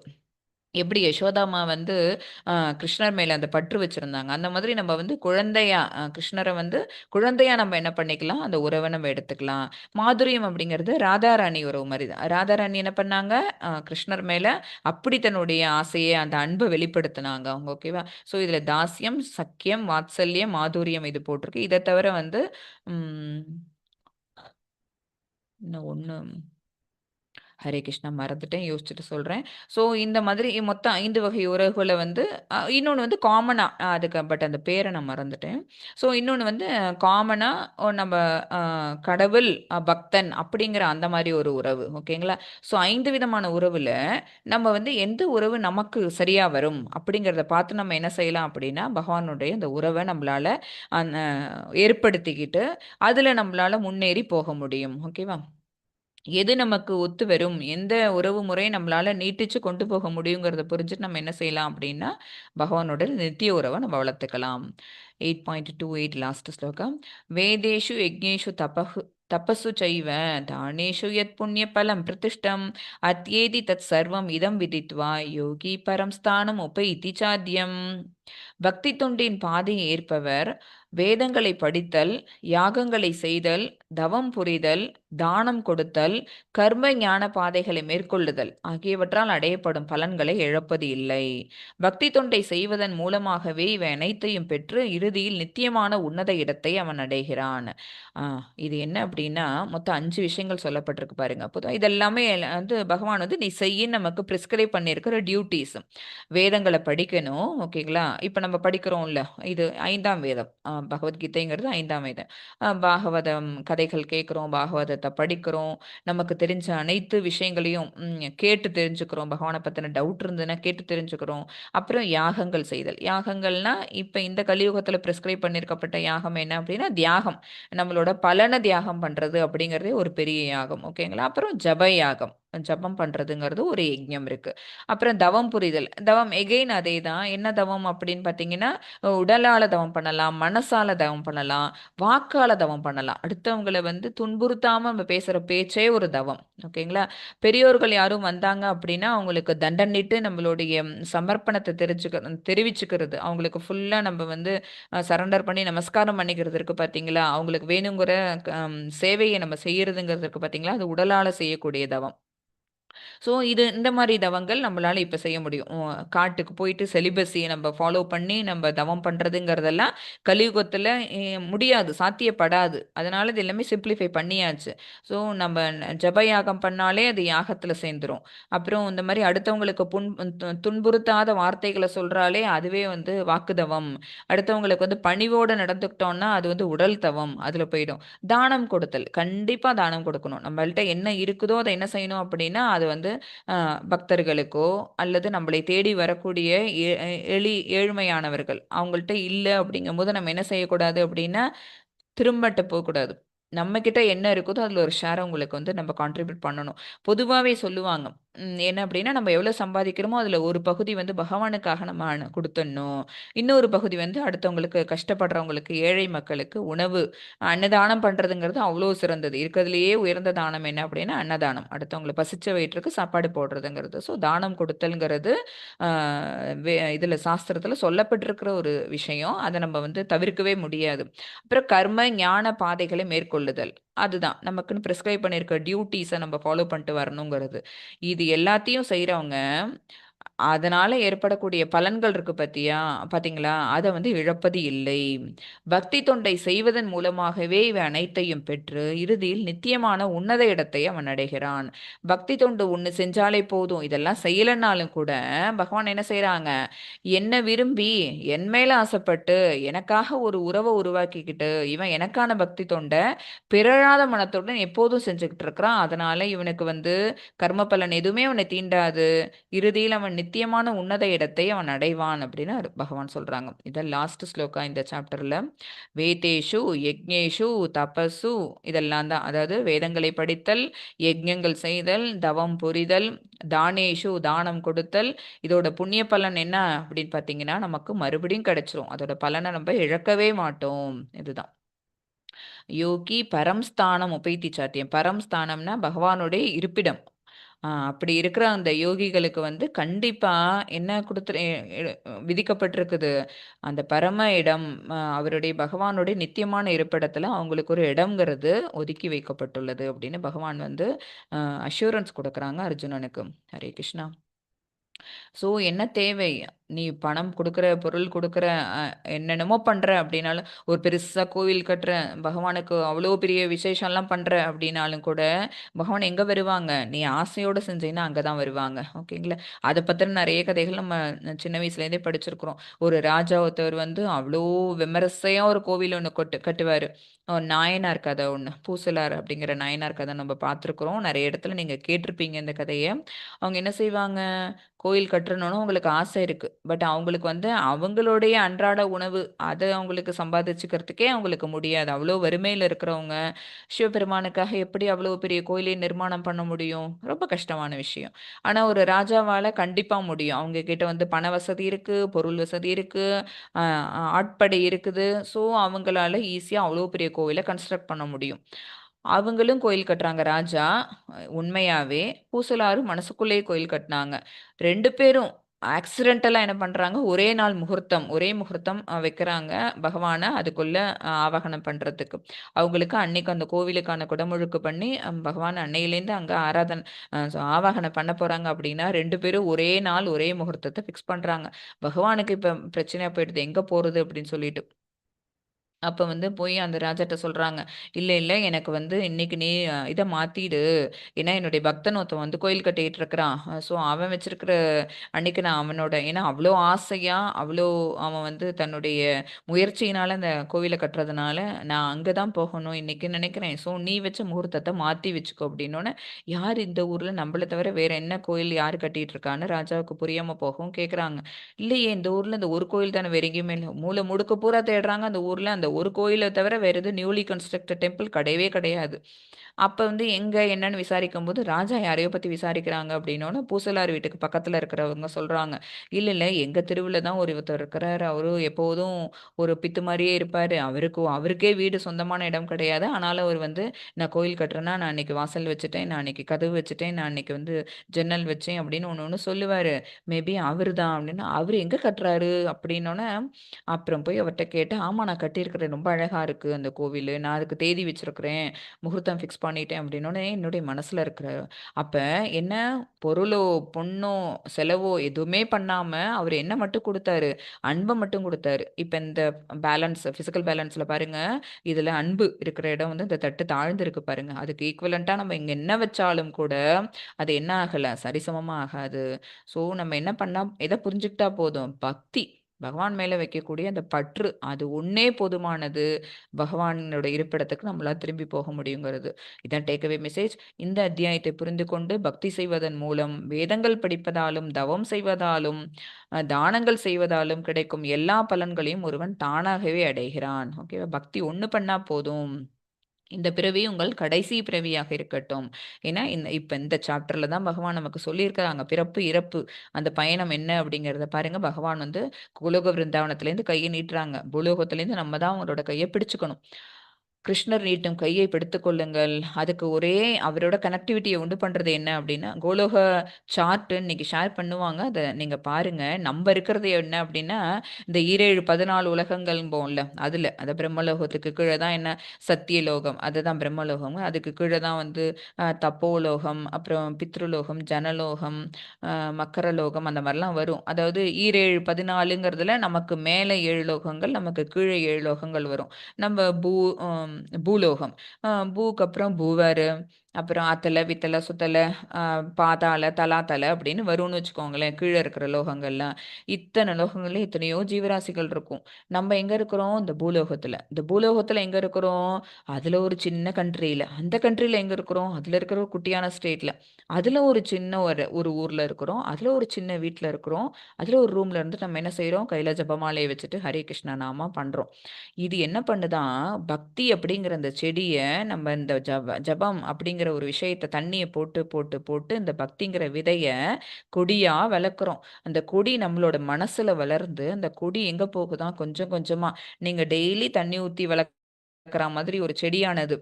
எப்படி யசோதாம்மா வந்து கிருஷ்ணர் மேல அந்த பற்று வச்சிருந்தாங்க. அந்த மாதிரி நம்ம வந்து குழந்தையா கிருஷ்ணரை வந்து குழந்தையா நம்ம என்ன பண்ணிக்கலாம், அந்த உறவை நம்ம எடுத்துக்கலாம். மாதுரியம் அப்படிங்கிறது ராதாராணி உறவு மாதிரி தான். ராதாராணி என்ன பண்ணாங்க, கிருஷ்ணர் மேல அப்படி தன்னுடைய ஆசையை அந்த அன்பை வெளிப்படுத்தினாங்க அவங்க. ஓகேவா? ஸோ இதுல தாஸ்யம், சக்கியம், வாத்சல்யம், மாதுரியம் இது போட்டிருக்கு. இதை தவிர வந்து உம் இன்னும் ஒண்ணு ஹரே கிருஷ்ணா மறந்துட்டேன், யோசிச்சுட்டு சொல்கிறேன். ஸோ இந்த மாதிரி மொத்தம் 5 வகை உறவுகளை வந்து இன்னொன்று வந்து காமனாக அதுக்கு பட் அந்த பேரை நான் மறந்துட்டேன். ஸோ இன்னொன்று வந்து காமனாக நம்ம கடவுள் பக்தன் அப்படிங்கிற அந்த மாதிரி ஒரு உறவு. ஓகேங்களா? ஸோ 5 விதமான உறவில் நம்ம வந்து எந்த உறவு நமக்கு சரியாக வரும் அப்படிங்கிறத பார்த்து நம்ம என்ன செய்யலாம் அப்படின்னா, பகவானுடைய அந்த உறவை நம்மளால் ஏற்படுத்திக்கிட்டு அதில் நம்மளால் முன்னேறி போக முடியும். ஓகேவா? எது நமக்கு ஒத்து வரும், எந்த உறவு முறை நம்மளால நீட்டிச்சு கொண்டு போக முடியுங்கிறத புரிஞ்சுட்டு நம்ம என்ன செய்யலாம் அப்படின்னா, பகவானோட நித்திய உறவை நம்ம வளர்த்துக்கலாம். 8.28 லாஸ்ட் ஸ்லோகம். வேதேஷு யஜ்ஞேஷு தபசு சைவ தானேஷு யத் புண்ணிய பலம் பிரதிஷ்டம் அத்யேதி தத் சர்வம் இதம் விதித்வா யோகி பரம் ஸ்தானம் உபைதி சாத்தியம். பக்தி தொண்டின் பாதையை ஏற்பவர் வேதங்களை படித்தல், யாகங்களை செய்தல், தவம் புரிதல், தானம் கொடுத்தல், கர்ம ஞான பாதைகளை மேற்கொள்ளுதல் ஆகியவற்றால் அடையப்படும் பலன்களை இழப்பது இல்லை. பக்தி தொண்டை செய்வதன் மூலமாகவே இவை அனைத்தையும் பெற்று இறுதியில் நித்தியமான உன்னத இடத்தை அவன் அடைகிறான். இது என்ன அப்படின்னா, மொத்தம் 5 விஷயங்கள் சொல்லப்பட்டிருக்கு பாருங்க. பொதுவாக இதெல்லாமே வந்து பகவான் வந்து நீ செய்யின்னு நமக்கு பிரிஸ்கிரைப் பண்ணியிருக்கிற டியூட்டிஸ். வேதங்களை படிக்கணும். ஓகேங்களா? இப்போ நம்ம படிக்கிறோம்ல, இது 5ஆம் வேதம். பகவத்கீதைங்கிறது 5ஆம் வேதம். பாகவதம் கதைகள் கேட்குறோம், பாகவதத்தை படிக்கிறோம், நமக்கு தெரிஞ்ச அனைத்து விஷயங்களையும் கேட்டு தெரிஞ்சுக்கிறோம். பகவானை பற்றின டவுட் இருந்ததுன்னா கேட்டு தெரிஞ்சுக்கிறோம். அப்புறம் யாகங்கள் செய்தல். யாகங்கள்னா இப்போ இந்த கலியுகத்தில் ப்ரிஸ்கிரைப் பண்ணியிருக்கப்பட்ட யாகம் என்ன அப்படின்னா தியாகம். நம்மளோட பலனை தியாகம் பண்ணுறது அப்படிங்கிறதே ஒரு பெரிய யாகம். ஓகேங்களா? அப்புறம் ஜப யாகம், ஜபம் பண்ணுறதுங்கிறது ஒரு யஜ்ஞம் இருக்குது. அப்புறம் தவம் புரிதல். தவம் எகெயின் அதே தான். என்ன தவம் அப்படின்னு பார்த்தீங்கன்னா, உடலால் தவம் பண்ணலாம், மனசால் தவம் பண்ணலாம், வாக்கால் தவம் பண்ணலாம். அடுத்தவங்களை வந்து துன்புறுத்தாமல் நம்ம பேசுகிற பேச்சே ஒரு தவம். ஓகேங்களா? பெரியோர்கள் யாரும் வந்தாங்க அப்படின்னா அவங்களுக்கு தண்டனிட்டு நம்மளுடைய சமர்ப்பணத்தை தெரிவிச்சுக்கிறது, அவங்களுக்கு ஃபுல்லாக நம்ம வந்து சரண்டர் பண்ணி நமஸ்காரம் பண்ணிக்கிறது இருக்குது பார்த்தீங்களா, அவங்களுக்கு வேணுங்கிற சேவையை நம்ம செய்யறதுங்கிறது இருக்குது பார்த்தீங்களா, அது உடலால் செய்யக்கூடிய தவம். ஸோ இது இந்த மாதிரி தவங்கள் நம்மளால் இப்போ செய்ய முடியும். காட்டுக்கு போயிட்டு செலிபஸியை நம்ம ஃபாலோ பண்ணி நம்ம தவம் பண்ணுறதுங்கிறதெல்லாம் கலியுகத்தில் முடியாது, சாத்தியப்படாது. அதனால் இது எல்லாமே சிம்பிளிஃபை பண்ணியாச்சு. ஸோ நம்ம ஜபயாகம் பண்ணாலே அது யாகத்தில் சேர்ந்துடும். அப்புறம் இந்த மாதிரி அடுத்தவங்களுக்கு துன்புறுத்தாத வார்த்தைகளை சொல்கிறாலே அதுவே வந்து வாக்குதவம். அடுத்தவங்களுக்கு வந்து பணிவோடு நடந்துக்கிட்டோம்னா அது வந்து உடல் தவம், அதில் போயிடும். தானம் கொடுத்தல், கண்டிப்பாக தானம் கொடுக்கணும். நம்மள்ட்ட என்ன இருக்குதோ அதை என்ன செய்யணும் அப்படின்னா, அது வந்து பக்தர்களுக்கோ அல்லது நம்மளை தேடி வரக்கூடிய ஏழ்மையானவர்கள் அவங்கள்ட்ட இல்லை அப்படிங்கும்போது நம்ம என்ன செய்யக்கூடாது அப்படின்னா, திரும்பட்ட போகக்கூடாது. நம்ம கிட்ட என்ன இருக்குதோ அதில் ஒரு ஷேர் உங்களுக்கு வந்து நம்ம கான்ட்ரிபியூட் பண்ணணும். பொதுவாகவே சொல்லுவாங்க என்ன அப்படின்னா, நம்ம எவ்வளோ சம்பாதிக்கிறோமோ அதில் ஒரு பகுதி வந்து பகவானுக்காக நம்ம கொடுத்துடணும், இன்னொரு பகுதி வந்து அடுத்தவங்களுக்கு, கஷ்டப்படுறவங்களுக்கு, ஏழை மக்களுக்கு உணவு அன்னதானம் பண்ணுறதுங்கிறது அவ்வளோ சிறந்தது. இருக்கிறதுலையே உயர்ந்த தானம் என்ன அப்படின்னா அன்னதானம், அடுத்தவங்களை பசிச்ச வயிற்றுக்கு சாப்பாடு போடுறதுங்கிறது. ஸோ தானம் கொடுத்தல்ங்கிறது இதில் சாஸ்திரத்தில் சொல்லப்பட்டிருக்கிற ஒரு விஷயம், அதை நம்ம வந்து தவிர்க்கவே முடியாது. அப்புறம் கர்ம ஞான பாதைகளை மேற்கொள்ளுதல், அதுதான் நமக்குன்னு ப்ரிஸ்கிரைப் பண்ணியிருக்க டியூட்டிஸை நம்ம ஃபாலோ பண்ணிட்டு வரணுங்கிறது. இது எல்லாத்தையும் செய்கிறவங்க அதனால ஏற்படக்கூடிய பலன்கள் இருக்கு பார்த்தீங்களா, அதை வந்து இழப்பது இல்லை. பக்தி தொண்டை செய்வதன் மூலமாகவே இவை அனைத்தையும் பெற்று இறுதியில் நித்தியமான உன்னத இடத்தை அவன் அடைகிறான். பக்தி தொண்டு ஒன்று செஞ்சாலே போதும், இதெல்லாம் செய்யலைன்னாலும் கூட பகவான் என்ன செய்கிறாங்க, என்ன விரும்பி என் மேல ஆசைப்பட்டு எனக்காக ஒரு உறவை உருவாக்கிக்கிட்டு இவன் எனக்கான பக்தி தொண்டை பிறழாத மனத்துடன் எப்போதும் செஞ்சுக்கிட்டு இருக்கிறான். அதனால இவனுக்கு வந்து கர்ம பலன் எதுவுமே அவனை தீண்டாது, இறுதியில் அவன் நித்தியமான உன்னத இடத்தை அவன் அடைவான் அப்படின்னு பகவான் சொல்றாங்க. இதான் லாஸ்ட் ஸ்லோகா இந்த சாப்டர்ல. வேதேஷு யஜ்ஞேஷு தபசு, இதெல்லாம் தான். அதாவது வேதங்களை படித்தல், யஜ்ஞங்கள் செய்தல், தவம் புரிதல், தானேஷு தானம் கொடுத்தல். இதோட புண்ணிய பலன் என்ன அப்படின்னு பார்த்தீங்கன்னா, நமக்கு மறுபடியும் கிடைச்சிரும். அதோட பலனை நம்ம இழக்கவே மாட்டோம். இதுதான் யோகி பரம் ஸ்தானம் உபைத்தி சாத்தியம். பரம் ஸ்தானம்னா பகவானுடைய இருப்பிடம். அப்படி இருக்கிற அந்த யோகிகளுக்கு வந்து கண்டிப்பா என்ன விதிக்கப்பட்டிருக்குது, அந்த பரம இடம், அவருடைய பகவானுடைய நித்தியமான இருப்பிடத்துல அவங்களுக்கு ஒரு இடம்ங்கிறது ஒதுக்கி வைக்கப்பட்டுள்ளது அப்படின்னு பகவான் வந்து அஷூரன்ஸ் கொடுக்குறாங்க அர்ஜுனனுக்கு. ஹரே கிருஷ்ணா. ஸோ என்ன தேவை? நீ பணம் குடுக்குற, பொருள் குடுக்குற, என்னென்னமோ பண்ற அப்படின்னாலும், ஒரு பெருசா கோவில் கட்டுற, பகவானுக்கு அவ்வளோ பெரிய விசேஷம்லாம் பண்ற அப்படின்னாலும் கூட, பகவான் எங்க வருவாங்க? நீ ஆசையோட செஞ்சீன்னா அங்க தான் வருவாங்க. ஓகேங்களா? அத பத்தின நெறைய கதைகள் நம்ம சின்ன வயசுலேருந்தே படிச்சிருக்கிறோம். ஒரு ராஜா ஒருத்தவர் வந்து அவ்வளோ விமரிசையா ஒரு கோவில் ஒண்ணு கட்டுவாரு. நாயனார் கதை ஒண்ணு. பூசலார் அப்படிங்கிற நாயனார் கதை நம்ம பார்த்துருக்குறோம். நெறைய இடத்துல நீங்க கேட்டிருப்பீங்க இந்த கதைய. அவங்க என்ன செய்வாங்க? கோயில் கட்டணும்னு அவங்களுக்கு ஆசை இருக்கு. பட் அவங்களுக்கு வந்து அவங்களுடைய அன்றாட உணவு, அத அவங்களுக்கு சம்பாதிச்சுக்கிறதுக்கே அவங்களுக்கு முடியாது. அவ்வளோ வறுமையில இருக்கிறவங்க, சிவபெருமானுக்காக எப்படி அவ்வளோ பெரிய கோயிலை நிர்மாணம் பண்ண முடியும்? ரொம்ப கஷ்டமான விஷயம். ஆனா ஒரு ராஜாவால கண்டிப்பா முடியும். அவங்க கிட்ட வந்து பண வசதி இருக்கு, பொருள் வசதி இருக்கு, அ ஆட்படை இருக்குது. ஸோ அவங்களால ஈஸியா அவ்வளோ பெரிய கோவில கன்ஸ்ட்ரக்ட் பண்ண முடியும். அவங்களும் கோயில் கட்டுறாங்க ராஜா. உண்மையாவே. பூசலாரும் மனசுக்குள்ளேயே கோயில் கட்டுனாங்க. 2 பேரும் ஆக்சிடென்டலா என்ன பண்றாங்க, ஒரே நாள் முகூர்த்தம், ஒரே முகூர்த்தம் வைக்கிறாங்க பகவான அதுக்குள்ள ஆவாகனம் பண்றதுக்கு. அவங்களுக்கு அன்னைக்கு அந்த கோவிலுக்கான குடமுழுக்கு பண்ணி பகவான் அன்னையிலேருந்து அங்க ஆவாகனம் பண்ண போறாங்க அப்படின்னா, 2 பேரும் ஒரே நாள், ஒரே முகூர்த்தத்த ஃபிக்ஸ் பண்றாங்க. பகவானுக்கு இப்ப பிரச்சனையா போயிடுது. எங்க போறது அப்படின்னு சொல்லிட்டு. அப்ப வந்து போய் அந்த ராஜாட்ட சொல்றாங்க. "இல்ல, இல்ல எனக்கு வந்து இன்னைக்கு நீ இத மாத்திடு. ஏன்னா என்னுடைய பக்தன் ஒருத்தன் வந்து கோயில் கட்டிட்டு இருக்கிறான். ஸோ அவன் வச்சிருக்கிற அன்னைக்கு நான் அவனோட" ஏன்னா அவ்ளோ ஆசையா, அவ்ளோ அவன் வந்து தன்னுடைய முயற்சியினால அந்த கோவில கட்டுறதுனால, "நான் அங்க தான் போகணும் இன்னைக்கு நினைக்கிறேன். ஸோ நீ வச்ச முகூர்த்தத்த மாத்தி வச்சுக்கோ" அப்படின்னோனே, யார் இந்த ஊர்ல நம்மள தவிர வேற என்ன கோயில் யார் கட்டிட்டு இருக்கான்னு ராஜாவுக்கு புரியாம போகவும் கேட்குறாங்க. இல்லையே இந்த ஊர்ல இந்த ஒரு கோயில் தானே வேற எங்கேயுமே இல்ல. மூலை முடுக்கு பூரா தேடுறாங்க அந்த ஊர்ல. அந்த ஒரு கோயில தவிர வேற எதுவும் நியூலி கன்ஸ்ட்ரக்டட் டெம்பிள் கிடையவே கிடையாது. அப்ப வந்து எங்க என்னன்னு விசாரிக்கும்போது, ராஜா யாரையோ பத்தி விசாரிக்கிறாங்க அப்படின்னோன, பூசலார் வீட்டுக்கு பக்கத்துல இருக்கிறவங்க சொல்றாங்க. இல்ல, இல்ல எங்க தெருவுல தான் ஒருத்தர் இருக்கிறாரு. அவரும் எப்போதும் ஒரு பித்து மாரியே இருப்பாரு. அவருக்கே வீடு சொந்தமான இடம் கிடையாது. ஆனாலும் அவர் வந்து நான் கோயில் கட்டுறேன்னா, நான் அன்னைக்கு வாசல் வச்சுட்டேன், நான் அன்னைக்கு கதவு வச்சுட்டேன், நான் அன்னைக்கு வந்து ஜன்னல் வச்சேன் அப்படின்னு ஒண்ணு ஒண்ணு சொல்லுவாரு. மேபி அவருதான் அப்படின்னு. அவரு எங்க கட்டுறாரு? அப்படின்னோன, அப்புறம் போய் அவர்ட்ட கேட்டேன். ஆமா நான் கட்டியிருக்கிறேன். ரொம்ப அழகா இருக்கு அந்த கோவிலு. நான் அதுக்கு தேதி வச்சிருக்கிறேன். முகூர்த்தம் ஃபிக்ஸ் பண்ணிட்டேன் அப்படின்னோனே, என்னுடைய மனசுல இருக்கிற அப்ப என்ன பொருளோ, பொண்ணோ, செலவோ எதுவுமே பண்ணாம அவரு என்ன மட்டும் குடுத்தாரு? அன்ப மட்டும் குடுத்தாரு. இப்ப இந்த பிசிக்கல் பேலன்ஸ்ல பாருங்க, இதுல அன்பு இருக்கிற இடம் வந்து இந்த தட்டு தாழ்ந்திருக்கு பாருங்க. அதுக்கு ஈக்குவலன்ட்டா நம்ம இங்க என்ன வச்சாலும் கூட, அது என்ன ஆகல, சரிசமமா ஆகாது. ஸோ நம்ம என்ன பண்ணா எத புரிஞ்சுக்கிட்டா போதும்? பக்தி. பகவான் மேல வைக்கக்கூடிய அந்த பற்று. அது ஒண்ணே போதுமானது. பகவானோட இருப்பிடத்துக்கு நம்மளால திரும்பி போக முடியுங்கிறது. இதான் டேக் அவே மெசேஜ். இந்த அத்தியாயத்தை புரிந்து கொண்டு பக்தி செய்வதன் மூலம், வேதங்கள் படிப்பதாலும், தவம் செய்வதாலும், தானங்கள் செய்வதாலும் கிடைக்கும் எல்லா பலன்களையும் ஒருவன் தானாகவே அடைகிறான். ஓகேவா? பக்தி ஒண்ணு பண்ணா போதும். இந்த பிறவி உங்கள் கடைசி பிறவியாக இருக்கட்டும். ஏன்னா, இப்ப இந்த சாப்டர்ல தான் பகவான் நமக்கு சொல்லியிருக்கிறாங்க. பிறப்பு, இறப்பு அந்த பயணம் என்ன அப்படிங்கிறத பாருங்க. பகவான் வந்து கோலோக விருந்தாவனத்திலேருந்து கைய நீட்டுறாங்க. பூலோகத்திலேருந்து நம்ம தான் அவங்களோட கைய பிடிச்சுக்கணும். கிருஷ்ணர் நீட்டும் கையை பிடித்துக் கொள்ளுங்கள். அதுக்கு ஒரே அவரோட கனெக்டிவிட்டிய உண்டு பண்றது என்ன அப்படின்னா, கோலோக சார்ட் இன்னைக்கு ஷேர் பண்ணுவாங்க. அத நீங்க பாருங்க. நம்ம இருக்கிறது என்ன அப்படின்னா, இந்த ஈரேழு 14 உலகங்கள்ம்போம்ல, அதுல. பிரம்மலோகத்துக்கு கீழ தான் என்ன சத்தியலோகம். அதுதான் பிரம்மலோகம். அதுக்கு கீழ தான் வந்து தப்போலோகம், அப்புறம் பித்ருலோகம், ஜனலோகம், அ மக்கரலோகம் அந்த மாரிலாம் வரும். அதாவது ஈரேழு 14ங்கிறதுல நமக்கு மேல 7 லோகங்கள், நமக்கு கீழ 7 லோகங்கள் வரும். நம்ம பூலோகம். பூக்கு அப்புறம் பூவரு, அப்புறம் அத்தல, வித்தல, சுத்தல, பாதாள, தலாதல அப்படின்னு வரும்னு வச்சுக்கோங்களேன். கீழ இருக்கிற லோகங்கள்லாம். இத்தனை லோகங்கள்ல எத்தனையோ ஜீவராசிகள் இருக்கும். நம்ம எங்க இருக்கிறோம்? இந்த பூலோகத்துல. இந்த பூலோகத்துல எங்க இருக்கிறோம்? அதுல ஒரு சின்ன கண்ட்ரில. அந்த கண்ட்ரில எங்க இருக்கிறோம்? அதுல இருக்கிற ஒரு குட்டியான ஸ்டேட்ல. அதுல ஒரு சின்ன ஒரு ஊர்ல இருக்கிறோம். அதுல ஒரு சின்ன வீட்ல இருக்கிறோம். அதுல ஒரு ரூம்ல இருந்து நம்ம என்ன செய்றோம்? கையில ஜெபமாலைய வச்சுட்டு ஹரே கிருஷ்ணா நாமம் பண்றோம். இது என்ன பண்ணுதாம், பக்தி அப்படிங்கிற அந்த செடிய நம்ம இந்த ஜபம் அப்படிங்கிற ஒரு விஷயத்த தண்ணிய போட்டு, போட்டு, போட்டு இந்த பக்திங்கிற விதைய கொடியா வளர்க்குறோம். அந்த கொடி நம்மளோட மனசுல வளர்ந்து, அந்த கொடி எங்க போகுதாம் கொஞ்சம் கொஞ்சமா. நீங்க டெய்லி தண்ணி ஊத்தி இருக்கிற மாதிரி ஒரு செடியானது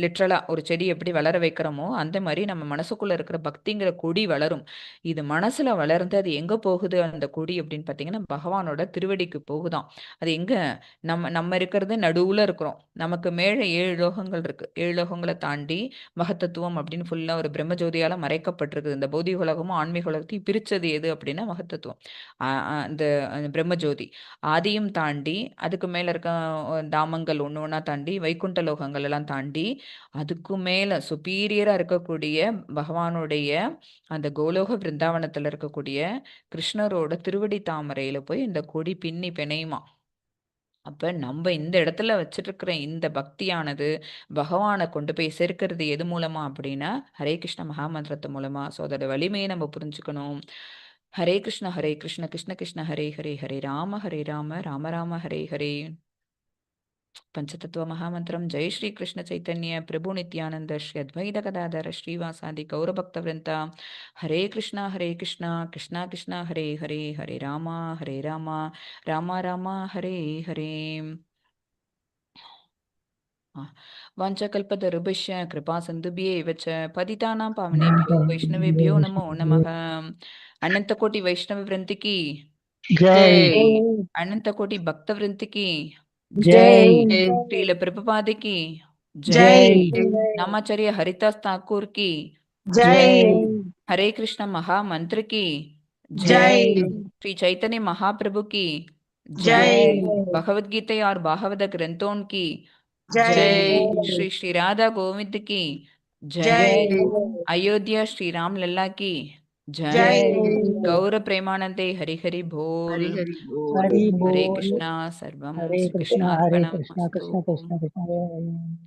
லிட்ரலா ஒரு செடி எப்படி வளர வைக்கிறோமோ அந்த மாதிரி நம்ம மனசுக்குள்ள இருக்கிற பக்திங்கிற கொடி வளரும். இது மனசுல வளர்ந்து அது எங்க போகுது அந்த கொடி அப்படின்னு பார்த்தீங்கன்னா பகவானோட திருவடிக்கு போகுதாம். அது எங்க நம்ம இருக்கிறது நடுவுல இருக்கிறோம். நமக்கு மேலே 7 லோகங்கள் இருக்கு. 7 லோகங்களை தாண்டி மகத்தத்துவம் அப்படின்னு ஃபுல்லா ஒரு பிரம்மஜோதியால மறைக்கப்பட்டிருக்குது. இந்த பௌதிக உலகமும் ஆன்மீக உலகத்தையும் பிரிச்சது எது அப்படின்னா மகத்தத்துவம். இந்த பிரம்மஜோதி ஆதியும் தாண்டி அதுக்கு மேல இருக்க தாமங்கள் ஒன்று ஒன்றா தாண்டி வைகுண்ட லோகங்கள் எல்லாம் தாண்டி அதுக்கு மேல சுப்பீரியரா இருக்கக்கூடிய பகவானுடைய அந்த கோலோக பிருந்தாவனத்துல இருக்கக்கூடிய கிருஷ்ணரோட திருவடி தாமரையில போய் இந்த கொடி பின்னி பிணையுமா. அப்ப நம்ம இந்த இடத்துல வச்சுட்டு இருக்கிற இந்த பக்தியானது பகவானை கொண்டு போய் சேர்க்கிறது எது மூலமா அப்படின்னா ஹரே கிருஷ்ண மகாமந்திரத்து மூலமா. ஸோ அதோட வலிமையை நம்ம புரிஞ்சுக்கணும். ஹரே கிருஷ்ண கிருஷ்ண கிருஷ்ண ஹரே ஹரே ஹரே ராம ராம ராம ஹரே ஹரே. पंचतत्व महामंत्रम जय श्री कृष्ण चैतन्य प्रभु नित्यानंद श्री अद्वैत गदाधर श्रीवासादि गौरभक्त वृंदा हरे कृष्णा कृष्णा कृष्णा हरे हरे हरे रामा रामा रामा हरे हरे. वाञ्छकल्पतरुभ्यश्च कृपा सिन्धुभ्येव च पतितानां पावनेभ्यो वैष्णवेभ्यो नमो नमः. अनंतकोटि वैष्णव वृंद की जय अनंतकोटि भक्त वृंद की जय श्रील प्रभुपाद की जय नामाचार्य हरिदास ठाकुर की जय हरे कृष्ण महामंत्र की जय श्री चैतन्य महाप्रभु की जय भगवद गीता और भागवत ग्रंथों की जय श्री श्री राधा गोविंद की जय अयोध्या श्री राम लल्ला की जय गौर प्रेमानंदे हरि हरि बोल. हरि हरे बोल कृष्णा सर्वम हरे श्री कृष्णा हरे कृष्णार्पणम कृष्णा कृष्ण अस्तु. कृष्ण कृष्ण हरे हरे